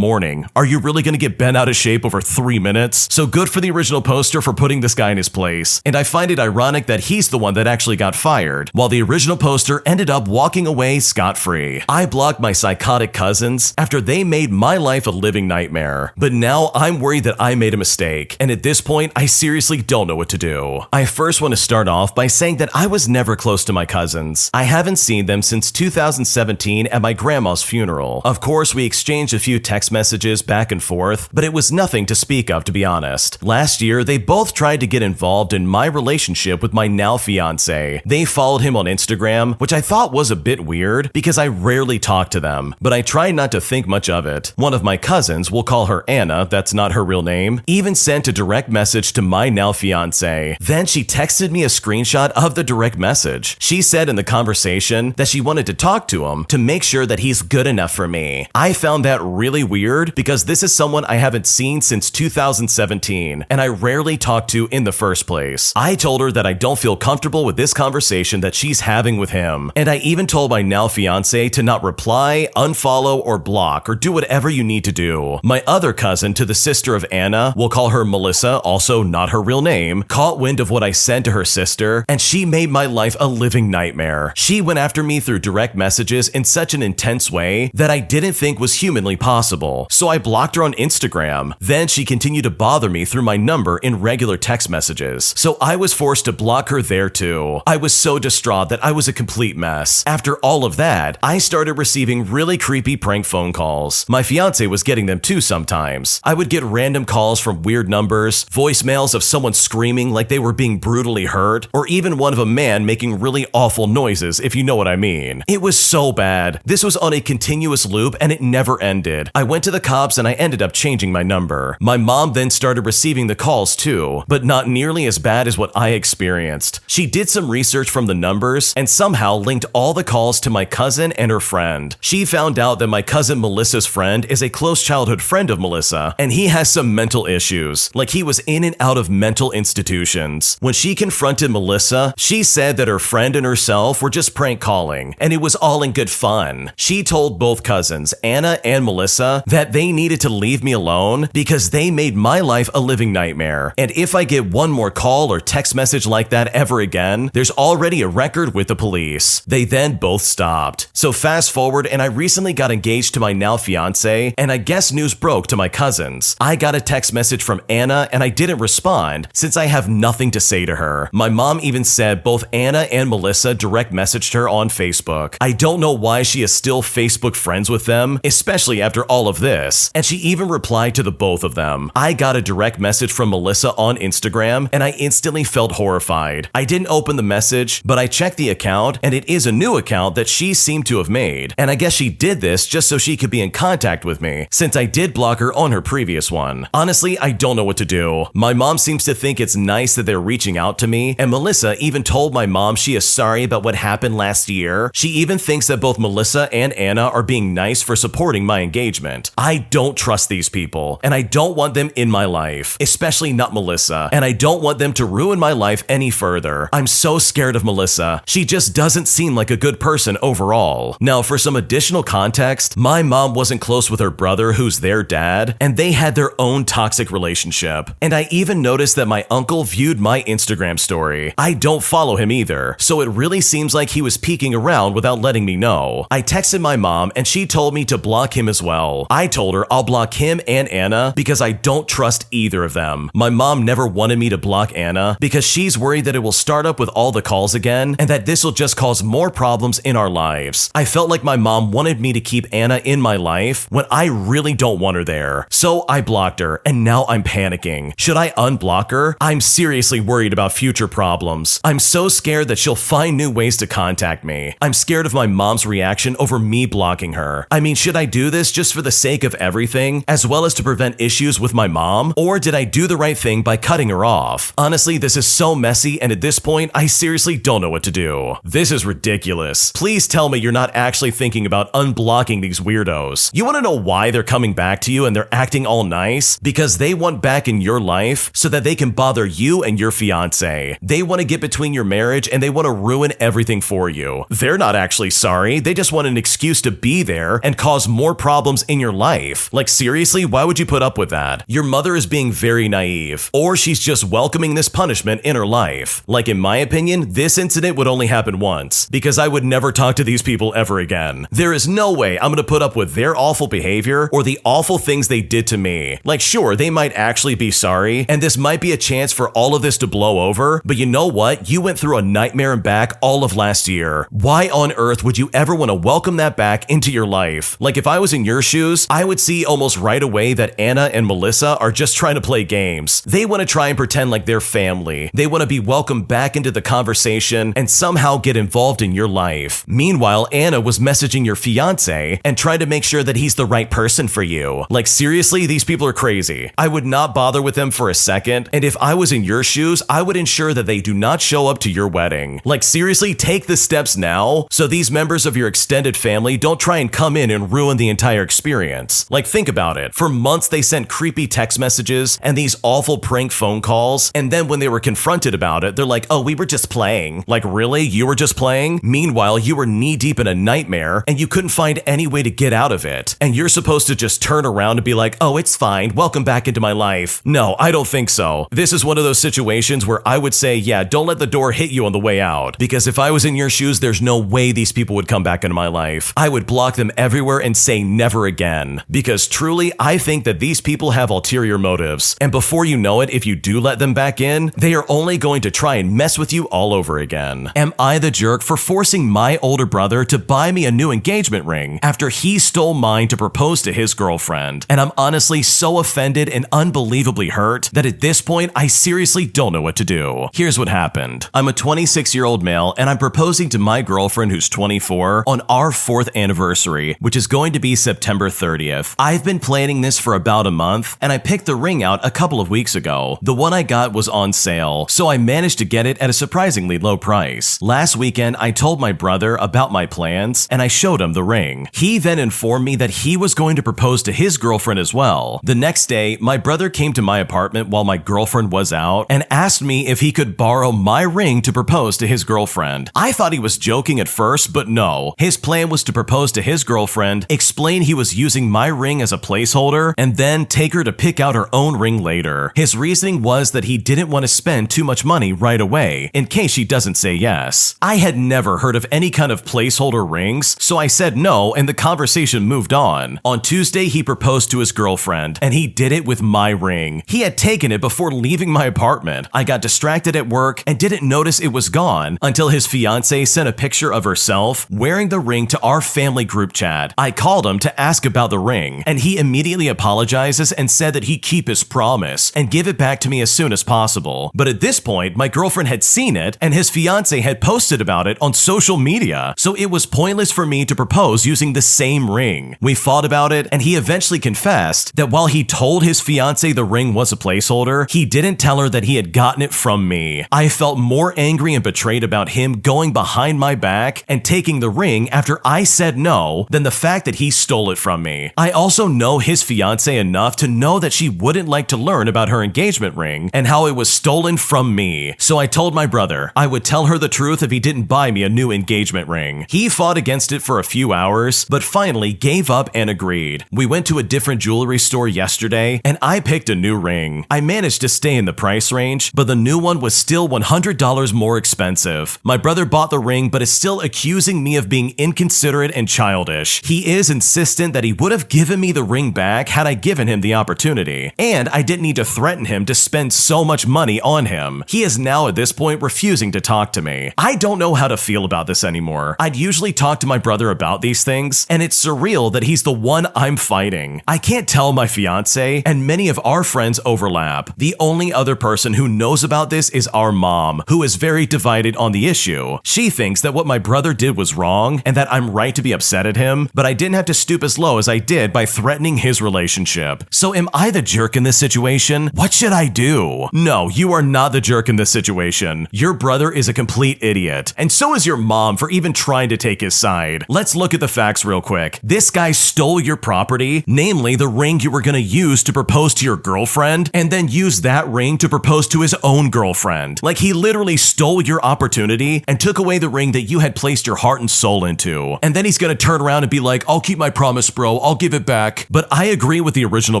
Are you really gonna get bent out of shape over 3 minutes? So good for the original poster for putting this guy in his place. And I find it ironic that he's the one that actually got fired, while the original poster ended up walking away scot-free. I blocked my psychotic cousins after they made my life a living nightmare. But now I'm worried that I made a mistake. And at this point, I seriously don't know what to do. I first want to start off by saying that I was never close to my cousins. I haven't seen them since 2017 at my grandma's funeral. Of course, we exchanged a few text messages back and forth, but it was nothing to speak of, to be honest. Last year, they both tried to get involved in my relationship with my now fiancé. They followed him on Instagram, which I thought was a bit weird because I rarely talk to them, but I try not to think much of it. One of my cousins, we'll call her Anna, that's not her real name, even sent a direct message to my now fiancé. Then she texted me a screenshot of the direct message. She said in the conversation that she wanted to talk to him to make sure that he's good enough for me. I found that really weird because this is someone I haven't seen since 2017 and I rarely talk to in the first place. I told her that I don't feel comfortable with this conversation that she's having with him, and I even told my now fiancé to not reply, unfollow, or block, or do whatever you need to do. My other cousin to the sister of Anna, we'll call her Melissa, also not her real name, caught wind of what I said to her sister, and she made my life a living nightmare. She went after me through direct messages in such an intense way that I didn't think was humanly possible, so I blocked her on Instagram. Then she continued to bother me through my number in regular text messages, so I was forced to block her there too. I was so distraught that I was a complete mess. After all of that, I started receiving really creepy prank phone calls. My fiance was getting them too sometimes. I would get random calls from weird numbers, voicemails of someone screaming like they were being brutally hurt, or even one of a man making really awful noises, if you know what I mean. It was so bad. This was on a continuous loop and it never ended. I went to the cops and I ended up changing my number. My mom then started receiving the calls too, but not nearly as bad as what I experienced. She did some research from the numbers and somehow linked all the calls to my cousin and her friend. She found out that my cousin Melissa's friend is a close childhood friend of Melissa, and he has some mental issues, like he was in and out of mental institutions. When she confronted Melissa, she said that her friend and herself were just prank calling, and it was all in good fun. She told both cousins, Anna and Melissa, that they needed to leave me alone because they made my life a living nightmare, and if I get one more call or text message like that ever again, there's already a record with the police. They then both stopped. So fast forward, and I recently got engaged to my now fiance, and I guess news broke to my cousins. I got a text message from Anna and I didn't respond since I have nothing to say to her. My mom even said both Anna and Melissa direct messaged her on Facebook. I don't know why she is still Facebook friends with them, especially after all of this, and she even replied to the both of them. I got a direct message from Melissa on Instagram and I instantly felt horrified. I didn't open the message, but I checked the account and it is a new account that she seemed to have made, and I guess she did this just so she could be in contact with me since I did block her on her previous one. Honestly, I don't know what to do. My mom seems to think it's nice that they're reaching out to me, and Melissa even told my mom she is sorry about what happened last year. She even thinks that both Melissa and Anna are being nice for supporting my engagement. I don't trust these people, and I don't want them in my life, especially not Melissa, and I don't want them to ruin my life any further. I'm so scared of Melissa. She just doesn't seem like a good person overall. Now, for some additional context, my mom wasn't close with her brother, who's their dad, and they had their own toxic relationship. And I even noticed that my uncle viewed my Instagram story. I don't follow him either, so it really seems like he was peeking around without letting me know. I texted my mom and she told me to block him as well. I told her I'll block him and Anna because I don't trust either of them. My mom never wanted me to block Anna because she's worried that it will start up with all the calls again and that this will just cause more problems in our lives. I felt like my mom wanted me to keep Anna in my life when I really don't want her there. So I blocked her and now I'm panicking. Should I unblock her? I'm seriously worried about future problems. I'm so scared that she'll find new ways to contact me. I'm scared of my mom's reaction over me blocking her. I mean, should I do this just for the sake of everything, as well as to prevent issues with my mom? Or did I do the right thing by cutting her off? Honestly, this is so messy, and at this point, I seriously don't know what to do. This is ridiculous. Please tell me you're not actually thinking about unblocking these weirdos. You want to know why they're coming back to you and they're acting all nice? Because they want back in your life so that they can bother you and your fiancé. They want to get between your marriage and they want to ruin everything for you. They're not actually sorry, they just want an excuse to be there and cause more problems in your life. Like seriously, why would you put up with that? Your mother is being very naive, or she's just welcoming this punishment in her life. Like in my opinion, this incident would only happen once, because I would never talk to these people ever again. There is no way I'm gonna put up with their awful behavior or the awful things they did to me. Like sure, they might actually be sorry, and this might be a chance for all of this to blow over, but you know what? You went through a nightmare and back all of last year. Why on earth would you ever want to welcome that back into your life? Like if I was in your shoes, I would see almost right away that Anna and Melissa are just trying to play games. They want to try and pretend like they're family. They want to be welcomed back into the conversation and somehow get involved in your life. Meanwhile, Anna was messaging your fiancé and trying to make sure that he's the right person for you. Like seriously, these people are crazy. I would not bother with them for a second, and if I was in your shoes, I would ensure that they do not show up to your wedding. Like seriously, take the steps now so these members of your extended family don't try and come in and ruin the entire experience. Like think about it. For months they sent creepy text messages and these awful prank phone calls, and then when they were confronted about it, they're like, oh, we were just playing. Like really? You were just playing? Meanwhile, you were knee deep in a nightmare and you couldn't find any way to get out of it. And you're supposed to just turn around and be like, oh, it's fine. Welcome back into my life. No, I don't think so. This is one of those situations where I would say, yeah, don't let the door hit you on the way out. Because if I was in your shoes, there's no way these people would come back into my life. I would block them everywhere and say never again. Because truly, I think that these people have ulterior motives. And before you know it, if you do let them back in, they are only going to try and mess with you all over again. Am I the jerk for forcing my older brother to buy me a new engagement ring after he stole mine to propose to his girlfriend? And I'm honestly so offended and unbelievably hurt that at this point, I seriously don't know what to do. Here's what happened. I'm a 26-year-old male and I'm proposing to my girlfriend who's 24 on our 4th anniversary, which is going to be September 30th. I've been planning this for about a month and I picked the ring out a couple of weeks ago. The one I got was on sale, so I managed to get it at a surprisingly low price. Last weekend, I told my brother about my plans and I showed him the ring. He then informed me that he was going to propose to his girlfriend as well. The next day, my brother came to my apartment while my girlfriend was out and asked me if he could borrow my ring to propose to his girlfriend. I thought he was joking at first, but no. His plan was to propose to his girlfriend, explain he was using my ring as a placeholder, and then take her to pick out her own ring later. His reasoning was that he didn't want to spend too much money right away, in case she doesn't say yes. I had never heard of any kind of placeholder rings, so I said no and the conversation moved on. On Tuesday, he proposed to his girlfriend, and he did it with my ring. He had taken it before leaving my apartment. I got distracted at work and didn't notice it was gone until his fiancée sent a picture of herself wearing the ring to our family group chat. I called him to ask about the ring, and he immediately apologizes and said that he'd keep his promise and give it back to me as soon as possible. But at this point, my girlfriend had seen it and his fiancé had posted about it on social media, so it was pointless for me to propose using the same ring. We fought about it and he eventually confessed that while he told his fiancé the ring was a placeholder, he didn't tell her that he had gotten it from me. I felt more angry and betrayed about him going behind my back and taking the ring after I said no than the fact that he stole it from me. I also know his fiancé enough to know that she wouldn't like to learn about her engagement ring and how it was stolen from me. So I told my brother I would tell her the truth if he didn't buy me a new engagement ring. He fought against it for a few hours, but finally gave up and agreed. We went to a different jewelry store yesterday and I picked a new ring. I managed to stay in the price range, but the new one was still $100 more expensive. My brother bought the ring but is still accusing me of being inconsiderate and childish. He is insistent that he would have given me the ring back had I given him the opportunity, and I didn't need to threaten him to spend so much money on him. He is now at this point refusing to talk to me. I don't know how to feel about this anymore. I'd usually talk to my brother about these things, and it's surreal that he's the one I'm fighting. I can't tell my fiance, and many of our friends overlap. The only other person who knows about this is our mom, who is very divided on the issue. She thinks that what my brother did was wrong and that I'm right to be upset at him, but I didn't have to stoop as low as I did by threatening his relationship. So am I the jerk in this situation? What should I do? No, you are not the jerk in this situation. Your brother is a complete idiot, and so is your mom for even trying to take his side. Let's look at the facts real quick. This guy stole your property, namely the ring you were gonna use to propose to your girlfriend, and then use that ring to propose to his own girlfriend. Like, he literally stole your opportunity and took away the ring that you had placed your heart and soul into. And then he's gonna turn around and be like, I'll keep my promise, bro, I'll give it back. But I agree with the original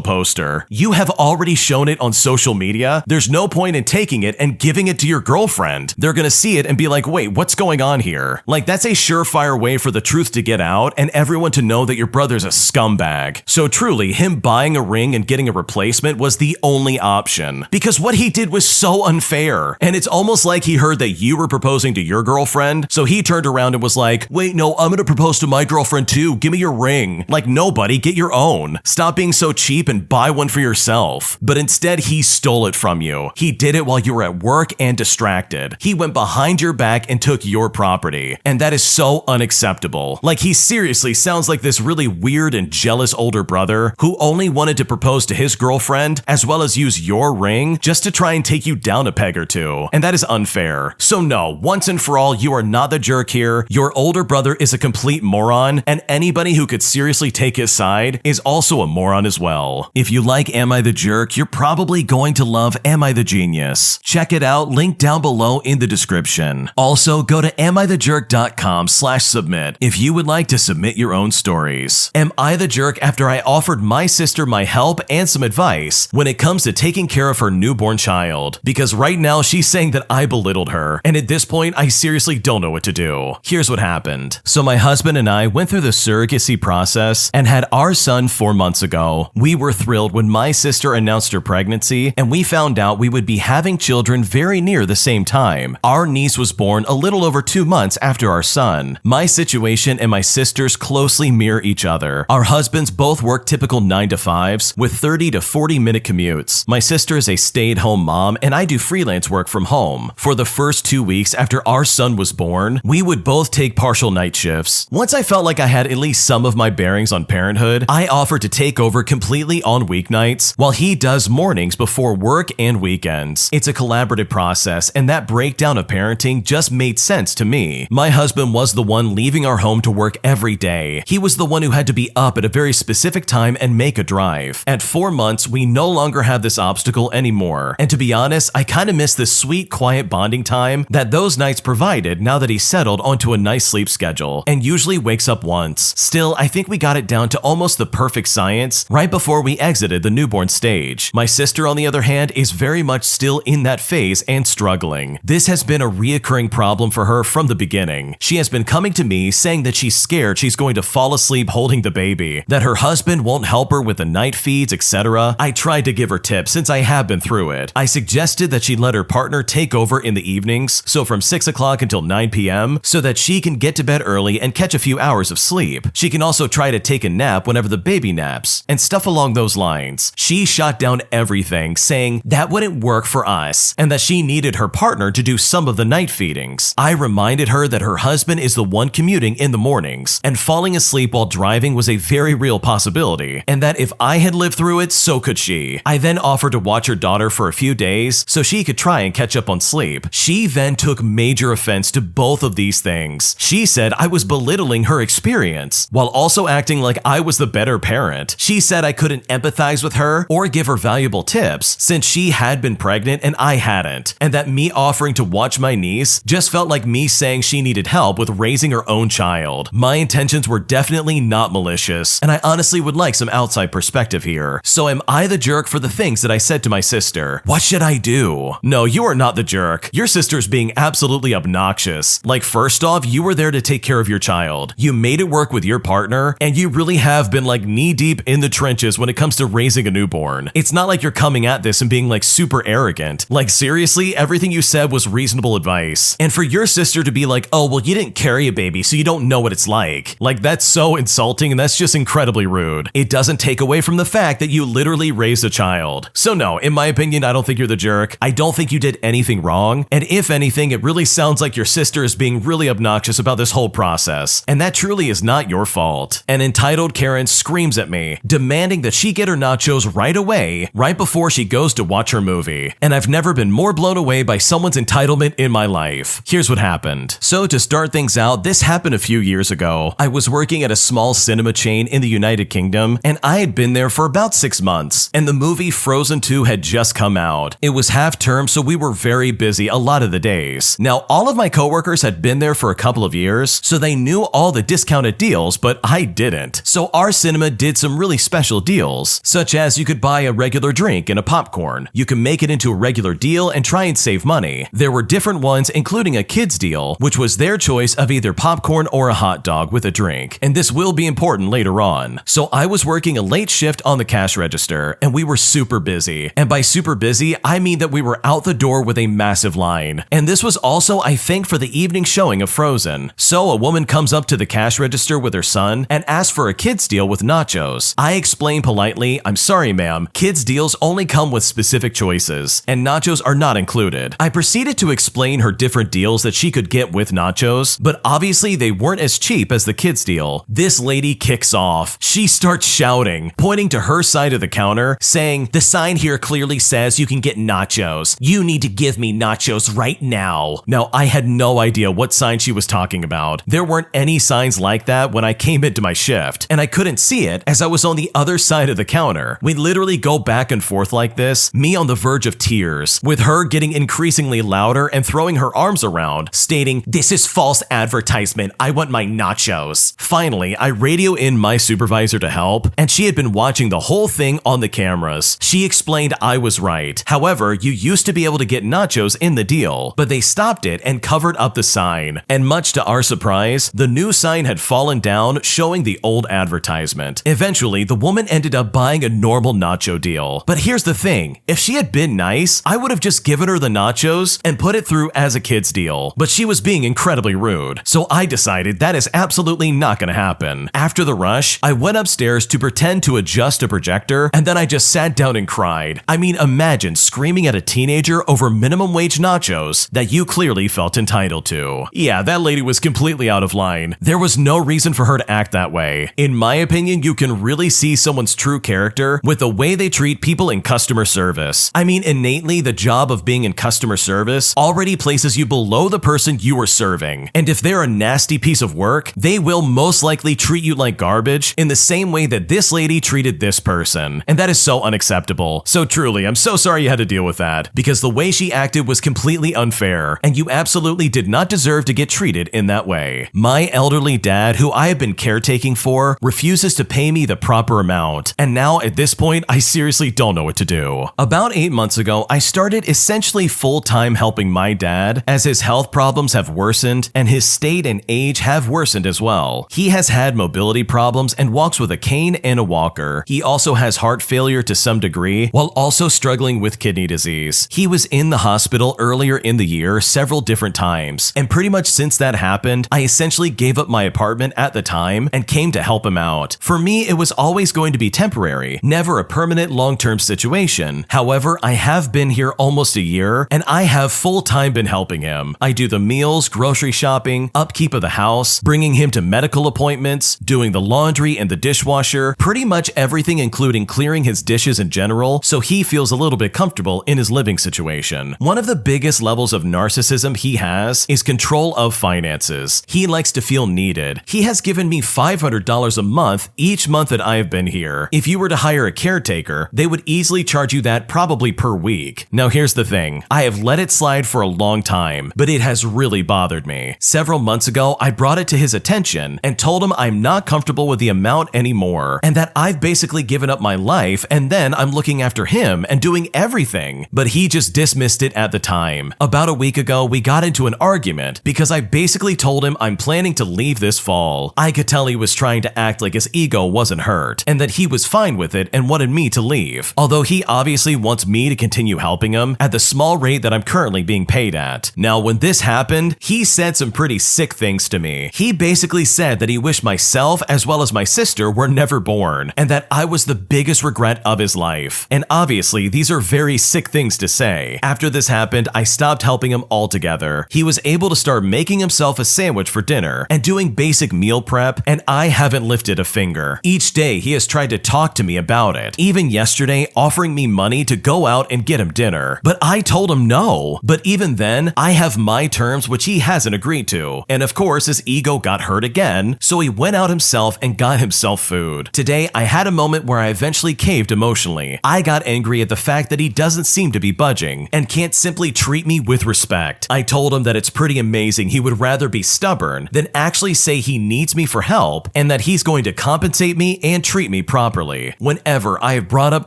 poster. You have already shown it on social media. There's no point in taking it and giving it to your girlfriend. They're gonna see it and be like, wait, what's going on here? Like, that's a surefire way for the truth to get out and everyone to know that your brother's a scumbag. So truly, him buying a ring and getting a replacement was the only option. Because what he did was so unfair. And it's almost like he heard that you were proposing to your girlfriend, so he turned around and was like, wait, no, I'm gonna propose to my girlfriend too. Give me your ring. Like, nobody, get your own. Stop being so cheap and buy one for yourself. But instead, he stole it from you. He did it while you were at work and distracted. He went behind your back and took your property. And that is so unacceptable. Like, he seriously sounds like this really weird and jealous older brother who only wanted to propose to his girlfriend as well as use your ring just to try and take you down a peg or two. And that is unfair. So no, once and for all, you are not the jerk here. Your older brother is a complete moron, and anybody who could seriously take his side is also a moron as well. If you like Am I the Jerk, you're probably going to love Am I the Genius. Check it out, link down below in the description. Also, go to amithejerk.com/submit if you would like to submit your own stories. Am I the jerk after I offered my sister my help and some advice when it comes to taking care of her newborn child? Because right now she's saying that I belittled her, and at this point I seriously don't know what to do. Here's what happened. So my husband and I went through the surrogacy process and had our son 4 months ago. We were thrilled when my sister announced her pregnancy, and we found out we would be having children very near the same time. Our niece was born a little over 2 months after our son. My situation and my sister's closely mirror each other. Our husbands both work typical 9 to 5s with 30 to 40 minute commutes. My sister is a stay-at-home mom and I do freelance work from home. For the first 2 weeks after our son was born, we would both take partial night shifts. Once I felt like I had at least some of my bearings on parenthood, I offered to take over completely on weeknights while he does mornings before work and weekends. It's a collaborative process, and that breakdown of parenting just made sense to me. My husband was the one leaving our home to work every day. He was the one who had to be up at a very specific time and make a drive. At 4 months, we no longer have this obstacle anymore. And to be honest, I kind of miss the sweet, quiet bonding time that those nights provided now that he settled onto a nice sleep schedule and usually wakes up once. Still, I think we got it down to almost the perfect science right before we exited the newborn stage. My sister, on the other hand, is very much still in that phase and struggling. This has been a reoccurring problem for her from the beginning. She has been coming to me saying that she's scared she's going to fall asleep holding the baby, that her husband won't help her with the night feeds, etc. I tried to give her tips since I have been through it. I suggested that she let her partner take over in the evenings, so from 6 o'clock until 9 p.m., so that she can get to bed early and catch a few hours of sleep. She can also try to take a nap whenever the baby naps, and stuff along those lines. She shot down everything, saying that wouldn't work for us, and that she needed her partner to do some of the night feedings. I reminded her that her husband is the one commuting in the mornings, and falling asleep while driving was a very real possibility, and that if I had lived through it, so could she. I then offered to watch her daughter for a few days so she could try and catch up on sleep. She then took major offense to both of these things. She said I was belittling her experience, while also acting like I was the better parent. She said I couldn't empathize with her or give her valuable tips since she had been pregnant and I hadn't, and that me offering to watch my niece just felt like me saying she needed help with raising her own child. My intentions were definitely not malicious, and I honestly would like some outside perspective here. So am I the jerk for the things that I said to my sister? What should I do? No, you are not the jerk. Your sister's being absolutely obnoxious. Like, first off, you were there to take care of your child. You made it work with your partner, and you really have been like knee deep in the trenches when it comes to raising a newborn. It's not like you're coming at this and being like super arrogant. Like, seriously, everything you said was reasonable advice. And for your sister to be like, oh, well, you didn't carry a baby, so you don't know what it's like. Like, that's so insulting, and that's just incredibly rude. It doesn't take away from the fact that you literally raised a child. So no, in my opinion, I don't think you're the jerk. I don't think you did anything wrong. And if anything, it really sounds like your sister is being really obnoxious about this whole process. And that truly is not your fault. An entitled Karen screams at me, demanding that she get her nachos right away, right before she goes to watch her movie. And I've never been more blown away by someone's entitlement in my life. Here's what happened. So to start things out, this happened a few years ago. I was working at a small cinema chain in the United Kingdom, and I had been there for about 6 months. And the movie Frozen 2 had just come out. It was half term, so we were very busy a lot of the days. Now, all of my coworkers had been there for a couple of years, so they knew all the discounted deals, but I didn't. So our cinema did some really special deals, such as you could buy a regular drink and a popcorn. You can make it into a regular deal and try and save money. There were different ones, including a kids deal, which was their choice of either popcorn or a hot dog with a drink, and this will be important later on. So I was working a late shift on the cash register, and we were super busy. And by super busy, I mean that we were out the door with a massive line. And this was also, I think, for the evening showing of Frozen. So a woman comes up to the cash register with her son and asks for a kids deal with nachos. I explain politely, "I'm sorry ma'am, kids deals only come with specific choices, and nachos are not included." I proceeded to explain her different deals that she could get with nachos, but obviously they weren't as cheap as the kids deal. This lady kicks off. She starts shouting, pointing to her side of the counter, saying, "The sign here clearly says you can get nachos. You need to give me nachos right now." Now, I had no idea what sign she was talking about. There weren't any signs like that when I came into my shift, and I couldn't see it as I was on the other side of the counter. We literally go back and forth like this, me on the verge of tears, with her getting increasingly louder and throwing her arms around, stating, "This is false advertisement. I want my nachos." Finally, I radio in my supervisor to help, and she had been watching the whole thing on the cameras. She explained I was right. However, you used to be able to get nachos in the deal, but they stopped it and covered up the sign. And much to our surprise, the new sign had fallen down, showing the old advertisement. Eventually, the woman ended up buying a normal nacho deal. But here's the thing, if she had been nice, I would have just given her the nachos and put it through as a kid's deal. But she was being incredibly rude, so I decided that is absolutely not gonna happen. After the rush, I went upstairs to pretend to adjust a projector, and then I just sat down and cried. I mean, imagine screaming at a teenager over minimum wage nachos that you clearly felt entitled to. Yeah, that lady was completely out of line. There was no reason for her to act that way. In my opinion, you can really see someone's true character with the way they treat people in customer service. I mean, innately, the job of being in customer service already places you below the person you are serving. And if they're a nasty piece of work, they will most likely treat you like garbage in the same way that this lady treated this person. And that is so unacceptable. So truly, I'm so sorry you had to deal with that, because the way she acted was completely unfair, and you absolutely did not deserve to get treated in that way. My elderly dad, who I have been caretaking for, refuses to pay me the proper amount, and now at this point, I seriously don't know what to do. About 8 months ago, I started essentially full-time helping my dad as his health problems have worsened and his state and age have worsened as well. He has had mobility problems and walks with a cane and a walker. He also has heart failure to some degree, while also struggling with kidney disease. He was in the hospital earlier in the year several different times, and pretty much since that happened, I essentially gave up my apartment at the time and came to help him out. For me, it was always going to be temporary, never a permanent long-term situation. However, I have been here almost a year, and I have full-time been helping him. I do the meals, grocery shopping, upkeep of the house, bringing him to medical appointments, doing the laundry and the dishwasher, pretty much everything including clearing his dishes in general, so he feels a little bit comfortable in his living situation. One of the biggest levels of narcissism he has is control of finances. He likes to feel needed. He has given me $500 a month each month that I have been here. If you were to hire a caretaker, they would easily charge you that probably per week. Now here's the thing, I have let it slide for a long time, but it has really bothered me. Several months ago, I brought it to his attention and told him I'm not comfortable with the amount anymore, and that I've basically given up my life, and then I'm looking after him and doing everything. But he just dismissed it at the time. About a week ago, we got into an argument because I basically told him I'm planning to leave this fall. I could tell he was trying to act like his ego wasn't hurt, and that he was fine with it and wanted me to leave. Although he obviously wants me to continue helping him at the small rate that I'm currently being paid at. Now, when this happened, he said some pretty sick things to me. He basically said that he wished myself as well as my sister were never born, and that I was the biggest regret of his life. And obviously, these are very sick things to say. After this happened, I stopped helping him altogether. He was able to start making himself a sandwich for dinner and doing basic meal prep, and I haven't lifted a finger. Each day, he has tried to talk to me about it, even yesterday offering me money to go out and get him dinner. But I told him no. But even then, I have my terms which he hasn't agreed to. And of course, his ego got hurt again, so he went out himself and got himself food. Today, I had a moment where I eventually caved emotionally. I got angry angry at the fact that he doesn't seem to be budging and can't simply treat me with respect. I told him that it's pretty amazing he would rather be stubborn than actually say he needs me for help and that he's going to compensate me and treat me properly. Whenever I have brought up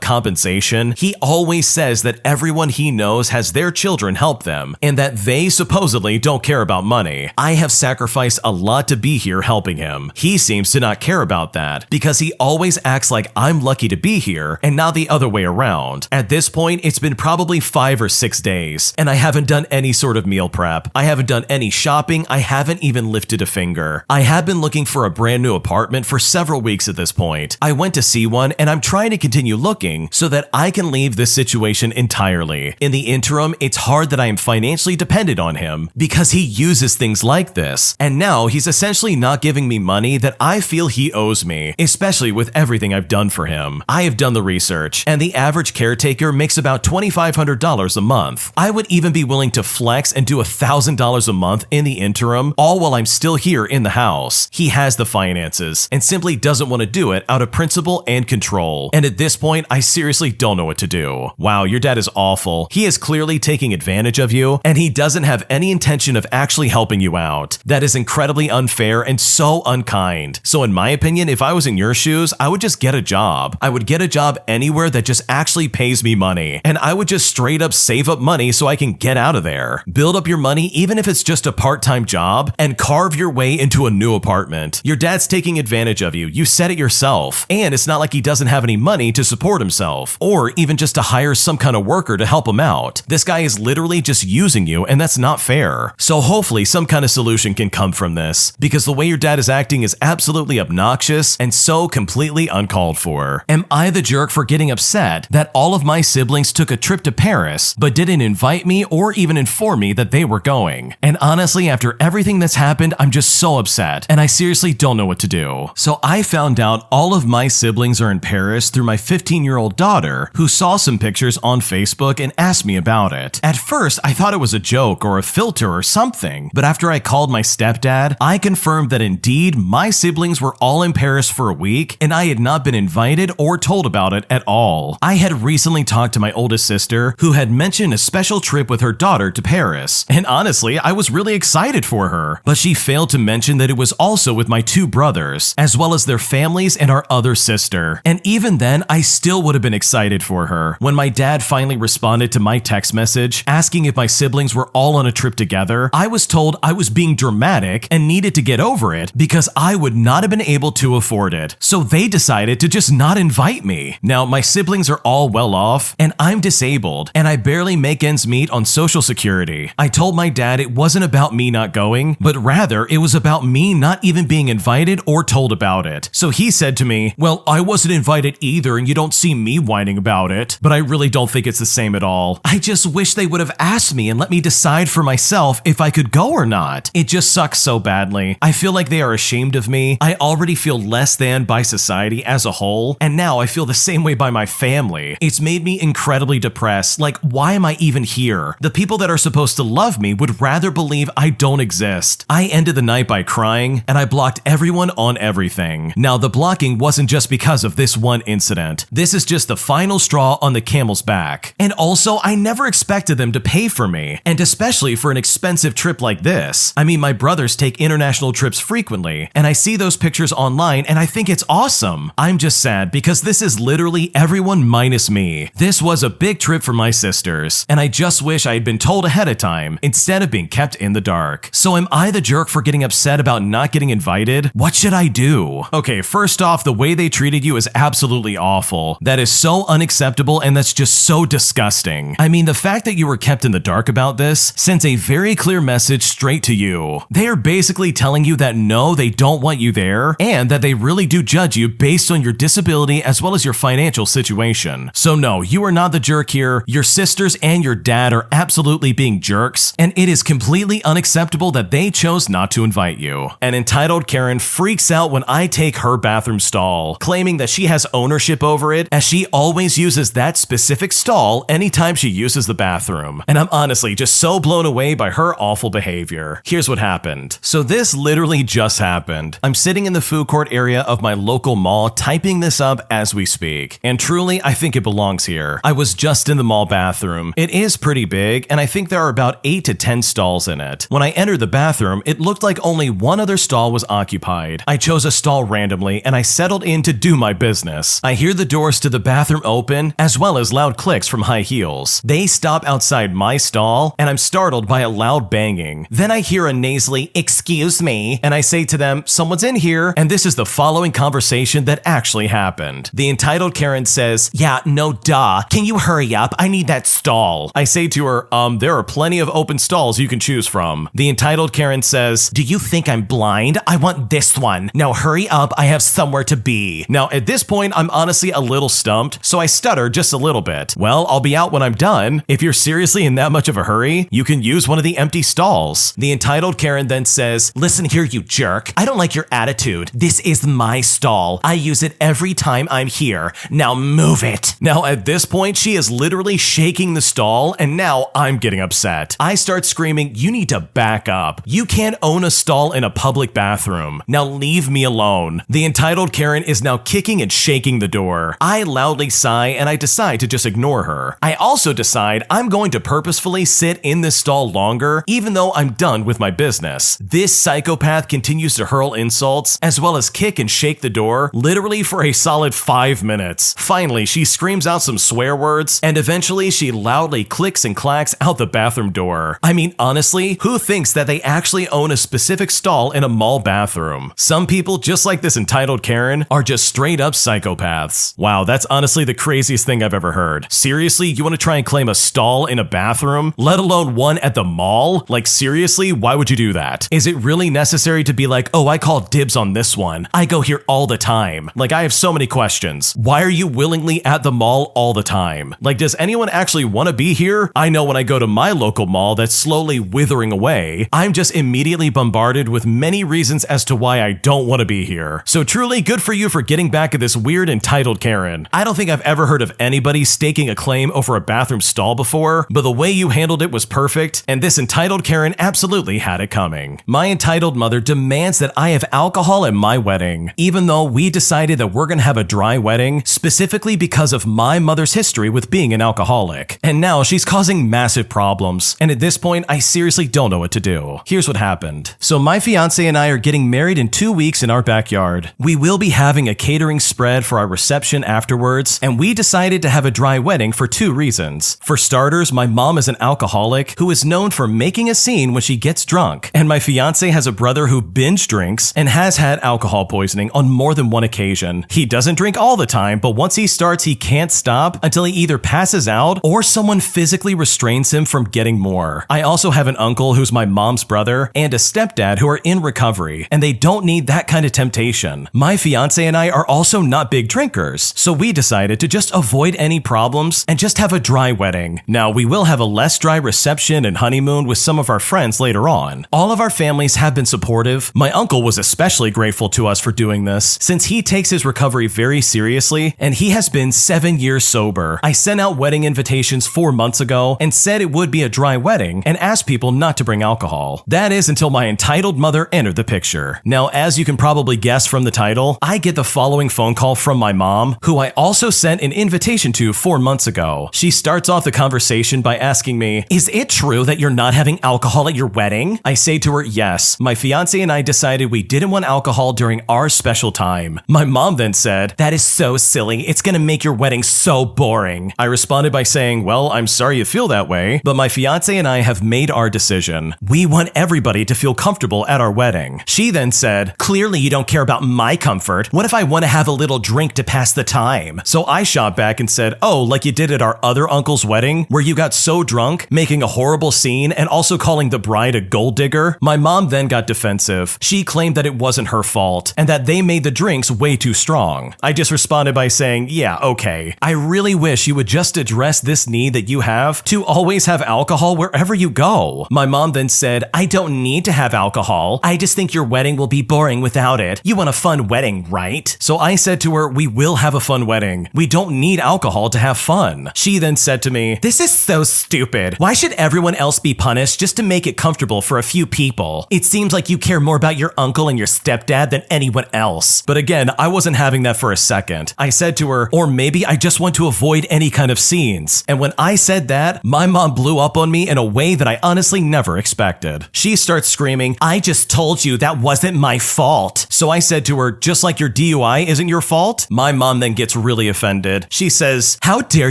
compensation, he always says that everyone he knows has their children help them and that they supposedly don't care about money. I have sacrificed a lot to be here helping him. He seems to not care about that because he always acts like I'm lucky to be here and not the other way around. At this point, it's been probably 5 or 6 days and I haven't done any sort of meal prep. I haven't done any shopping. I haven't even lifted a finger. I have been looking for a brand new apartment for several weeks at this point. I went to see one and I'm trying to continue looking so that I can leave this situation entirely. In the interim, it's hard that I am financially dependent on him because he uses things like this. And now he's essentially not giving me money that I feel he owes me, especially with everything I've done for him. I have done the research and the average caretaker makes about $2,500 a month. I would even be willing to flex and do $1,000 a month in the interim, all while I'm still here in the house. He has the finances and simply doesn't want to do it out of principle and control. And at this point, I seriously don't know what to do. Wow, your dad is awful. He is clearly taking advantage of you and he doesn't have any intention of actually helping you out. That is incredibly unfair and so unkind. So in my opinion, if I was in your shoes, I would just get a job. I would get a job anywhere that just actually pays me money. And I would just straight up save up money so I can get out of there. Build up your money even if it's just a part-time job and carve your way into a new apartment. Your dad's taking advantage of you. You said it yourself. And it's not like he doesn't have any money to support himself or even just to hire some kind of worker to help him out. This guy is literally just using you and that's not fair. So hopefully some kind of solution can come from this because the way your dad is acting is absolutely obnoxious and so completely uncalled for. Am I the jerk for getting upset that all of my siblings took a trip to Paris but didn't invite me or even inform me that they were going? And honestly, after everything that's happened, I'm just so upset and I seriously don't know what to do. So I found out all of my siblings are in Paris through my 15-year-old daughter who saw some pictures on Facebook and asked me about it. At first, I thought it was a joke or a filter or something, but after I called my stepdad, I confirmed that indeed my siblings were all in Paris for a week and I had not been invited or told about it at all. I had recently talked to my oldest sister who had mentioned a special trip with her daughter to Paris, and honestly, I was really excited for her, but she failed to mention that it was also with my 2 brothers, as well as their families and our other sister. And even then, I still would have been excited for her. When my dad finally responded to my text message asking if my siblings were all on a trip together, I was told I was being dramatic and needed to get over it because I would not have been able to afford it. So they decided to just not invite me. Now, my siblings are all well off and I'm disabled and I barely make ends meet on Social Security. I told my dad it wasn't about me not going, but rather it was about me not even being invited or told about it. So he said to me, well, I wasn't invited either and you don't see me whining about it, but I really don't think it's the same at all. I just wish they would have asked me and let me decide for myself if I could go or not. It just sucks so badly. I feel like they are ashamed of me. I already feel less than by society as a whole, and now I feel the same way by my family. It's made me incredibly depressed. Like, why am I even here? The people that are supposed to love me would rather believe I don't exist. I ended the night by crying, and I blocked everyone on everything. Now, the blocking wasn't just because of this one incident. This is just the final straw on the camel's back. And also, I never expected them to pay for me, and especially for an expensive trip like this. I mean, my brothers take international trips frequently, and I see those pictures online and I think it's awesome. I'm just sad because this is literally everyone minus me. This was a big trip for my sisters, and I just wish I had been told ahead of time instead of being kept in the dark. So am I the jerk for getting upset about not getting invited? What should I do? Okay, first off, the way they treated you is absolutely awful. That is so unacceptable and that's just so disgusting. I mean, the fact that you were kept in the dark about this sends a very clear message straight to you. They are basically telling you that no, they don't want you there, and that they really do judge you based on your disability as well as your financial situation. So no, you are not the jerk here. Your sisters and your dad are absolutely being jerks, and it is completely unacceptable that they chose not to invite you. An entitled Karen freaks out when I take her bathroom stall, claiming that she has ownership over it as she always uses that specific stall anytime she uses the bathroom. And I'm honestly just so blown away by her awful behavior. Here's what happened. So this literally just happened. I'm sitting in the food court area of my local mall typing this up as we speak. And truly, I think it belongs here. I was just in the mall bathroom. It is pretty big, and I think there are about 8 to 10 stalls in it. When I entered the bathroom, it looked like only one other stall was occupied. I chose a stall randomly, and I settled in to do my business. I hear the doors to the bathroom open, as well as loud clicks from high heels. They stop outside my stall, and I'm startled by a loud banging. Then I hear a nasally, "Excuse me," and I say to them, "Someone's in here," and this is the following conversation that actually happened. The entitled Karen says, "Yeah, no duh. Can you hurry up? I need that stall." I say to her, there are plenty of open stalls you can choose from. The entitled Karen says, "Do you think I'm blind? I want this one. Now hurry up, I have somewhere to be." Now at this point, I'm honestly a little stumped, so I stutter just a little bit. "Well, I'll be out when I'm done. If you're seriously in that much of a hurry, you can use one of the empty stalls." The entitled Karen then says, "Listen here, you jerk. I don't like your attitude. This is my stall. I use it every time I'm here. Now move it." Now at this point, she is literally shaking the stall, and now I'm getting upset. I start screaming, "You need to back up. You can't own a stall in a public bathroom. Now leave me alone." The entitled Karen is now kicking and shaking the door. I loudly sigh and I decide to just ignore her. I also decide I'm going to purposefully sit in this stall longer, even though I'm done with my business. This psychopath continues to hurl insults, as well as kick and shake the door, literally for a solid 5 minutes. Finally, she screams out some swear words, and eventually she loudly clicks and clacks out the bathroom door. I mean, honestly, who thinks that they actually own a specific stall in a mall bathroom? Some people, just like this entitled Karen, are just straight up psychopaths. Wow, that's honestly the craziest thing I've ever heard. Seriously, you want to try and claim a stall in a bathroom, let alone one at the mall? Like seriously, why would you do that? Is it really necessary to be like, "Oh, I call dibs on this one. I go here all the time"? Like, I have so many questions. Why are you willingly at the mall all the time? Like, does anyone actually want to be here? I know when I go to my local mall that's slowly withering away, I'm just immediately bombarded with many reasons as to why I don't want to be here. So truly good for you for getting back at this weird entitled Karen. I don't think I've ever heard of anybody staking a claim over a bathroom stall before, but the way you handled it was perfect, and this entitled Karen absolutely had it coming. My entitled mother demands that I have alcohol at my wedding, even though we decided that we're gonna have a dry wedding, specifically because of my mother's history with being an alcoholic. And now she's causing massive problems, and at this point, I seriously don't know what to do. Here's what happened. So my fiancé and I are getting married in 2 weeks in our backyard. We will be having a catering spread for our reception afterwards, and we decided to have a dry wedding for 2 reasons. For starters, my mom is an alcoholic who is known for making a scene when she gets drunk, and my fiancé has a brother who binge drinks and has had alcohol poisoning on more than one occasion. He doesn't drink all the time, but once he starts, he can't stop until he either passes out or someone physically restrains him from getting more. I also have an uncle who's my mom's brother and a stepdad who are in recovery, and they don't need that kind of temptation. My fiancé and I are also not big drinkers, so we decided to just avoid any problems and just have a dry wedding. Now, we will have a less dry reception and honeymoon with some of our friends later on. All of our families have been supportive. My uncle was especially grateful to us for doing this, since he takes his recovery very seriously, and he has been 7 years sober. I sent out wedding invitations 4 months ago and said it would be a dry wedding and asked people not to bring alcohol. That is until my entitled mother entered the picture. Now, as you can probably guess from the title, I get the following phone call from my mom, who I also sent an invitation to 4 months ago. She starts off the conversation by asking me, "Is it true that you're not having alcohol at your wedding?" I say to her, "Yes. My fiancé and I decided we didn't want alcohol during our special time." My mom then said, "That is so silly. It's gonna make your wedding so boring." I responded by saying, "Well, I'm sorry you feel that way, but my fiancé and I have made our decision. We want everybody to feel comfortable at our wedding." She then said, "Clearly you don't care about my comfort. What if I want to have a little drink to pass the time?" So I shot back and said, "Oh, like you did at our other uncle's wedding, where you got so drunk, making a horrible scene and also calling the bride a gold digger?" My mom then got defensive. She claimed that it wasn't her fault and that they made the drinks way too strong. I just responded by saying, "Yeah, okay. I really wish you would just address this need that you have to always have alcohol wherever you go." My mom then said, "I don't need to have alcohol. I just think your wedding will be boring without it. You want a fun wedding, right?" So I said to her, "We will have a fun wedding. We don't need alcohol to have fun." She then said to me, "This is so stupid. Why should everyone else be punished just to make it comfortable for a few people? It seems like you care more about your uncle and your stepdad than anyone else." But again, I wasn't having that for a second. I said to her, "Or maybe I I just want to avoid any kind of scenes. And when I said that, my mom blew up on me in a way that I honestly never expected. She starts screaming, "I just told you that wasn't my fault." So I said to her, "Just like your DUI isn't your fault?" My mom then gets really offended. She says, "How dare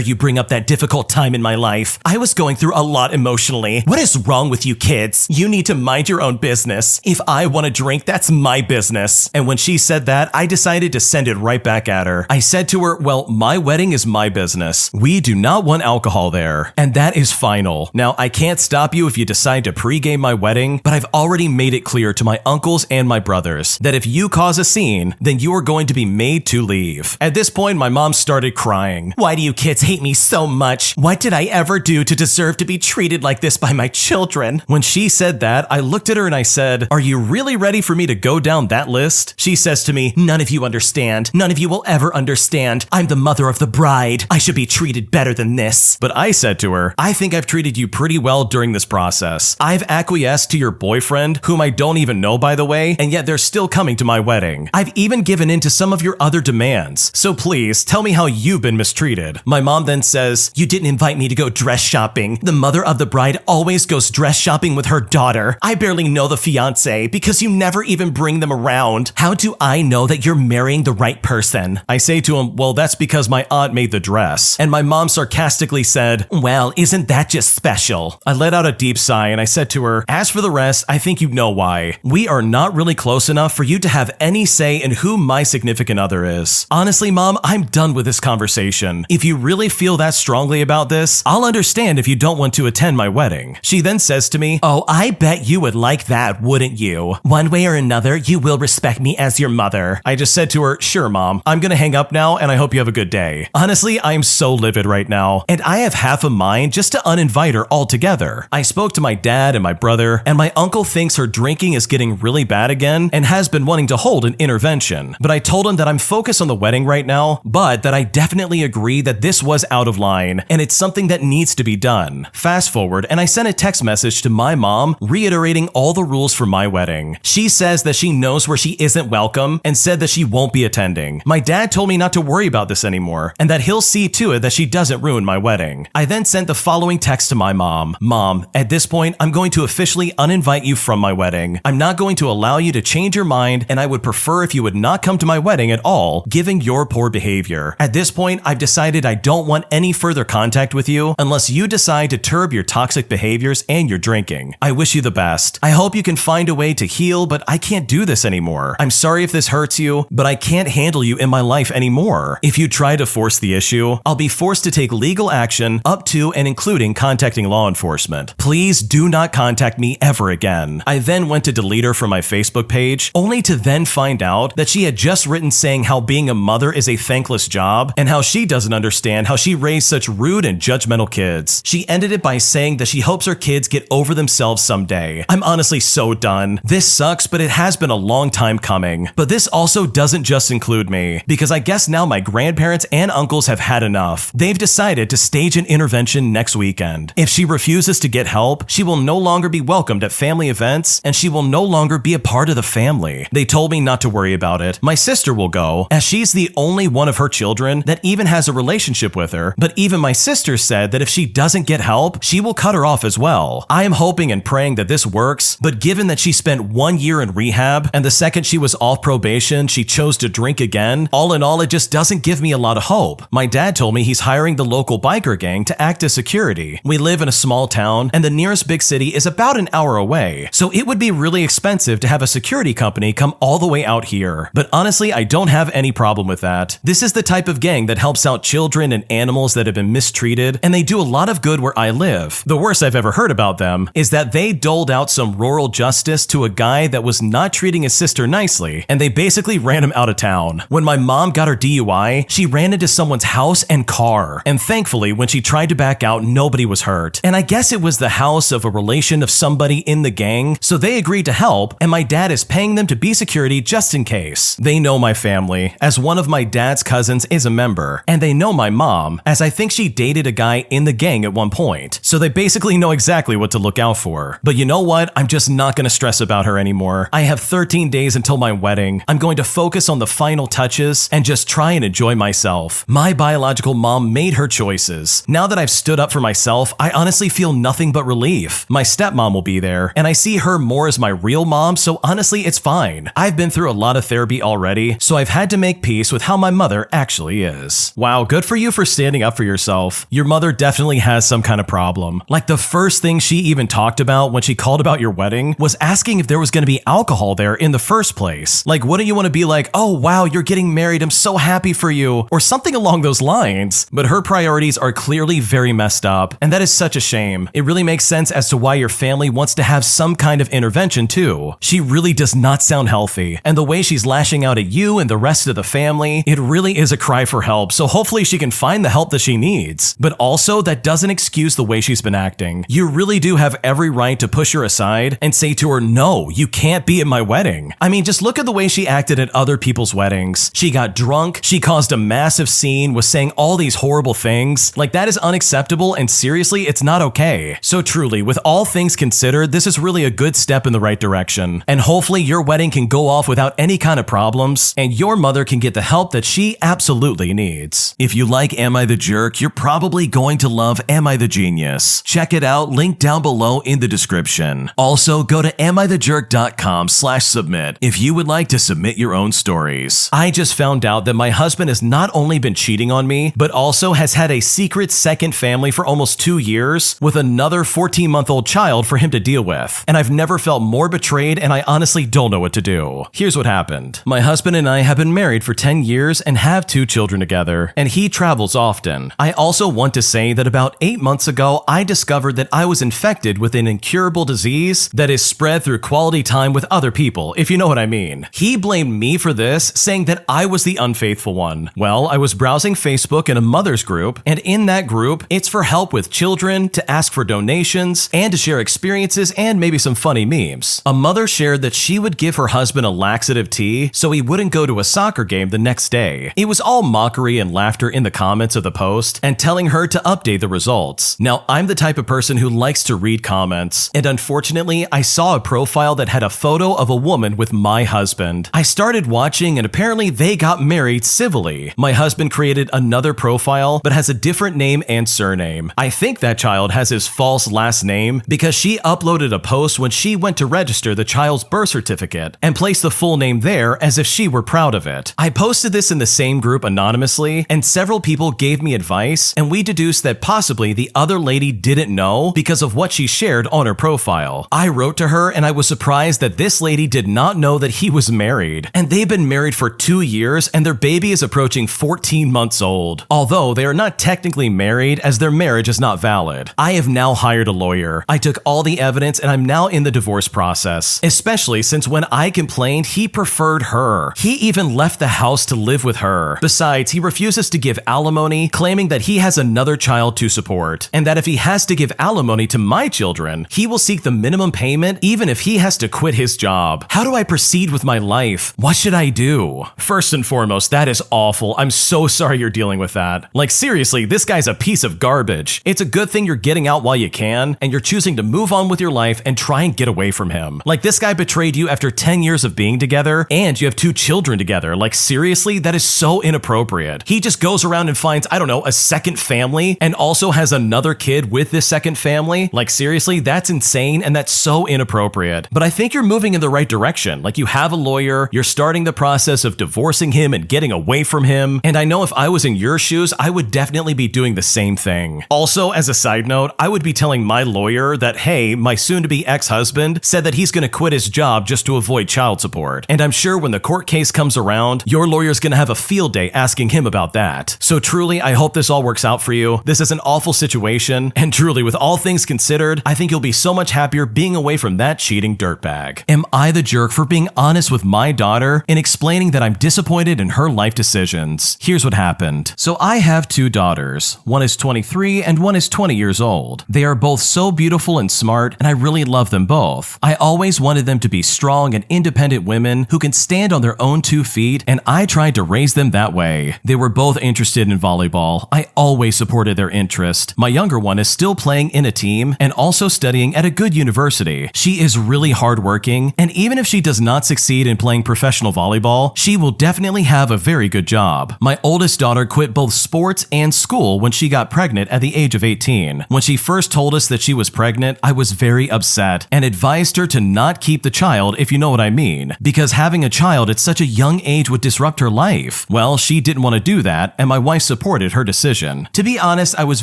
you bring up that difficult time in my life? I was going through a lot emotionally. What is wrong with you kids? You need to mind your own business. If I want to drink, that's my business." And when she said that, I decided to send it right back at her. I said to her, "Well, my wedding is my business. We do not want alcohol there. And that is final. Now, I can't stop you if you decide to pregame my wedding, but I've already made it clear to my uncles and my brothers that if you cause a scene, then you are going to be made to leave." At this point, my mom started crying. "Why do you kids hate me so much? What did I ever do to deserve to be treated like this by my children?" When she said that, I looked at her and I said, "Are you really ready for me to go down that list?" She says to me, "None of you understand. None of you will ever understand. I'm the mother of the bride. I should be treated better than this." But I said to her, "I think I've treated you pretty well during this process. I've acquiesced to your boyfriend, whom I don't even know by the way, and yet they're still coming to my wedding. I've even given in to some of your other demands. So please, tell me how you've been mistreated." My mom then says, "You didn't invite me to go dress shopping. The mother of the bride always goes dress shopping with her daughter. I barely know the fiancé because you never even bring them around. How do I know that you're marrying the right person?" I say to him, "Well, that's because my aunt made the dress." And my mom sarcastically said, "Well, isn't that just special?" I let out a deep sigh and I said to her, "As for the rest, I think you know why. We are not really close enough for you to have any say in who my significant other is. Honestly, Mom, I'm done with this conversation. If you really feel that strongly about this, I'll understand if you don't want to attend my wedding." She then says to me, "Oh, I bet you would like that, wouldn't you? One way or another, you will respect me as your mother." I just said to her, "Sure, Mom. I'm gonna hang up now and I hope you have a good day." Honestly, I am so livid right now, and I have half a mind just to uninvite her altogether. I spoke to my dad and my brother, and my uncle thinks her drinking is getting really bad again and has been wanting to hold an intervention. But I told him that I'm focused on the wedding right now, but that I definitely agree that this was out of line and it's something that needs to be done. Fast forward, and I sent a text message to my mom reiterating all the rules for my wedding. She says that she knows where she isn't welcome and said that she won't be attending. My dad told me not to worry about this anymore and that he'll see to it that she doesn't ruin my wedding. I then sent the following text to my mom. "Mom, at this point, I'm going to officially uninvite you from my wedding. I'm not going to allow you to change your mind, and I would prefer if you would not come to my wedding at all, given your poor behavior. At this point, I've decided I don't want any further contact with you unless you decide to curb your toxic behaviors and your drinking. I wish you the best. I hope you can find a way to heal, but I can't do this anymore. I'm sorry if this hurts you, but I can't handle you in my life anymore. If you try to force the issue, I'll be forced to take legal action up to and including contacting law enforcement. Please do not contact me ever again." I then went to delete her from my Facebook page, only to then find out that she had just written saying how being a mother is a thankless job and how she doesn't understand how she raised such rude and judgmental kids. She ended it by saying that she hopes her kids get over themselves someday. I'm honestly so done. This sucks, but it has been a long time coming. But this also doesn't just include me, because I guess now my grandparents and uncles have had enough. They've decided to stage an intervention next weekend. If she refuses to get help, she will no longer be welcomed at family events, and she will no longer be a part of the family. They told me not to worry about it. My sister will go, as she's the only one of her children that even has a relationship with her, but even my sister said that if she doesn't get help, she will cut her off as well. I am hoping and praying that this works, but given that she spent 1 year in rehab, and the second she was off probation, she chose to drink again, all in all, it just doesn't give me a lot of hope. My dad told me he's hiring the local biker gang to act as security. We live in a small town, and the nearest big city is about an hour away, so it would be really expensive to have a security company come all the way out here. But honestly, I don't have any problem with that. This is the type of gang that helps out children and animals that have been mistreated, and they do a lot of good where I live. The worst I've ever heard about them is that they doled out some rural justice to a guy that was not treating his sister nicely, and they basically ran him out of town. When my mom got her DUI, she ran into someone's house and car, and thankfully, when she tried to back out, nobody was hurt. And I guess it was the house of a relation of somebody in the gang, so they agreed to help, and my dad is paying them to be security just in case. They know my family, as one of my dad's cousins is a member, and they know my mom, as I think she dated a guy in the gang at one point, so they basically know exactly what to look out for. But you know what? I'm just not gonna stress about her anymore. I have 13 days until my wedding. I'm going to focus on the final touches and just try and enjoy myself. myself. My biological mom made her choices. Now that I've stood up for myself, I honestly feel nothing but relief. My stepmom will be there, and I see her more as my real mom, so honestly, it's fine. I've been through a lot of therapy already, so I've had to make peace with how my mother actually is. Wow, good for you for standing up for yourself. Your mother definitely has some kind of problem. Like, the first thing she even talked about when she called about your wedding was asking if there was going to be alcohol there in the first place. Like, wouldn't you want to be like, oh wow, you're getting married, I'm so happy for you, or something along those lines? But her priorities are clearly very messed up, and that is such a shame. It really makes sense as to why your family wants to have some kind of intervention too. She really does not sound healthy, and the way she's lashing out at you and the rest of the family, it really is a cry for help, so hopefully she can find the help that she needs. But also, that doesn't excuse the way she's been acting. You really do have every right to push her aside and say to her, no, you can't be at my wedding. I mean, just look at the way she acted at other people's weddings. She got drunk, she caused a massive scene, was saying all these horrible things. Like, that is unacceptable, and seriously, it's not okay. So truly, with all things considered, this is really a good step in the right direction. And hopefully your wedding can go off without any kind of problems, and your mother can get the help that she absolutely needs. If you like Am I the Jerk, you're probably going to love Am I the Genius. Check it out, link down below in the description. Also, go to amithejerk.com/submit if you would like to submit your own stories. I just found out that my husband has not only been cheating on me, but also has had a secret second family for almost 2 years with another 14-month-old child for him to deal with. And I've never felt more betrayed, and I honestly don't know what to do. Here's what happened. My husband and I have been married for 10 years and have 2 children together, and he travels often. I also want to say that about 8 months ago, I discovered that I was infected with an incurable disease that is spread through quality time with other people, if you know what I mean. He blamed me for this, saying that I was the unfaithful one. Well, I was browsing Facebook in a mother's group, and in that group, it's for help with children, to ask for donations, and to share experiences and maybe some funny memes. A mother shared that she would give her husband a laxative tea so he wouldn't go to a soccer game the next day. It was all mockery and laughter in the comments of the post, and telling her to update the results. Now, I'm the type of person who likes to read comments, and unfortunately, I saw a profile that had a photo of a woman with my husband. I started watching, and apparently they got married civilly. My husband created another profile, but has a different name and surname. I think that child has his false last name because she uploaded a post when she went to register the child's birth certificate and placed the full name there as if she were proud of it. I posted this in the same group anonymously, and several people gave me advice, and we deduced that possibly the other lady didn't know because of what she shared on her profile. I wrote to her, and I was surprised that this lady did not know that he was married, and they've been married for 2 years, and their baby is approaching 14 months old. Although they are not technically married, as their marriage is not valid. I have now hired a lawyer. I took all the evidence, and I'm now in the divorce process, especially since when I complained, he preferred her. He even left the house to live with her. Besides, he refuses to give alimony, claiming that he has another child to support, and that if he has to give alimony to my children, he will seek the minimum payment even if he has to quit his job. How do I proceed with my life? What should I do? First and foremost, that is awful. I'm so sorry you're dealing with that. Like, seriously, this guy's a piece of garbage. It's a good thing you're getting out while you can, and you're choosing to move on with your life and try and get away from him. Like, this guy betrayed you after 10 years of being together, and you have 2 children together. Like, seriously, that is so inappropriate. He just goes around and finds, I don't know, a second family, and also has another kid with this second family. Like, seriously, that's insane, and that's so inappropriate. But I think you're moving in the right direction. Like, you have a lawyer, you're starting the process of divorcing him and getting away from him, and I know if I was in your shoes, I would definitely be doing the same thing. Also, as a side note, I would be telling my lawyer that, hey, my soon-to-be ex-husband said that he's gonna quit his job just to avoid child support. And I'm sure when the court case comes around, your lawyer's gonna have a field day asking him about that. So truly, I hope this all works out for you. This is an awful situation, and truly, with all things considered, I think you'll be so much happier being away from that cheating dirtbag. Am I the jerk for being honest with my daughter and explaining that I'm disappointed in her life decisions? Here's what happened. So I have 2 daughters. One is 23 and one is 20 years old. They are both so beautiful and smart, and I really love them both. I always wanted them to be strong and independent women who can stand on their own 2 feet, and I tried to raise them that way. They were both interested in volleyball. I always supported their interest. My younger one is still playing in a team and also studying at a good university. She is really hardworking, and even if she does not succeed in playing professional volleyball, she will definitely have a very good job. My My oldest daughter quit both sports and school when she got pregnant at the age of 18. When she first told us that she was pregnant, I was very upset and advised her to not keep the child, if you know what I mean, because having a child at such a young age would disrupt her life. Well, she didn't want to do that, and my wife supported her decision. To be honest, I was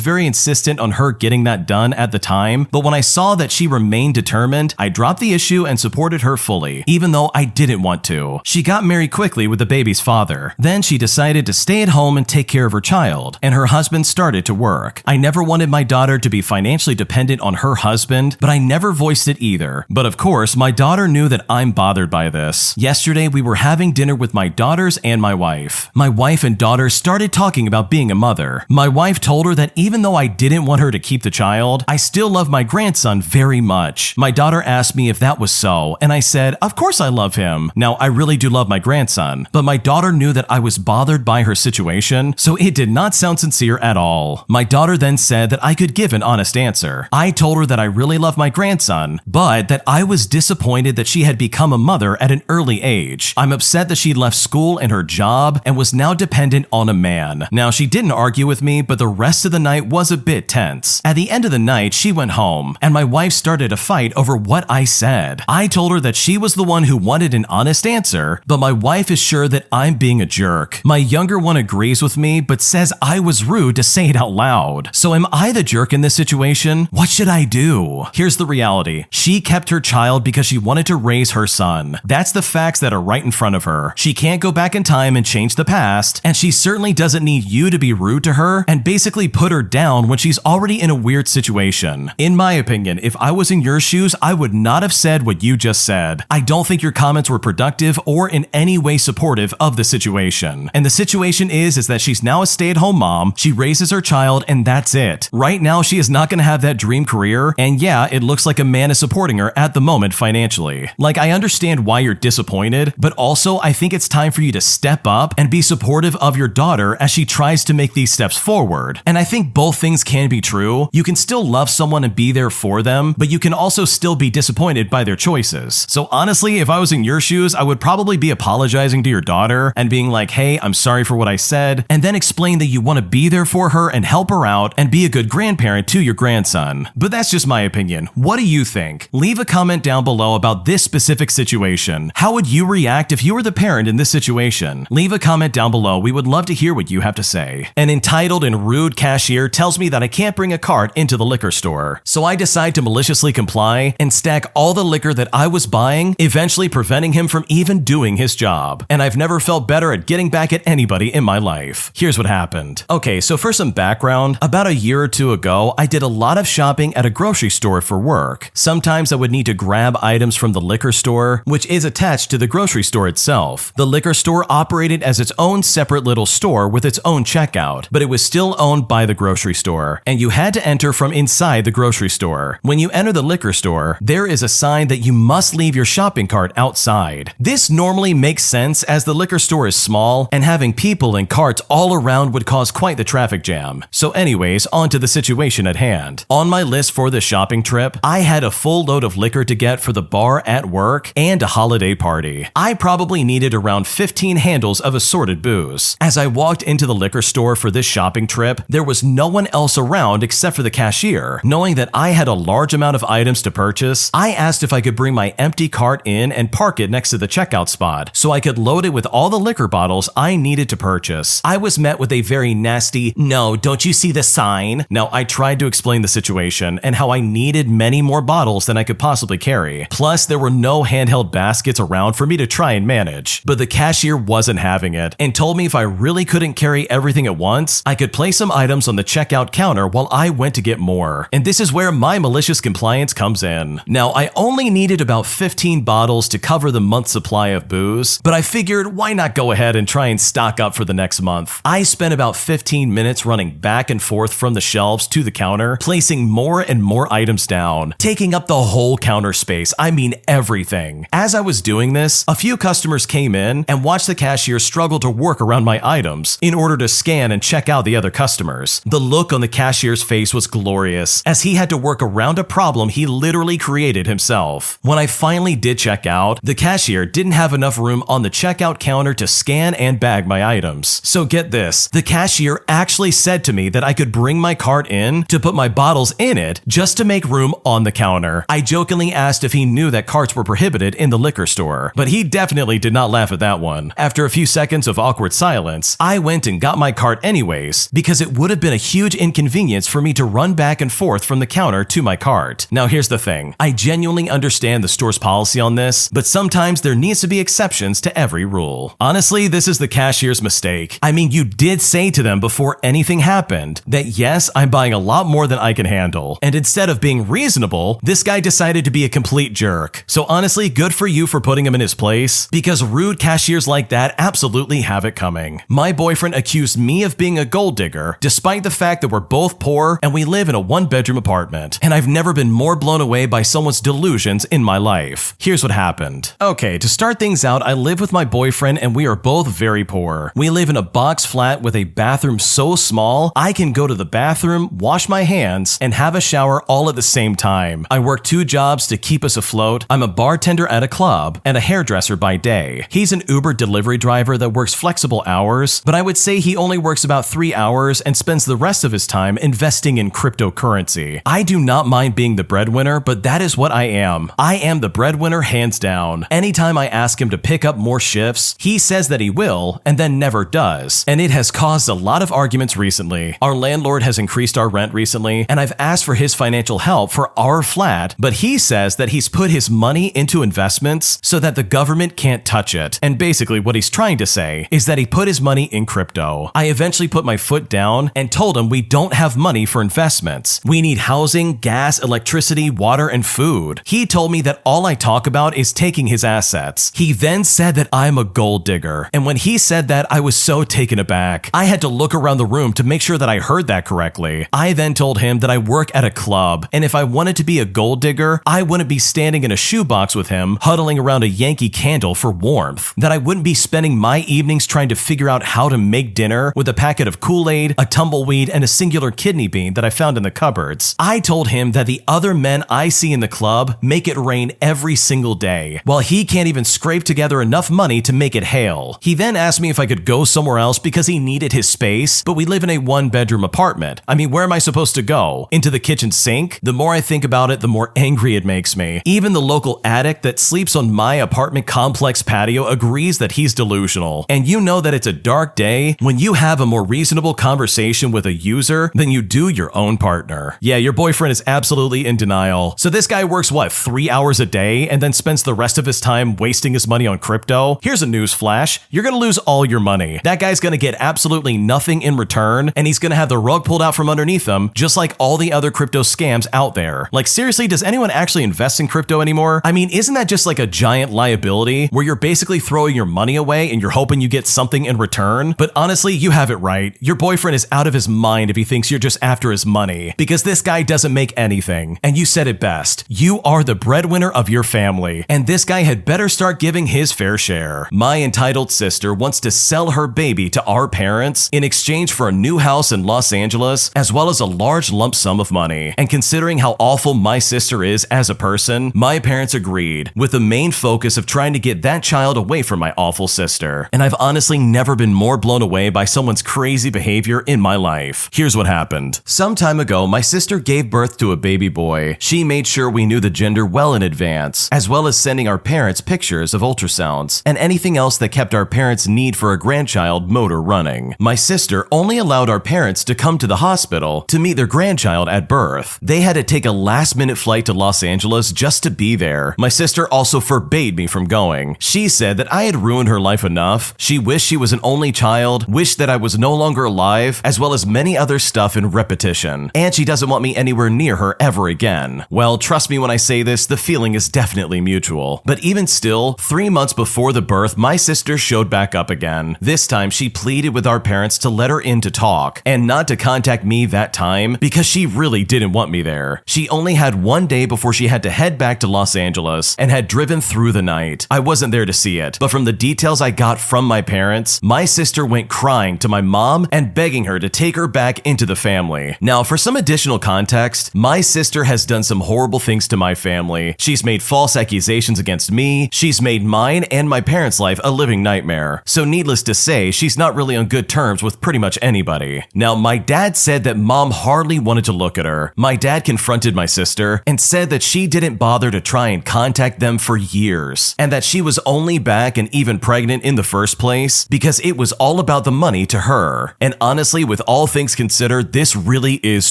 very insistent on her getting that done at the time, but when I saw that she remained determined, I dropped the issue and supported her fully, even though I didn't want to. She got married quickly with the baby's father. Then she decided to stay at home and take care of her child, and her husband started to work. I never wanted my daughter to be financially dependent on her husband, but I never voiced it either. But of course, my daughter knew that I'm bothered by this. Yesterday, we were having dinner with my daughters and my wife. My wife and daughter started talking about being a mother. My wife told her that even though I didn't want her to keep the child, I still love my grandson very much. My daughter asked me if that was so, and I said, of course I love him. Now, I really do love my grandson, but my daughter knew that I was bothered by her situation, so it did not sound sincere at all. My daughter then said that I could give an honest answer. I told her that I really love my grandson, but that I was disappointed that she had become a mother at an early age. I'm upset that she left school and her job and was now dependent on a man. Now, she didn't argue with me, but the rest of the night was a bit tense. At the end of the night, she went home, and my wife started a fight over what I said. I told her that she was the one who wanted an honest answer, but my wife is sure that I'm being a jerk. My younger one agrees with me, but says I was rude to say it out loud. So am I the jerk in this situation? What should I do? Here's the reality. She kept her child because she wanted to raise her son. That's the facts that are right in front of her. She can't go back in time and change the past, and she certainly doesn't need you to be rude to her and basically put her down when she's already in a weird situation. In my opinion, if I was in your shoes, I would not have said what you just said. I don't think your comments were productive or in any way supportive of the situation. And the situation is that she's now a stay-at-home mom, she raises her child, and that's it. Right now, she is not going to have that dream career, and yeah, it looks like a man is supporting her at the moment financially. Like, I understand why you're disappointed, but also I think it's time for you to step up and be supportive of your daughter as she tries to make these steps forward. And I think both things can be true. You can still love someone and be there for them, but you can also still be disappointed by their choices. So honestly, if I was in your shoes, I would probably be apologizing to your daughter and being like, hey, I'm sorry for what I said, and then explain that you want to be there for her and help her out and be a good grandparent to your grandson. But that's just my opinion. What do you think? Leave a comment down below about this specific situation. How would you react if you were the parent in this situation? Leave a comment down below. We would love to hear what you have to say. An entitled and rude cashier tells me that I can't bring a cart into the liquor store. So I decide to maliciously comply and stack all the liquor that I was buying, eventually preventing him from even doing his job. And I've never felt better at getting back at anybody in my life. Here's what happened. Okay, so for some background, about a year or two ago, I did a lot of shopping at a grocery store for work. Sometimes I would need to grab items from the liquor store, which is attached to the grocery store itself. The liquor store operated as its own separate little store with its own checkout, but it was still owned by the grocery store, and you had to enter from inside the grocery store. When you enter the liquor store, there is a sign that you must leave your shopping cart outside. This normally makes sense as the liquor store is small, and having people and carts all around would cause quite the traffic jam. So anyways, on to the situation at hand. On my list for this shopping trip, I had a full load of liquor to get for the bar at work and a holiday party. I probably needed around 15 handles of assorted booze. As I walked into the liquor store for this shopping trip, there was no one else around except for the cashier. Knowing that I had a large amount of items to purchase, I asked if I could bring my empty cart in and park it next to the checkout spot so I could load it with all the liquor bottles I needed to purchase. I was met with a very nasty, "No, don't you see the sign?" Now, I tried to explain the situation and how I needed many more bottles than I could possibly carry. Plus, there were no handheld baskets around for me to try and manage. But the cashier wasn't having it and told me if I really couldn't carry everything at once, I could place some items on the checkout counter while I went to get more. And this is where my malicious compliance comes in. Now, I only needed about 15 bottles to cover the month's supply of booze, but I figured why not go ahead and try and stock up for the next month. I spent about 15 minutes running back and forth from the shelves to the counter, placing more and more items down, taking up the whole counter space. I mean everything. As I was doing this, a few customers came in and watched the cashier struggle to work around my items in order to scan and check out the other customers. The look on the cashier's face was glorious, as he had to work around a problem he literally created himself. When I finally did check out, the cashier didn't have enough room on the checkout counter to scan and bag my items. items. So get this, the cashier actually said to me that I could bring my cart in to put my bottles in it just to make room on the counter. I jokingly asked if he knew that carts were prohibited in the liquor store, but he definitely did not laugh at that one. After a few seconds of awkward silence, I went and got my cart anyways, because it would have been a huge inconvenience for me to run back and forth from the counter to my cart. Now here's the thing, I genuinely understand the store's policy on this, but sometimes there needs to be exceptions to every rule. Honestly, this is the cashier's mistake. I mean, you did say to them before anything happened that yes, I'm buying a lot more than I can handle, and instead of being reasonable, this guy decided to be a complete jerk. So honestly, good for you for putting him in his place, because rude cashiers like that absolutely have it coming. My boyfriend accused me of being a gold digger, despite the fact that we're both poor and we live in a one-bedroom apartment, and I've never been more blown away by someone's delusions in my life. Here's what happened. Okay, to start things out, I live with my boyfriend and we are both very poor. We live in a box flat with a bathroom so small, I can go to the bathroom, wash my hands, and have a shower all at the same time. I work 2 jobs to keep us afloat. I'm a bartender at a club and a hairdresser by day. He's an Uber delivery driver that works flexible hours, but I would say he only works about 3 hours and spends the rest of his time investing in cryptocurrency. I do not mind being the breadwinner, but that is what I am. I am the breadwinner hands down. Anytime I ask him to pick up more shifts, he says that he will and then never does, and it has caused a lot of arguments recently. Our landlord has increased our rent recently, and I've asked for his financial help for our flat, but he says that he's put his money into investments so that the government can't touch it. And basically what he's trying to say is that he put his money in crypto. I eventually put my foot down and told him we don't have money for investments. We need housing, gas, electricity, water, and food. He told me that all I talk about is taking his assets. He then said that I'm a gold digger. And when he said that, I was so taken aback. I had to look around the room to make sure that I heard that correctly. I then told him that I work at a club, and if I wanted to be a gold digger, I wouldn't be standing in a shoebox with him, huddling around a Yankee candle for warmth. That I wouldn't be spending my evenings trying to figure out how to make dinner with a packet of Kool-Aid, a tumbleweed, and a singular kidney bean that I found in the cupboards. I told him that the other men I see in the club make it rain every single day, while he can't even scrape together enough money to make it hail. He then asked me if I could go somewhere else because he needed his space, but we live in a one-bedroom apartment. I mean, where am I supposed to go? Into the kitchen sink? The more I think about it, the more angry it makes me. Even the local addict that sleeps on my apartment complex patio agrees that he's delusional. And you know that it's a dark day when you have a more reasonable conversation with a user than you do your own partner. Yeah, your boyfriend is absolutely in denial. So this guy works what, 3 hours a day and then spends the rest of his time wasting his money on crypto? Here's a news flash. You're gonna lose all your money. That guy's gonna get absolutely nothing in return, and he's gonna have the rug pulled out from underneath him, just like all the other crypto scams out there. Like seriously, does anyone actually invest in crypto anymore? I mean, isn't that just like a giant liability where you're basically throwing your money away and you're hoping you get something in return? But honestly, you have it right. Your boyfriend is out of his mind if he thinks you're just after his money, because this guy doesn't make anything. And you said it best. You are the breadwinner of your family, and this guy had better start giving his fair share. My entitled sister wants to sell her baby to our parents in exchange for a new house in Los Angeles, as well as a large lump sum of money. And considering how awful my sister is as a person, my parents agreed, with the main focus of trying to get that child away from my awful sister. And I've honestly never been more blown away by someone's crazy behavior in my life. Here's what happened. Some time ago, my sister gave birth to a baby boy. She made sure we knew the gender well in advance, as well as sending our parents pictures of ultrasounds and anything else that kept our parents' need for a grandchild motor running. My sister only allowed our parents to come to the hospital to meet their grandchild at birth. They had to take a last-minute flight to Los Angeles just to be there. My sister also forbade me from going. She said that I had ruined her life enough. She wished she was an only child, wished that I was no longer alive, as well as many other stuff in repetition. And she doesn't want me anywhere near her ever again. Well, trust me when I say this, the feeling is definitely mutual. But even still, 3 months before the birth, my sister showed back up again. This time, she pleaded with our parents to let her in to talk, and not to contact me that time because she really didn't want me there. She only had 1 day before she had to head back to Los Angeles and had driven through the night. I wasn't there to see it, but from the details I got from my parents, my sister went crying to my mom and begging her to take her back into the family. Now, for some additional context, my sister has done some horrible things to my family. She's made false accusations against me. She's made mine and my parents' life a living nightmare. So needless to to say she's not really on good terms with pretty much anybody. Now, my dad said that mom hardly wanted to look at her. My dad confronted my sister and said that she didn't bother to try and contact them for years, and that she was only back and even pregnant in the first place because it was all about the money to her. And honestly, with all things considered, this really is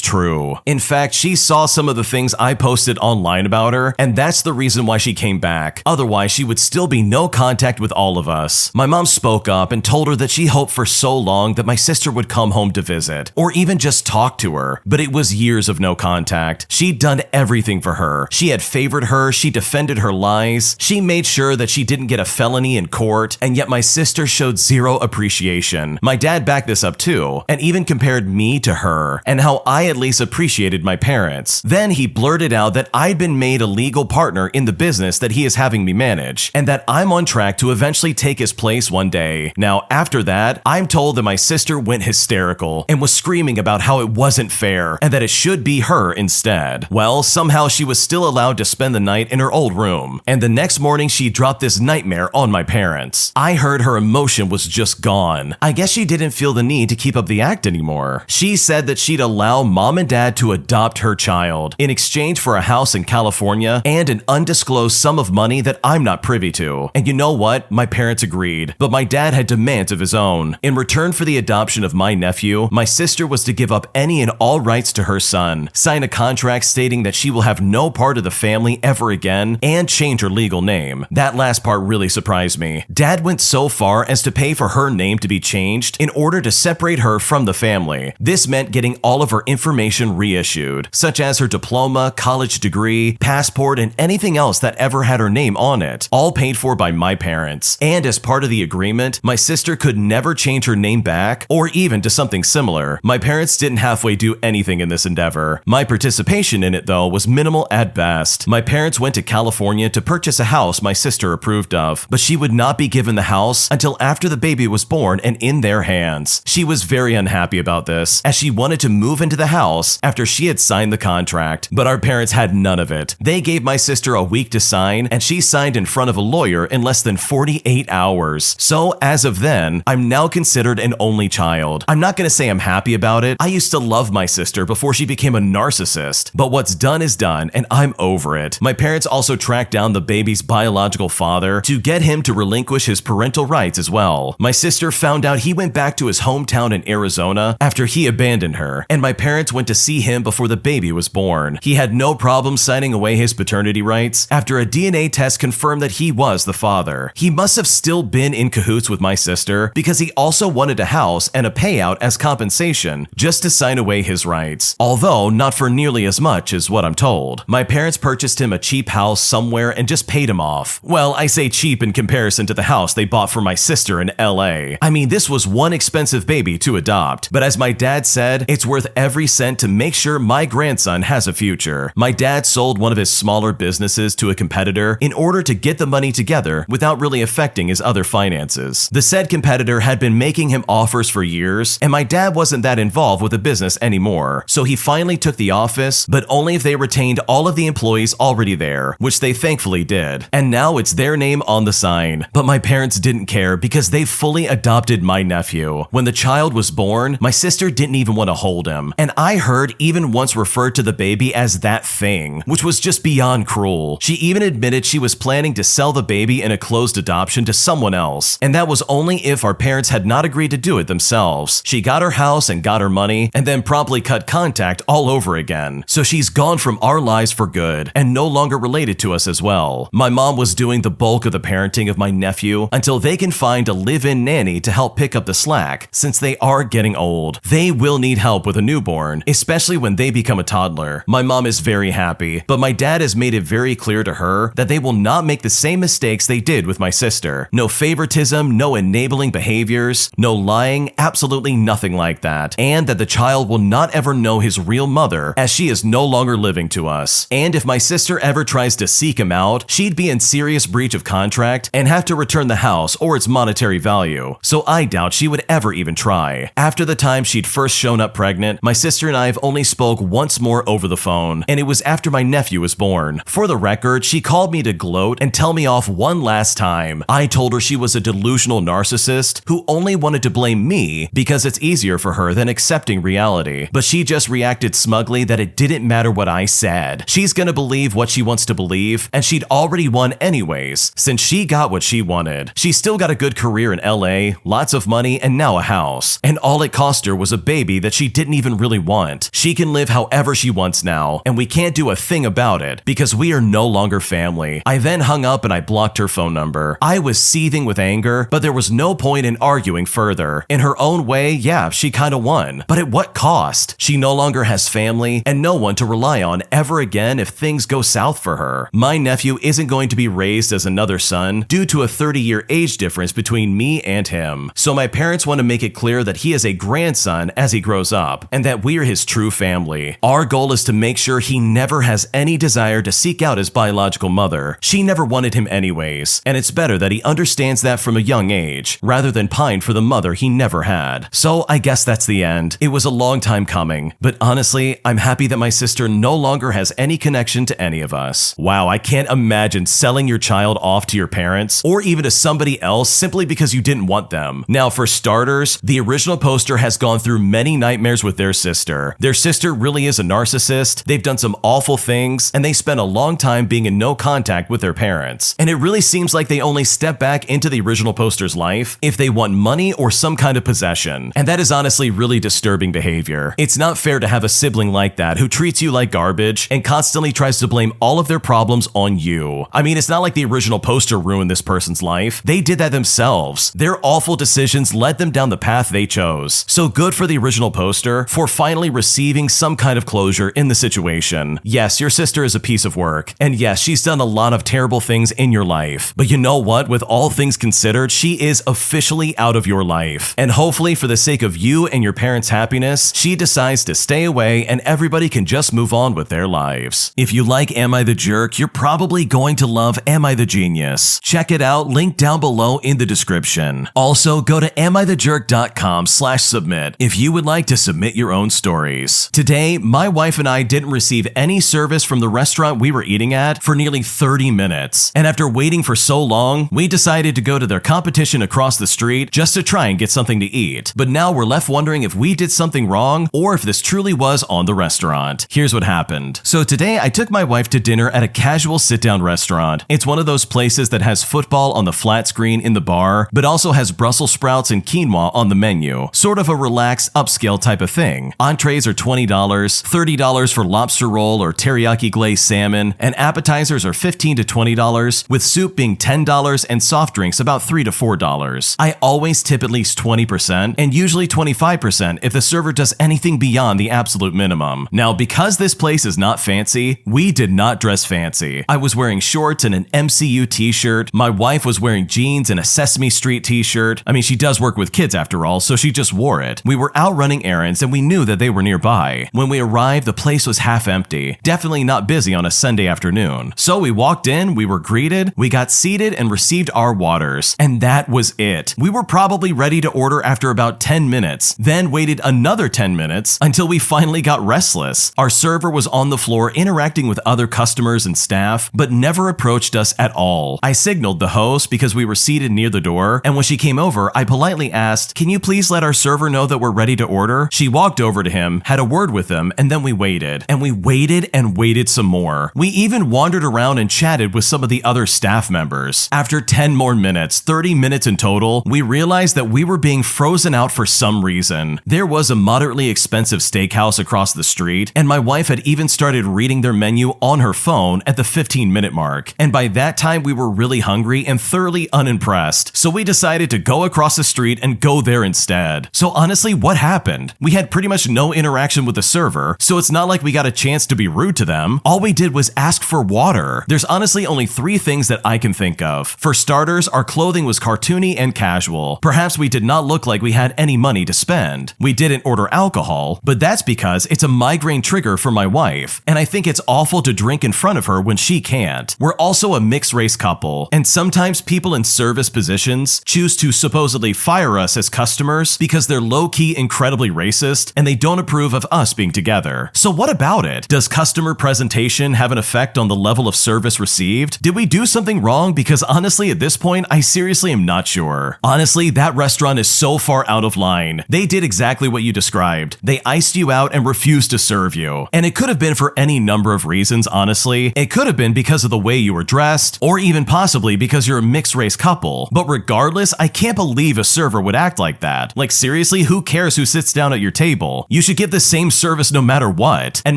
true. In fact, she saw some of the things I posted online about her, and that's the reason why she came back. Otherwise, she would still be no contact with all of us. My mom spoke up and told her that she hoped for so long that my sister would come home to visit, or even just talk to her, but it was years of no contact. She'd done everything for her. She had favored her, she defended her lies, she made sure that she didn't get a felony in court, and yet my sister showed zero appreciation. My dad backed this up too, and even compared me to her, and how I at least appreciated my parents. Then he blurted out that I'd been made a legal partner in the business that he is having me manage, and that I'm on track to eventually take his place one day. Now, after that, I'm told that my sister went hysterical and was screaming about how it wasn't fair and that it should be her instead. Well, somehow she was still allowed to spend the night in her old room, and the next morning she dropped this nightmare on my parents. I heard her emotion was just gone. I guess she didn't feel the need to keep up the act anymore. She said that she'd allow mom and dad to adopt her child in exchange for a house in California and an undisclosed sum of money that I'm not privy to. And you know what? My parents agreed, but my dad had demands of his own. In return for the adoption of my nephew, my sister was to give up any and all rights to her son, sign a contract stating that she will have no part of the family ever again, and change her legal name. That last part really surprised me. Dad went so far as to pay for her name to be changed in order to separate her from the family. This meant getting all of her information reissued, such as her diploma, college degree, passport, and anything else that ever had her name on it, all paid for by my parents. And as part of the agreement, my sister could never change her name back or even to something similar. My parents didn't halfway do anything in this endeavor. My participation in it, though, was minimal at best. My parents went to California to purchase a house my sister approved of, but she would not be given the house until after the baby was born and in their hands. She was very unhappy about this, as she wanted to move into the house after she had signed the contract, but our parents had none of it. They gave my sister a week to sign, and she signed in front of a lawyer in less than 48 hours. So as of then, I'm now considered an only child. I'm not gonna say I'm happy about it. I used to love my sister before she became a narcissist, but what's done is done, and I'm over it. My parents also tracked down the baby's biological father to get him to relinquish his parental rights as well. My sister found out he went back to his hometown in Arizona after he abandoned her, and my parents went to see him before the baby was born. He had no problem signing away his paternity rights after a DNA test confirmed that he was the father. He must have still been in cahoots with my sister because he also wanted a house and a payout as compensation just to sign away his rights, although not for nearly as much as what I'm told. My parents purchased him a cheap house somewhere and just paid him off. Well, I say cheap in comparison to the house they bought for my sister in LA. I mean, this was one expensive baby to adopt, but as my dad said, it's worth every cent to make sure my grandson has a future. My dad sold one of his smaller businesses to a competitor in order to get the money together without really affecting his other finances. The said competitor had been making him offers for years, and my dad wasn't that involved with the business anymore, so he finally took the office, but only if they retained all of the employees already there, which they thankfully did. And now it's their name on the sign. But my parents didn't care because they fully adopted my nephew. When the child was born, my sister didn't even want to hold him, and I heard even once referred to the baby as that thing, which was just beyond cruel. She even admitted she was planning to sell the baby in a closed adoption to someone else, and that was only if our parents had not agreed to do it themselves. She got her house and got her money, and then promptly cut contact all over again. So she's gone from our lives for good, and no longer related to us as well. My mom was doing the bulk of the parenting of my nephew until they can find a live-in nanny to help pick up the slack, since they are getting old. They will need help with a newborn, especially when they become a toddler. My mom is very happy, but my dad has made it very clear to her that they will not make the same mistakes they did with my sister. No favoritism, no enabling behaviors, no lying, absolutely nothing like that. And that the child will not ever know his real mother, as she is no longer living to us. And if my sister ever tries to seek him out, she'd be in serious breach of contract and have to return the house or its monetary value. So I doubt she would ever even try. After the time she'd first shown up pregnant, my sister and I have only spoke once more over the phone, and it was after my nephew was born. For the record, she called me to gloat and tell me off one last time. I told her she was a delusional narcissist narcissist who only wanted to blame me because it's easier for her than accepting reality. But she just reacted smugly that it didn't matter what I said. She's gonna believe what she wants to believe, and she'd already won anyways, since she got what she wanted. She still got a good career in LA, lots of money, and now a house. And all it cost her was a baby that she didn't even really want. She can live however she wants now, and we can't do a thing about it because we are no longer family. I then hung up and I blocked her phone number. I was seething with anger, but there was no point in arguing further. In her own way, yeah, she kinda won. But at what cost? She no longer has family and no one to rely on ever again if things go south for her. My nephew isn't going to be raised as another son due to a 30-year age difference between me and him. So my parents want to make it clear that he is a grandson as he grows up and that we are his true family. Our goal is to make sure he never has any desire to seek out his biological mother. She never wanted him anyways, and it's better that he understands that from a young age rather than pine for the mother he never had. So I guess that's the end. It was a long time coming, but honestly, I'm happy that my sister no longer has any connection to any of us. Wow, I can't imagine selling your child off to your parents or even to somebody else simply because you didn't want them. Now, for starters, the original poster has gone through many nightmares with their sister. Their sister really is a narcissist. They've done some awful things, and they spent a long time being in no contact with their parents. And it really seems like they only step back into the original poster's life if they want money or some kind of possession. And that is honestly really disturbing behavior. It's not fair to have a sibling like that who treats you like garbage and constantly tries to blame all of their problems on you. I mean, it's not like the original poster ruined this person's life. They did that themselves. Their awful decisions led them down the path they chose. So good for the original poster for finally receiving some kind of closure in the situation. Yes, your sister is a piece of work. And yes, she's done a lot of terrible things in your life. But you know what? With all things considered, she is officially out of your life. And hopefully, for the sake of you and your parents' happiness, she decides to stay away and everybody can just move on with their lives. If you like Am I the Jerk, you're probably going to love Am I the Genius. Check it out, link down below in the description. Also, go to amithejerk.com/submit if you would like to submit your own stories. Today, my wife and I didn't receive any service from the restaurant we were eating at for nearly 30 minutes. And after waiting for so long, we decided to go to their competition across the street just to try and get something to eat. But now we're left wondering if we did something wrong or if this truly was on the restaurant. Here's what happened. So today I took my wife to dinner at a casual sit-down restaurant. It's one of those places that has football on the flat screen in the bar, but also has Brussels sprouts and quinoa on the menu. Sort of a relaxed, upscale type of thing. Entrees are $20, $30 for lobster roll or teriyaki glazed salmon, and appetizers are $15 to $20, with soup being $10 and soft drinks about $3 to $4. I always tip at least 20% and usually 25% if the server does anything beyond the absolute minimum. Now, because this place is not fancy, we did not dress fancy. I was wearing shorts and an MCU t-shirt. My wife was wearing jeans and a Sesame Street t-shirt. I mean, she does work with kids after all, so she just wore it. We were out running errands and we knew that they were nearby. When we arrived, the place was half empty. Definitely not busy on a Sunday afternoon. So we walked in, we were greeted, we got seated and received our waters. And that was it. We were probably ready to order after about 10 minutes, then waited another 10 minutes until we finally got restless. Our server was on the floor interacting with other customers and staff, but never approached us at all. I signaled the host because we were seated near the door, and when she came over, I politely asked, "Can you please let our server know that we're ready to order?" She walked over to him, had a word with him, and then we waited. And we waited and waited some more. We even wandered around and chatted with some of the other staff members. After 10 more minutes, 30 minutes in total, we realized that we were being frozen out for some reason. There was a moderately expensive steakhouse across the street, and my wife had even started reading their menu on her phone at the 15-minute mark. And by that time, we were really hungry and thoroughly unimpressed. So we decided to go across the street and go there instead. So honestly, what happened? We had pretty much no interaction with the server, so it's not like we got a chance to be rude to them. All we did was ask for water. There's honestly only 3 things that I can think of. For starters, our clothing was cartoony and casual. Perhaps we did not look like we had any money to spend. We didn't order alcohol, but that's because it's a migraine trigger for my wife, and I think it's awful to drink in front of her when she can't. We're also a mixed race couple, and sometimes people in service positions choose to supposedly fire us as customers because they're low-key incredibly racist and they don't approve of us being together. So what about it? Does customer presentation have an effect on the level of service received? Did we do something wrong? Because honestly, at this point, I seriously am not sure. sure. Honestly, that restaurant is so far out of line. They did exactly what you described. They iced you out and refused to serve you. And it could have been for any number of reasons, honestly. It could have been because of the way you were dressed, or even possibly because you're a mixed-race couple. But regardless, I can't believe a server would act like that. Like seriously, who cares who sits down at your table? You should give the same service no matter what. And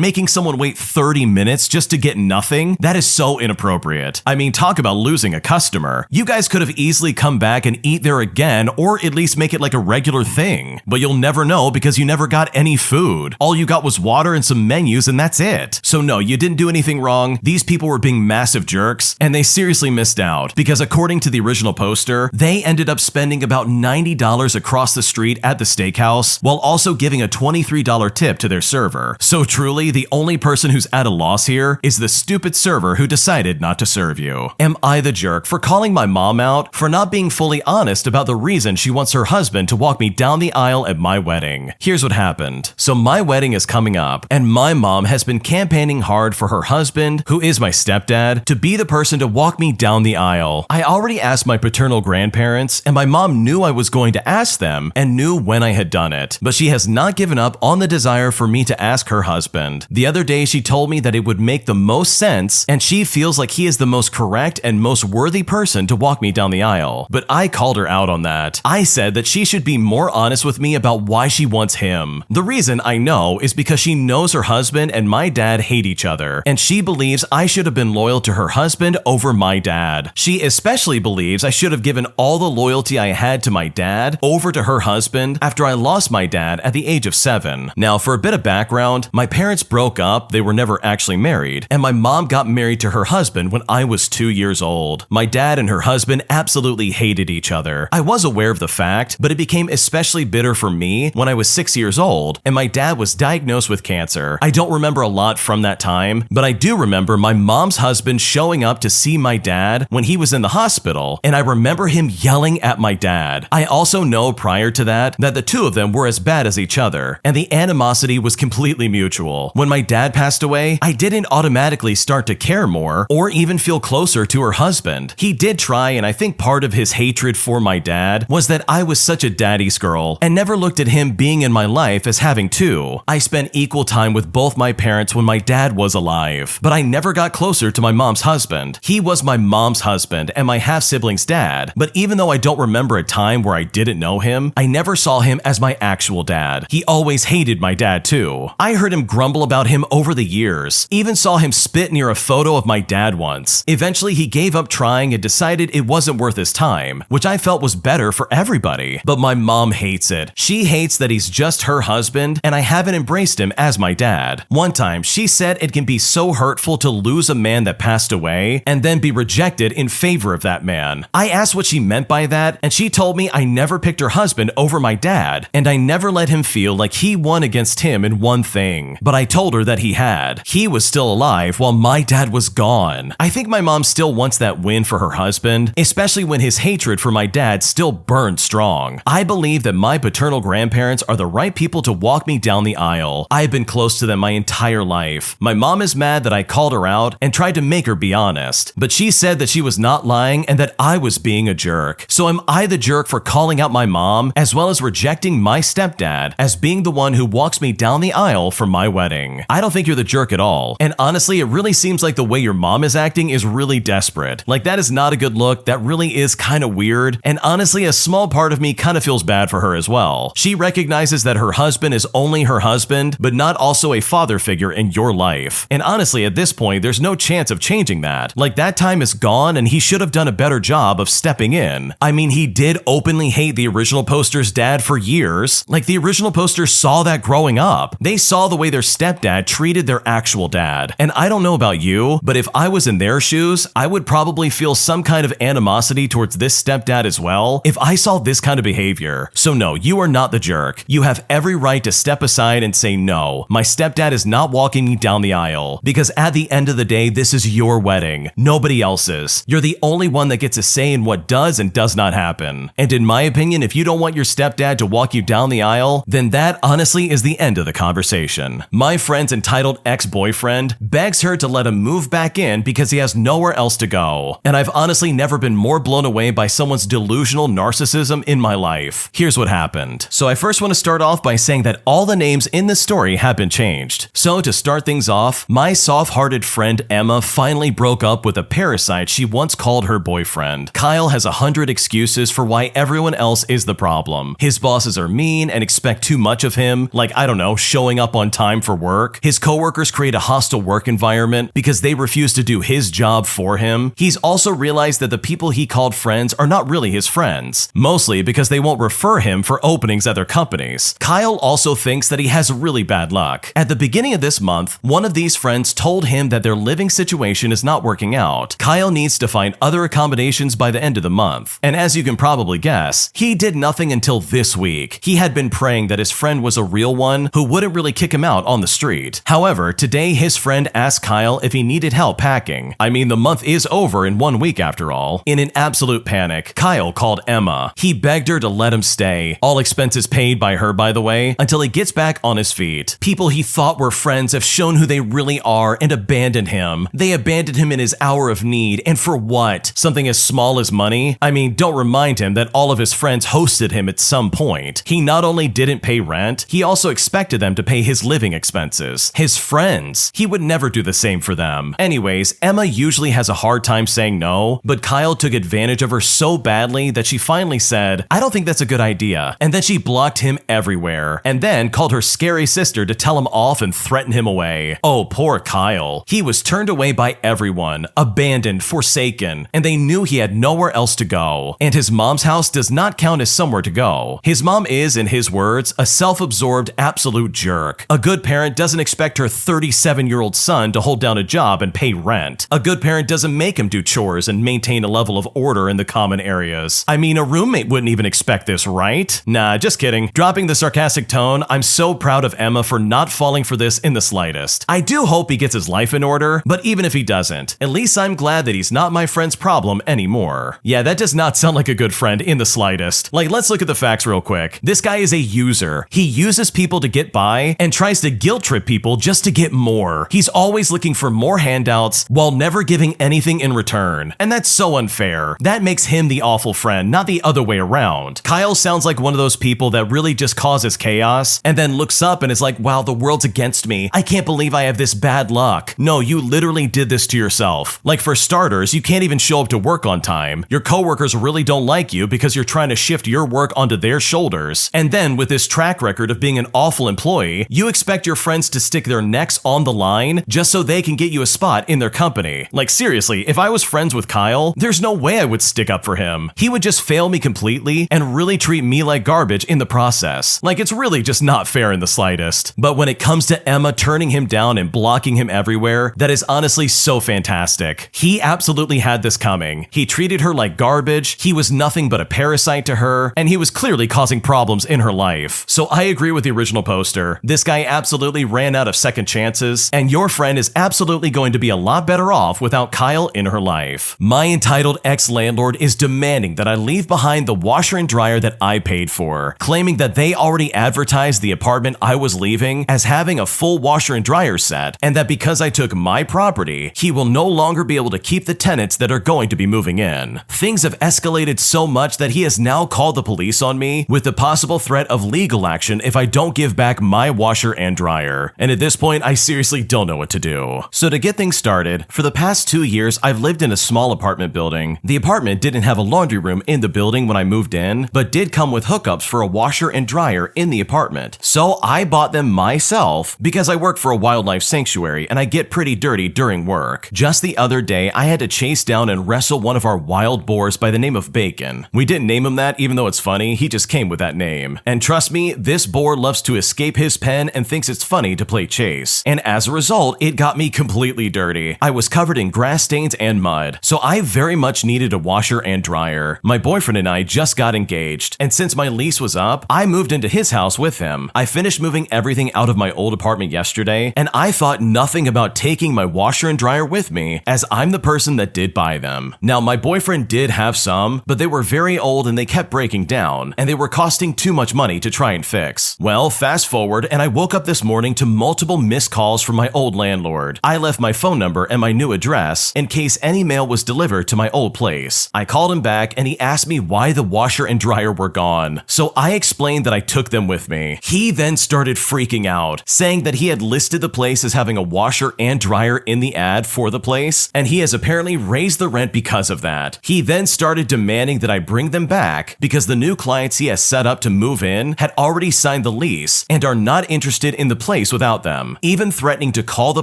making someone wait 30 minutes just to get nothing? That is so inappropriate. I mean, talk about losing a customer. You guys could have easily come back and eat there again, or at least make it like a regular thing. But you'll never know because you never got any food. All you got was water and some menus, and that's it. So no, you didn't do anything wrong. These people were being massive jerks, and they seriously missed out because according to the original poster, they ended up spending about $90 across the street at the steakhouse while also giving a $23 tip to their server. So truly, the only person who's at a loss here is the stupid server who decided not to serve you. Am I the jerk for calling my mom out for not being fully honest about the reason she wants her husband to walk me down the aisle at my wedding? Here's what happened. So my wedding is coming up, and my mom has been campaigning hard for her husband, who is my stepdad, to be the person to walk me down the aisle. I already asked my paternal grandparents, and my mom knew I was going to ask them and knew when I had done it, but she has not given up on the desire for me to ask her husband. The other day, she told me that it would make the most sense, and she feels like he is the most correct and most worthy person to walk me down the aisle. But I called her out on that. I said that she should be more honest with me about why she wants him. The reason I know is because she knows her husband and my dad hate each other, and she believes I should have been loyal to her husband over my dad. She especially believes I should have given all the loyalty I had to my dad over to her husband after I lost my dad at the age of 7. Now, for a bit of background, my parents broke up, they were never actually married, and my mom got married to her husband when I was 2 years old. My dad and her husband absolutely hated each other. I was aware of the fact, but it became especially bitter for me when I was 6 years old and my dad was diagnosed with cancer. I don't remember a lot from that time, but I do remember my mom's husband showing up to see my dad when he was in the hospital, and I remember him yelling at my dad. I also know prior to that the two of them were as bad as each other, and the animosity was completely mutual. When my dad passed away, I didn't automatically start to care more or even feel closer to her husband. He did try, and I think part of his hatred for my dad was that I was such a daddy's girl and never looked at him being in my life as having two. I spent equal time with both my parents when my dad was alive, but I never got closer to my mom's husband. He was my mom's husband and my half-sibling's dad, but even though I don't remember a time where I didn't know him, I never saw him as my actual dad. He always hated my dad too. I heard him grumble about him over the years, even saw him spit near a photo of my dad once. Eventually, he gave up trying and decided it wasn't worth his time, which I felt was better for everybody. But my mom hates it. She hates that he's just her husband, and I haven't embraced him as my dad. One time, she said it can be so hurtful to lose a man that passed away and then be rejected in favor of that man. I asked what she meant by that, and she told me I never picked her husband over my dad, and I never let him feel like he won against him in one thing. But I told her that he had. He was still alive while my dad was gone. I think my mom still wants that win for her husband, especially when his hatred for my dad still burned strong. I believe that my paternal grandparents are the right people to walk me down the aisle. I've been close to them my entire life. My mom is mad that I called her out and tried to make her be honest, but she said that she was not lying and that I was being a jerk. So am I the jerk for calling out my mom as well as rejecting my stepdad as being the one who walks me down the aisle for my wedding? I don't think you're the jerk at all. And honestly, it really seems like the way your mom is acting is really desperate. Like, that is not a good look. That really is kind of weird. And honestly, a small part of me kind of feels bad for her as well. She recognizes that her husband is only her husband, but not also a father figure in your life. And honestly, at this point, there's no chance of changing that. Like, that time is gone and he should have done a better job of stepping in. I mean, he did openly hate the original poster's dad for years. Like, the original poster saw that growing up. They saw the way their stepdad treated their actual dad. And I don't know about you, but if I was in their shoes, I would probably feel some kind of animosity towards this stepdad as well if I saw this kind of behavior. So no, you are not the jerk. You have every right to step aside and say, no, my stepdad is not walking me down the aisle, because at the end of the day, this is your wedding, nobody else's. You're the only one that gets a say in what does and does not happen. And in my opinion, if you don't want your stepdad to walk you down the aisle, then that honestly is the end of the conversation. My friend's entitled ex-boyfriend begs her to let him move back in because he has nowhere else to go. And I've honestly never been more blown away by someone someone's delusional narcissism in my life. Here's what happened. So I first want to start off by saying that all the names in this story have been changed. So to start things off, my soft-hearted friend Emma finally broke up with a parasite she once called her boyfriend. Kyle has 100 excuses for why everyone else is the problem. His bosses are mean and expect too much of him, like, I don't know, showing up on time for work. His coworkers create a hostile work environment because they refuse to do his job for him. He's also realized that the people he called friends are not really his friends, mostly because they won't refer him for openings at their companies. Kyle also thinks that he has really bad luck. At the beginning of this month, one of these friends told him that their living situation is not working out. Kyle needs to find other accommodations by the end of the month. And as you can probably guess, he did nothing until this week. He had been praying that his friend was a real one who wouldn't really kick him out on the street. However, today his friend asked Kyle if he needed help packing. I mean, the month is over in 1 week after all. In an absolute panic, Kyle called Emma. He begged her to let him stay. All expenses paid by her, by the way, until he gets back on his feet. People he thought were friends have shown who they really are and abandoned him. They abandoned him in his hour of need, and for what? Something as small as money? I mean, don't remind him that all of his friends hosted him at some point. He not only didn't pay rent, he also expected them to pay his living expenses. His friends. He would never do the same for them. Anyways, Emma usually has a hard time saying no, but Kyle took advantage of her so badly that she finally said, "I don't think that's a good idea." And then she blocked him everywhere, and then called her scary sister to tell him off and threaten him away. Oh, poor Kyle. He was turned away by everyone, abandoned, forsaken, and they knew he had nowhere else to go. And his mom's house does not count as somewhere to go. His mom is, in his words, a self-absorbed absolute jerk. A good parent doesn't expect her 37-year-old son to hold down a job and pay rent. A good parent doesn't make him do chores and maintain a level of order in the common areas. I mean, a roommate wouldn't even expect this, right? Nah, just kidding. Dropping the sarcastic tone, I'm so proud of Emma for not falling for this in the slightest. I do hope he gets his life in order, but even if he doesn't, at least I'm glad that he's not my friend's problem anymore. Yeah, that does not sound like a good friend in the slightest. Like, let's look at the facts real quick. This guy is a user. He uses people to get by and tries to guilt trip people just to get more. He's always looking for more handouts while never giving anything in return. And that's so unfair. That makes him the awful friend, not the other way around. Kyle sounds like one of those people that really just causes chaos and then looks up and is like, wow, the world's against me. I can't believe I have this bad luck. No, you literally did this to yourself. Like, for starters, you can't even show up to work on time. Your coworkers really don't like you because you're trying to shift your work onto their shoulders. And then with this track record of being an awful employee, you expect your friends to stick their necks on the line just so they can get you a spot in their company. Like, seriously, if I was friends with Kyle, there's no way I would stick up for him. He would just fail me completely and really treat me like garbage in the process. Like, it's really just not fair in the slightest. But when it comes to Emma turning him down and blocking him everywhere, that is honestly so fantastic. He absolutely had this coming. He treated her like garbage, he was nothing but a parasite to her, and he was clearly causing problems in her life. So I agree with the original poster. This guy absolutely ran out of second chances, and your friend is absolutely going to be a lot better off without Kyle in her life. My entitled ex-landlord is demanding that I leave behind the washer and dryer that I paid for, claiming that they already advertised the apartment I was leaving as having a full washer and dryer set, and that because I took my property, he will no longer be able to keep the tenants that are going to be moving in. Things have escalated so much that he has now called the police on me with the possible threat of legal action if I don't give back my washer and dryer. And at this point, I seriously don't know what to do. So to get things started, for the past 2 years, I've lived in a small apartment building. The apartment didn't have a laundry room in the building when I moved in, but did come with hookups for a washer and dryer in the apartment. So I bought them myself because I work for a wildlife sanctuary and I get pretty dirty during work. Just the other day, I had to chase down and wrestle one of our wild boars by the name of Bacon. We didn't name him that, even though it's funny, he just came with that name. And trust me, this boar loves to escape his pen and thinks it's funny to play chase. And as a result, it got me completely dirty. I was covered in grass stains and mud, so I very much needed a washer and dryer. My boyfriend and I just got engaged, and since my lease was up, I moved into his house with him. I finished moving everything out of my old apartment yesterday, and I thought nothing about taking my washer and dryer with me, as I'm the person that did buy them. Now, my boyfriend did have some, but they were very old and they kept breaking down, and they were costing too much money to try and fix. Well, fast forward, and I woke up this morning to multiple missed calls from my old landlord. I left my phone number and my new address in case any mail was delivered to my old place. I called him him back and he asked me why the washer and dryer were gone. So I explained that I took them with me. He then started freaking out, saying that he had listed the place as having a washer and dryer in the ad for the place, and he has apparently raised the rent because of that. He then started demanding that I bring them back because the new clients he has set up to move in had already signed the lease and are not interested in the place without them, even threatening to call the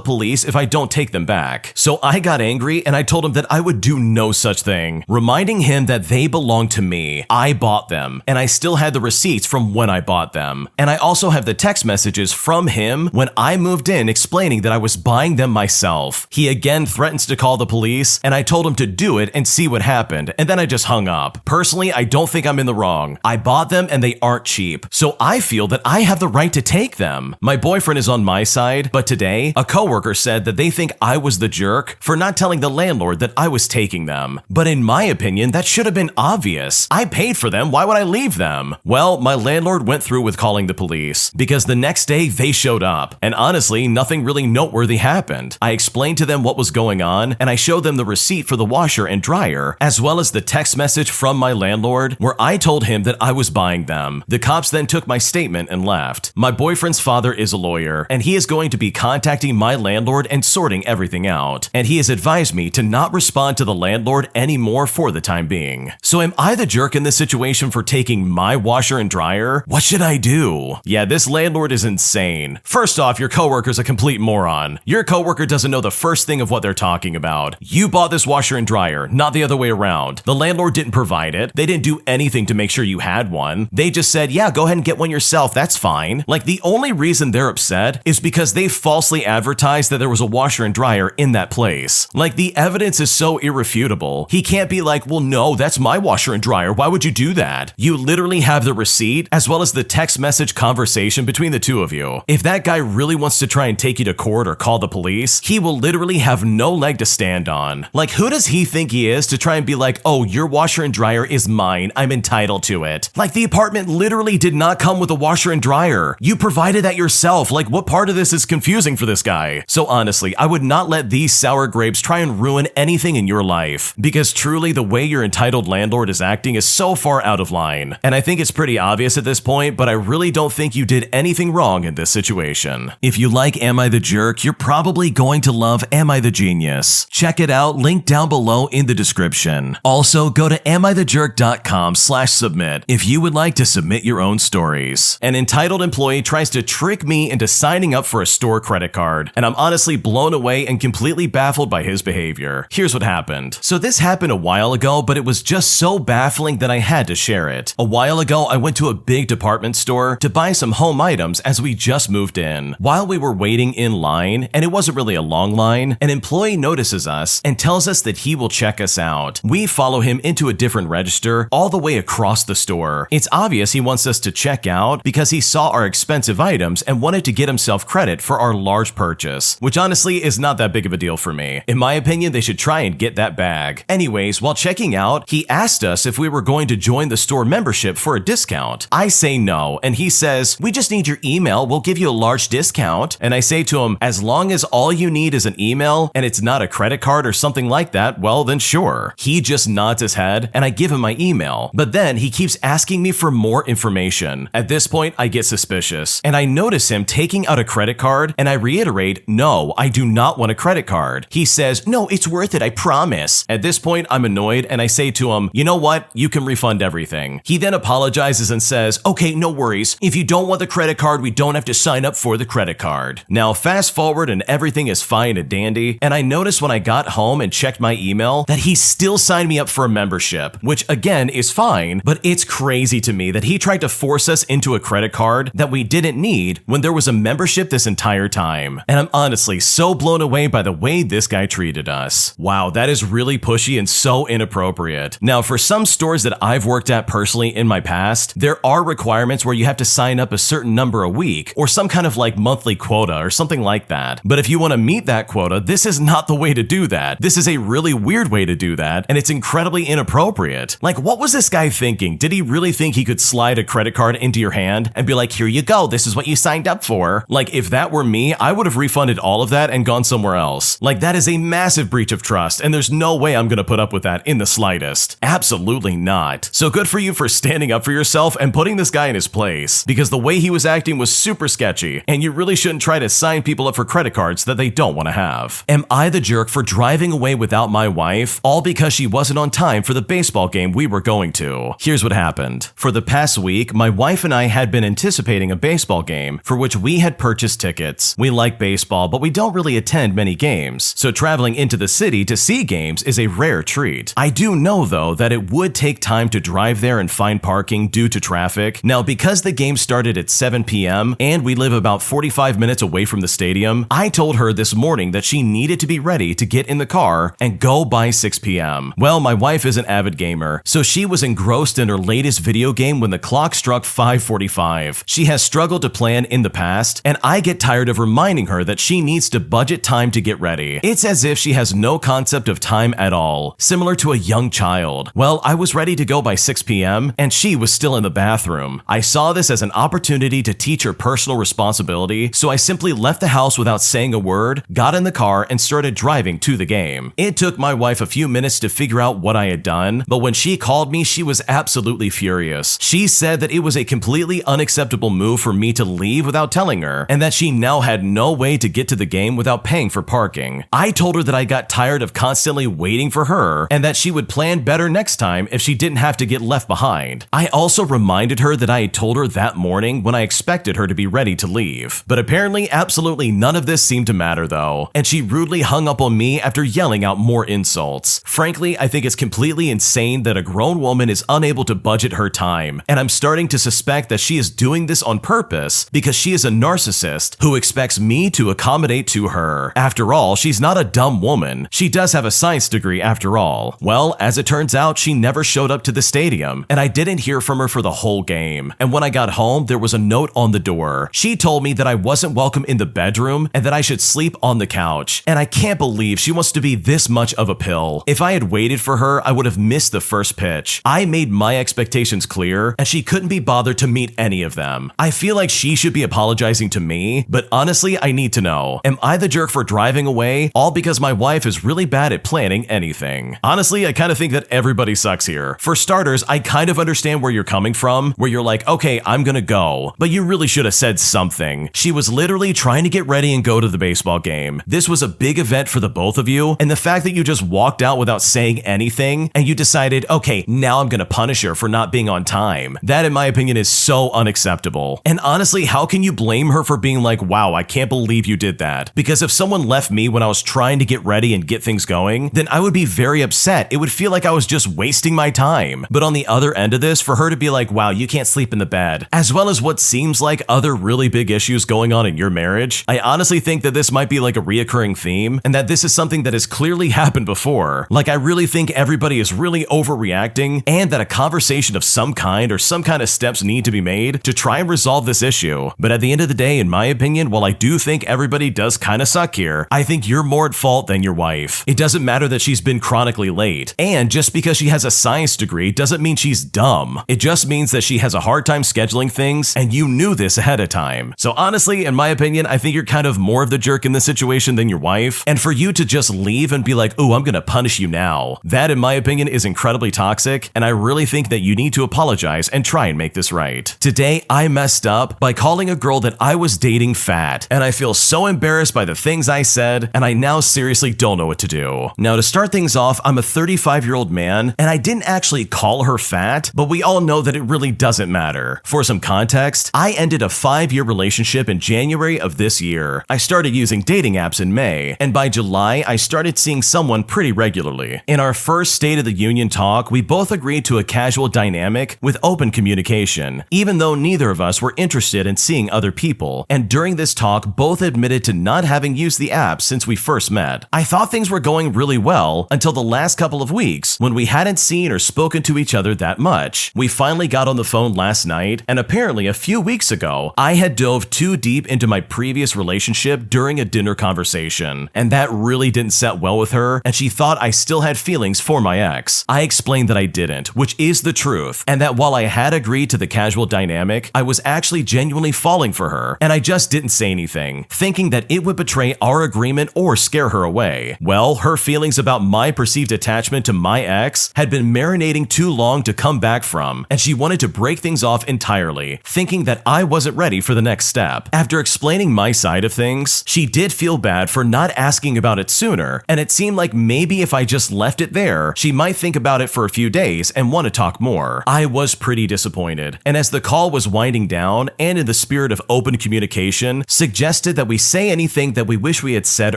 police if I don't take them back. So I got angry and I told him that I would do no such thing, reminding him that they belong to me. I bought them, and I still had the receipts from when I bought them. And I also have the text messages from him when I moved in explaining that I was buying them myself. He again threatens to call the police, and I told him to do it and see what happened, and then I just hung up. Personally, I don't think I'm in the wrong. I bought them and they aren't cheap, so I feel that I have the right to take them. My boyfriend is on my side, but today, a coworker said that they think I was the jerk for not telling the landlord that I was taking them. But in my opinion, that should have been obvious. I paid for them, why would I leave them? Well, my landlord went through with calling the police, because the next day they showed up, and honestly, nothing really noteworthy happened. I explained to them what was going on, and I showed them the receipt for the washer and dryer, as well as the text message from my landlord where I told him that I was buying them. The cops then took my statement and left. My boyfriend's father is a lawyer, and he is going to be contacting my landlord and sorting everything out, and he has advised me to not respond to the landlord anymore for the time being. So am I the jerk in this situation for taking my washer and dryer? What should I do? Yeah, this landlord is insane. First off, your coworker's a complete moron. Your coworker doesn't know the first thing of what they're talking about. You bought this washer and dryer, not the other way around. The landlord didn't provide it. They didn't do anything to make sure you had one. They just said, yeah, go ahead and get one yourself, that's fine. Like, the only reason they're upset is because they falsely advertised that there was a washer and dryer in that place. Like, the evidence is so irrefutable. He can't be like, well, no, that's my washer and dryer. Why would you do that? You literally have the receipt as well as the text message conversation between the two of you. If that guy really wants to try and take you to court or call the police, he will literally have no leg to stand on. Like, who does he think he is to try and be like, oh, your washer and dryer is mine, I'm entitled to it? Like, the apartment literally did not come with a washer and dryer. You provided that yourself. Like, what part of this is confusing for this guy? So honestly, I would not let these sour grapes try and ruin anything in your life, because truly the way your entitled landlord is acting is so far out of line. And I think it's pretty obvious at this point, but I really don't think you did anything wrong in this situation. If you like Am I the Jerk, you're probably going to love Am I the Genius. Check it out, link down below in the description. Also, go to amithejerk.com/submit if you would like to submit your own stories. An entitled employee tries to trick me into signing up for a store credit card, and I'm honestly blown away and completely baffled by his behavior. Here's what happened. So this happened a while ago, but it was just so baffling that I had to share it. A while ago, I went to a big department store to buy some home items as we just moved in. While we were waiting in line, and it wasn't really a long line, an employee notices us and tells us that he will check us out. We follow him into a different register all the way across the store. It's obvious he wants us to check out because he saw our expensive items and wanted to get himself credit for our large purchase, which honestly is not that big of a deal for me. In my opinion, they should try and get that bag. Anyways, while checking out, he asked us if we were going to join the store membership for a discount. I say no, and he says, we just need your email, we'll give you a large discount. And I say to him, as long as all you need is an email and it's not a credit card or something like that, well then sure. He just nods his head and I give him my email, but then he keeps asking me for more information. At this point, I get suspicious and I notice him taking out a credit card and I reiterate, no, I do not want a credit card. He says, no, it's worth it, I promise. At this point, I'm annoyed and I say to him, you know what? You can refund everything. He then apologizes and says, okay, no worries. If you don't want the credit card, we don't have to sign up for the credit card. Now, fast forward and everything is fine and dandy, and I noticed when I got home and checked my email that he still signed me up for a membership, which again is fine, but it's crazy to me that he tried to force us into a credit card that we didn't need when there was a membership this entire time. And I'm honestly so blown away by the way this guy treated us. Wow, that is really pushy and so inappropriate. Now, for some stores that I've worked at personally in my past, there are requirements where you have to sign up a certain number a week or some kind of like monthly quota or something like that. But if you want to meet that quota, this is not the way to do that. This is a really weird way to do that, and it's incredibly inappropriate. Like, what was this guy thinking? Did he really think he could slide a credit card into your hand and be like, here you go, this is what you signed up for? Like, if that were me, I would have refunded all of that and gone somewhere else. Like, that is a massive breach of trust, and there's no way I'm gonna put up with that in the slightest. slightest. Absolutely not. So good for you for standing up for yourself and putting this guy in his place, because the way he was acting was super sketchy, and you really shouldn't try to sign people up for credit cards that they don't want to have. Am I the jerk for driving away without my wife, all because she wasn't on time for the baseball game we were going to? Here's what happened. For the past week, my wife and I had been anticipating a baseball game for which we had purchased tickets. We like baseball, but we don't really attend many games, so traveling into the city to see games is a rare treat. I do know, though, that it would take time to drive there and find parking due to traffic. Now, because the game started at 7 p.m. and we live about 45 minutes away from the stadium, I told her this morning that she needed to be ready to get in the car and go by 6 p.m. Well, my wife is an avid gamer, so she was engrossed in her latest video game when the clock struck 5:45. She has struggled to plan in the past, and I get tired of reminding her that she needs to budget time to get ready. It's as if she has no concept of time at all, similar to a young child. Well, I was ready to go by 6 p.m., and she was still in the bathroom. I saw this as an opportunity to teach her personal responsibility, so I simply left the house without saying a word, got in the car, and started driving to the game. It took my wife a few minutes to figure out what I had done, but when she called me, she was absolutely furious. She said that it was a completely unacceptable move for me to leave without telling her, and that she now had no way to get to the game without paying for parking. I told her that I got tired of constantly waiting for her, and that she would plan better next time if she didn't have to get left behind. I also reminded her that I had told her that morning when I expected her to be ready to leave. But apparently, absolutely none of this seemed to matter though, and she rudely hung up on me after yelling out more insults. Frankly, I think it's completely insane that a grown woman is unable to budget her time, and I'm starting to suspect that she is doing this on purpose because she is a narcissist who expects me to accommodate to her. After all, she's not a dumb woman. She does have a science degree after all. Well, as it turns out, she never showed up to the stadium, and I didn't hear from her for the whole game. And when I got home, there was a note on the door. She told me that I wasn't welcome in the bedroom and that I should sleep on the couch. And I can't believe she wants to be this much of a pill. If I had waited for her, I would have missed the first pitch. I made my expectations clear, and she couldn't be bothered to meet any of them. I feel like she should be apologizing to me, but honestly, I need to know, am I the jerk for driving away, all because my wife is really bad at planning anything? Honestly, I kind of think that everybody sucks here. For starters, I kind of understand where you're coming from, where you're like, okay, I'm gonna go, but you really should have said something. She was literally trying to get ready and go to the baseball game. This was a big event for the both of you, and the fact that you just walked out without saying anything, and you decided, okay, now I'm gonna punish her for not being on time. That, in my opinion, is so unacceptable. And honestly, how can you blame her for being like, wow, I can't believe you did that? Because if someone left me when I was trying to get ready and get things going, then I would be very upset. It would feel like I was just wasting my time. But on the other end of this, for her to be like, wow, you can't sleep in the bed, as well as what seems like other really big issues going on in your marriage, I honestly think that this might be like a reoccurring theme, and that this is something that has clearly happened before. Like, I really think everybody is really overreacting, and that a conversation of some kind or some kind of steps need to be made to try and resolve this issue. But at the end of the day, in my opinion, while I do think everybody does kind of suck here, I think you're more at fault than your wife. It doesn't matter that she's been chronically late, and just because she has a science degree doesn't mean she's dumb. It just means that she has a hard time scheduling things, and you knew this ahead of time. So honestly, in my opinion, I think you're kind of more of the jerk in this situation than your wife, and for you to just leave and be like, ooh, I'm gonna punish you now, that, in my opinion, is incredibly toxic, and I really think that you need to apologize and try and make this right. Today, I messed up by calling a girl that I was dating fat, and I feel so embarrassed by the things I said, and I now seriously don't know what to do. Now, to start things off, I'm a 35-year-old man, and I didn't actually call her fat, but we all know that it really doesn't matter. For some context, I ended a 5-year relationship in January of this year. I started using dating apps in May, and by July, I started seeing someone pretty regularly. In our first State of the Union talk, we both agreed to a casual dynamic with open communication, even though neither of us were interested in seeing other people, and during this talk, both admitted to not having used the app since we first met. I thought things were going really well until the last couple of weeks, when we hadn't seen or spoken to each other that much. We finally got on the phone last night, and apparently a few weeks ago, I had dove too deep into my previous relationship during a dinner conversation, and that really didn't set well with her, and she thought I still had feelings for my ex. I explained that I didn't, which is the truth, and that while I had agreed to the casual dynamic, I was actually genuinely falling for her, and I just didn't say anything, thinking that it would betray our agreement or scare her away. Well, her feelings about my perceived attachment to my ex had been marinating too long to come back from, and she wanted to break things off entirely, thinking that I wasn't ready for the next step. After explaining my side of things, she did feel bad for not asking about it sooner, and it seemed like maybe if I just left it there, she might think about it for a few days and want to talk more. I was pretty disappointed, and as the call was winding down, and in the spirit of open communication, suggested that we say anything that we wish we had said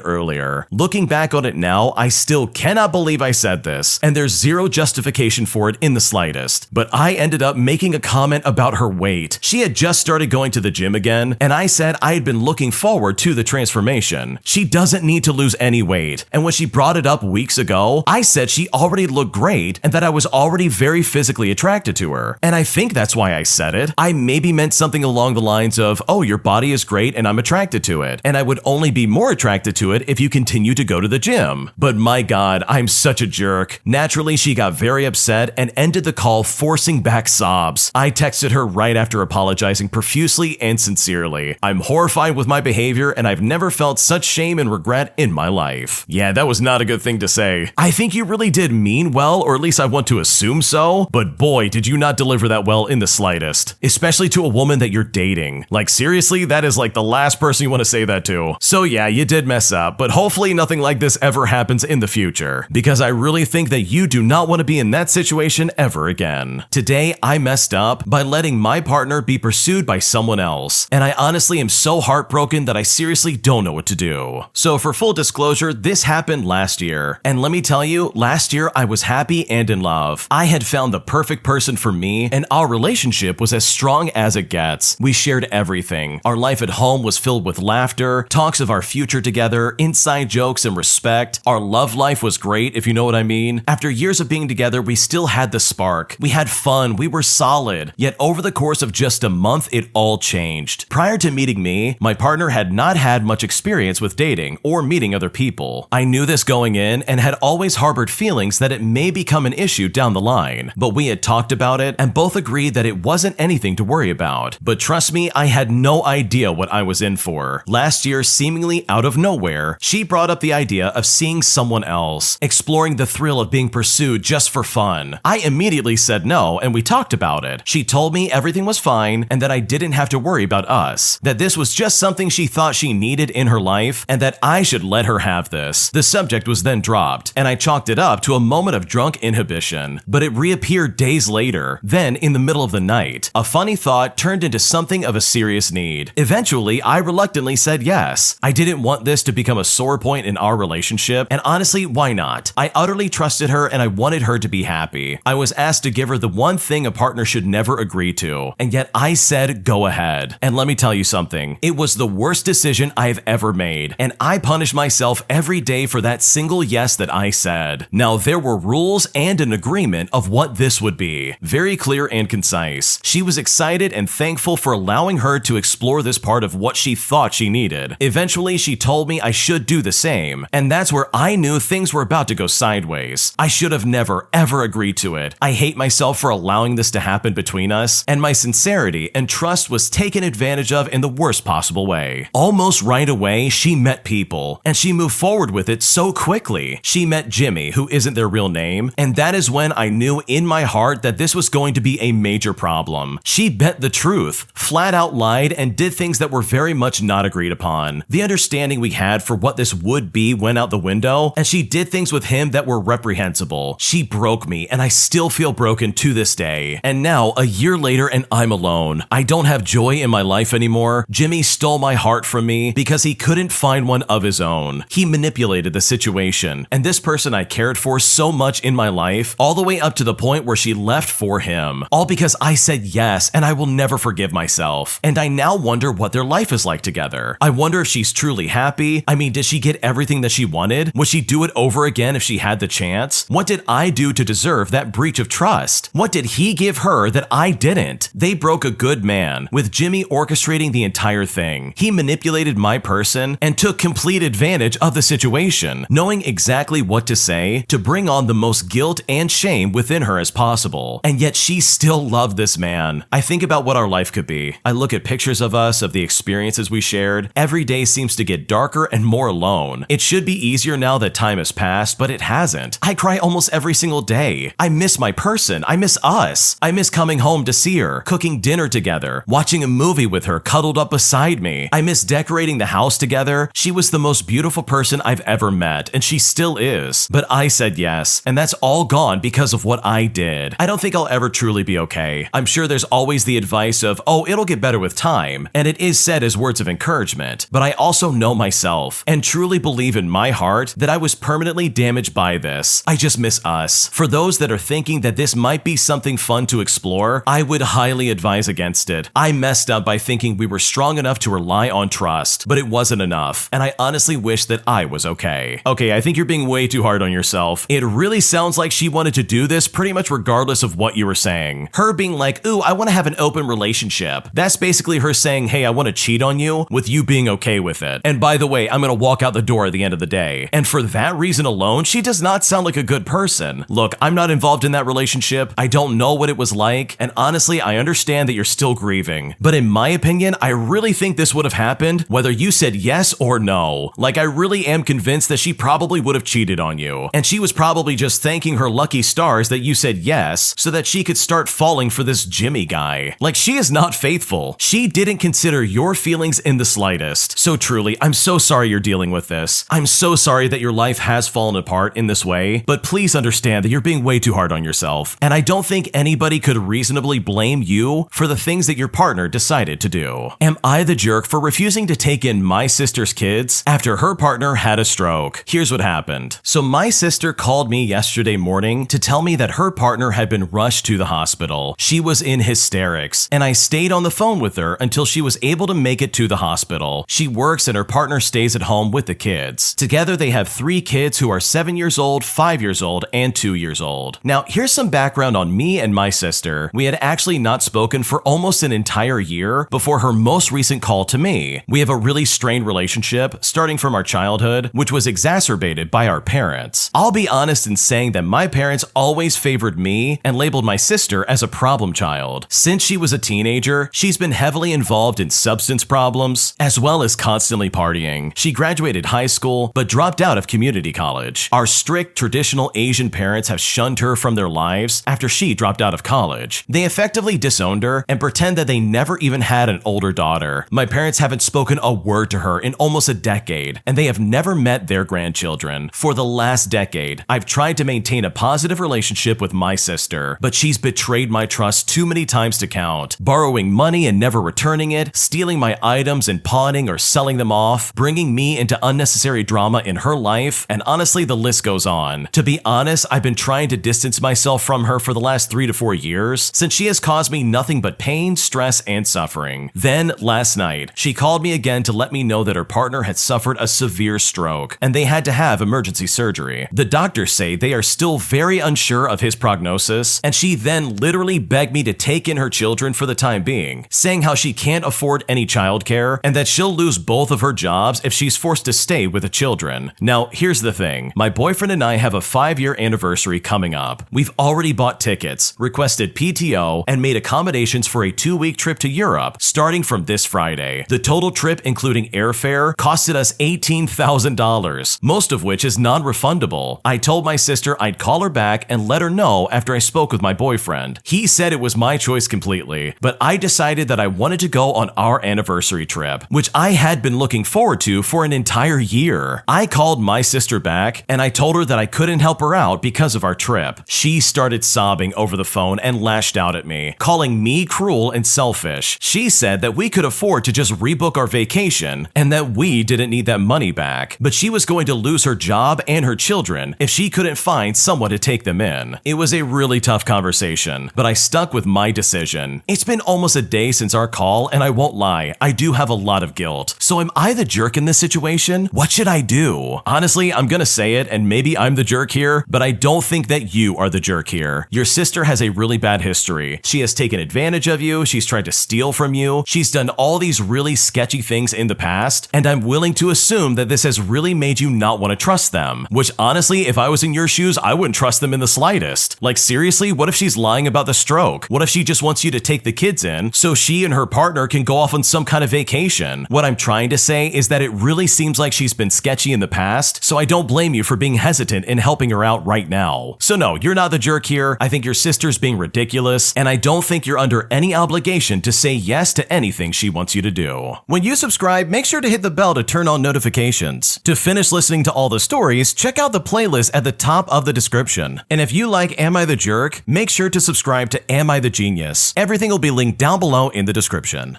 earlier. Looking back on it now, I still cannot believe I said this, and there's zero justification for it in the slightest. But I ended up making a comment about her weight. She had just started going to the gym again, and I said I had been looking forward to the transformation. She doesn't need to lose any weight, and when she brought it up weeks ago, I said she already looked great and that I was already very physically attracted to her. And I think that's why I said it. I maybe meant something along the lines of, oh, your body is great and I'm attracted to it, and I would only be more attracted to it if you continue to go to the gym. But my God, I'm such a jerk. Naturally, she got very upset and ended the call forcing back sobs. I texted her right after apologizing profusely and sincerely. I'm horrified with my behavior and I've never felt such shame and regret in my life. Yeah, that was not a good thing to say. I think you really did mean well, or at least I want to assume so, but boy, did you not deliver that well in the slightest. Especially to a woman that you're dating. Like seriously, that is like the last person you want to say that to. So yeah, you did mess up, but hopefully nothing like this ever happens in the future, because I really think that you do not want to be in that situation ever again. Today, I messed up by letting my partner be pursued by someone else, and I honestly am so heartbroken that I seriously don't know what to do. So for full disclosure, this happened last year, and let me tell you, last year I was happy and in love. I had found the perfect person for me, and our relationship was as strong as it gets. We shared everything. Our life at home was filled with laughter, talks of our future together, inside jokes and respect. Our love life was great, if you know what I mean. After years of being together, we still had the spark. We had fun, we were solid. Yet over the course of just a month, it all changed. Prior to meeting me, my partner had not had much experience with dating or meeting other people. I knew this going in and had always harbored feelings that it may become an issue down the line, but we had talked about it and both agreed that it wasn't anything to worry about. But trust me, I had no idea what I was in for. Last year, seemingly out of nowhere, she brought up the idea of seeing someone else, exploring the thrill of being pursued just for fun. I immediately said no, and we talked about it. She told me everything was fine and that I didn't have to worry about us, that this was just something she thought she needed in her life and that I should let her have this. The subject was then dropped, and I chalked it up to a moment of drunk inhibition, but it reappeared days later, then in the middle of the night. A funny thought turned into something of a serious need. Eventually, I reluctantly said yes. I didn't want this to become a sore point in our relationship, and honestly, why not? I utterly trusted her and I wanted her to be happy. I was asked to give her the one thing a partner should never agree to, and yet I said go ahead. And let me tell you something, it was the worst decision I have ever made, and I punish myself every day for that single yes that I said. Now, there were rules and an agreement of what this would be. Very clear and concise. She was excited and thankful for allowing her to explore this part of what she thought she needed. Eventually, she told me I should do the same, and that's where I knew things were about to go sideways. I should have never, ever agreed to it. I hate myself for allowing this to happen between us, and my sincerity and trust was taken advantage of in the worst possible way. Almost right away, she met people, and she moved forward with it so quickly. She met Jimmy, who isn't their real name, and that is when I knew in my heart that this was going to be a major problem. She bent the truth, flat out lied, and did things that were very much not agreed upon. The understanding we had for what this would be went out the window, and she did things with him that were reprehensible. She broke me, and I still feel broken to this day. And now, a year later, and I'm alone. I don't have joy in my life anymore. Jimmy stole my heart from me because he couldn't find one of his own. He manipulated the situation, and this person I cared for so much in my life, all the way up to the point where she left for him, all because I said yes, and I will never forgive myself. And I now wonder what their life is like together. I wonder if she's truly happy. I mean, did she get everything that she wanted? Would she do it over again if she had the chance? What did I do to deserve that breach of trust? What did he give her that I didn't? They broke a good man, with Jimmy orchestrating the entire thing. He manipulated my person and took complete advantage of the situation, knowing exactly what to say to bring on the most guilt and shame within her as possible. And yet she still loved this man. I think about what our life could be. I look at pictures of us, of the experiences we shared. Every day seems to get darker and more alone. It should be easier now that time has passed, but it hasn't. I cry almost every single day. I miss my person. I miss us. I miss coming home to see her, cooking dinner together, watching a movie with her cuddled up beside me. I miss decorating the house together. She was the most beautiful person I've ever met, and she still is. But I said yes, and that's all gone because of what I did. I don't think I'll ever truly be okay. I'm sure there's always the advice of, oh, it'll get better with time, and it is said as words of encouragement, but I also know myself and truly believe in my heart that I was permanently damaged by this. I just miss us. For those that are thinking that this might be something fun to explore, I would highly advise against it. I messed up by thinking we were strong enough to rely on trust, but it wasn't enough, and I honestly wish that I was okay. Okay, I think you're being way too hard on yourself. It really sounds like she wanted to do this pretty much regardless of what you were saying. Her being like, ooh, I want to have an open relationship. That's basically her saying, hey, I want to cheat on you, with you being okay with it. And by the way, I'm going to walk out the door at the end of the day. And for that reason alone, she does not sound like a good person. Look, I'm not involved in that relationship. I don't know what it was like. And honestly, I understand that you're still grieving. But in my opinion, I really think this would have happened whether you said yes or no. Like, I really am convinced that she probably would have cheated on you. And she was probably just thanking her lucky stars that you said yes so that she could start falling for this Jimmy guy. Like, she is not faithful. She didn't consider your feelings in the slightest. So truly, I'm so sorry you're dealing with this. I'm so sorry that your life has fallen apart in this way, but please understand that you're being way too hard on yourself. And I don't think anybody could reasonably blame you for the things that your partner decided to do. Am I the jerk for refusing to take in my sister's kids after her partner had a stroke? Here's what happened. So my sister called me yesterday morning to tell me that her partner had been rushed to the hospital. She was in hysterics, and I stayed on the phone with her until she was able to make it to the hospital. She works and her partner stays at home with the kids. Together they have 3 kids who are 7 years old, 5 years old, and 2 years old. Now, here's some background on me and my sister. We had actually not spoken for almost an entire year before her most recent call to me. We have a really strained relationship, starting from our childhood, which was exacerbated by our parents. I'll be honest in saying that my parents always favored me and labeled my sister as a problem child. Since she was a teenager, she's been heavily involved in substance problems, as well as constantly partying. She graduated high school, but dropped out of community college. Our strict, traditional Asian parents have shunned her from their lives after she dropped out of college. They effectively disowned her and pretend that they never even had an older daughter. My parents haven't spoken a word to her in almost a decade, and they have never met their grandchildren. For the last decade, I've tried to maintain a positive relationship with my sister, but she's betrayed my trust too many times to count, borrowing money and never returning it, stealing my items and pawning or selling them off, bringing me into unnecessary drama in her life, and honestly, the list goes on. To be honest, I've been trying to distance myself from her for the last 3 to 4 years, since she has caused me nothing but pain, stress, and suffering. Then, last night, she called me again to let me know that her partner had suffered a severe stroke, and they had to have emergency surgery. The doctors say they are still very unsure of his prognosis, and she then literally begged me to take in her children for the time being, saying how she can't afford any childcare and that she'll lose both of her jobs if she's forced to stay with the children. Now, here's the thing. My boyfriend and I have a 5-year anniversary coming up. We've already bought tickets, requested PTO, and made accommodations for a 2-week trip to Europe starting from this Friday. The total trip, including airfare, costed us $18,000, most of which is non-refundable. I told my sister I'd call her back and let her know after I spoke with my boyfriend. He said it was my choice completely, but I decided that I wanted to go on our anniversary trip, which I had been looking forward to for an entire year. I called my sister back and I told her that I couldn't help her out because of our trip. She started sobbing over the phone and lashed out at me, calling me cruel and selfish. She said that we could afford to just rebook our vacation and that we didn't need that money back, but she was going to lose her job and her children if she couldn't find someone to take them in. It was a really tough conversation, but I stuck with my decision. It's been almost a day since our call, and I won't lie, I do have a lot of guilt. So am I the jerk in this situation? What should I do? Honestly, I'm gonna say it, and maybe I'm the jerk here, but I don't think that you are the jerk here. Your sister has a really bad history. She has taken advantage of you, she's tried to steal from you, she's done all these really sketchy things in the past, and I'm willing to assume that this has really made you not want to trust them. Which honestly, if I was in your shoes, I wouldn't trust them in the slightest. Like seriously, what if she's lying about the stroke? What if she just wants you to take the kids in so she and her partner can go off on some kind of vacation? What I'm trying to say is that it really seems like she's been sketchy in the past, so I don't blame you for being hesitant in helping her out right now. So no, you're not the jerk here. I think your sister's being ridiculous, and I don't think you're under any obligation to say yes to anything she wants you to do. When you subscribe, make sure to hit the bell to turn on notifications. To finish listening to all the stories, check out the playlist at the top of the description. And if you like Am I the Jerk, make sure to subscribe to Am I the Genius. Everything will be linked down below in the description.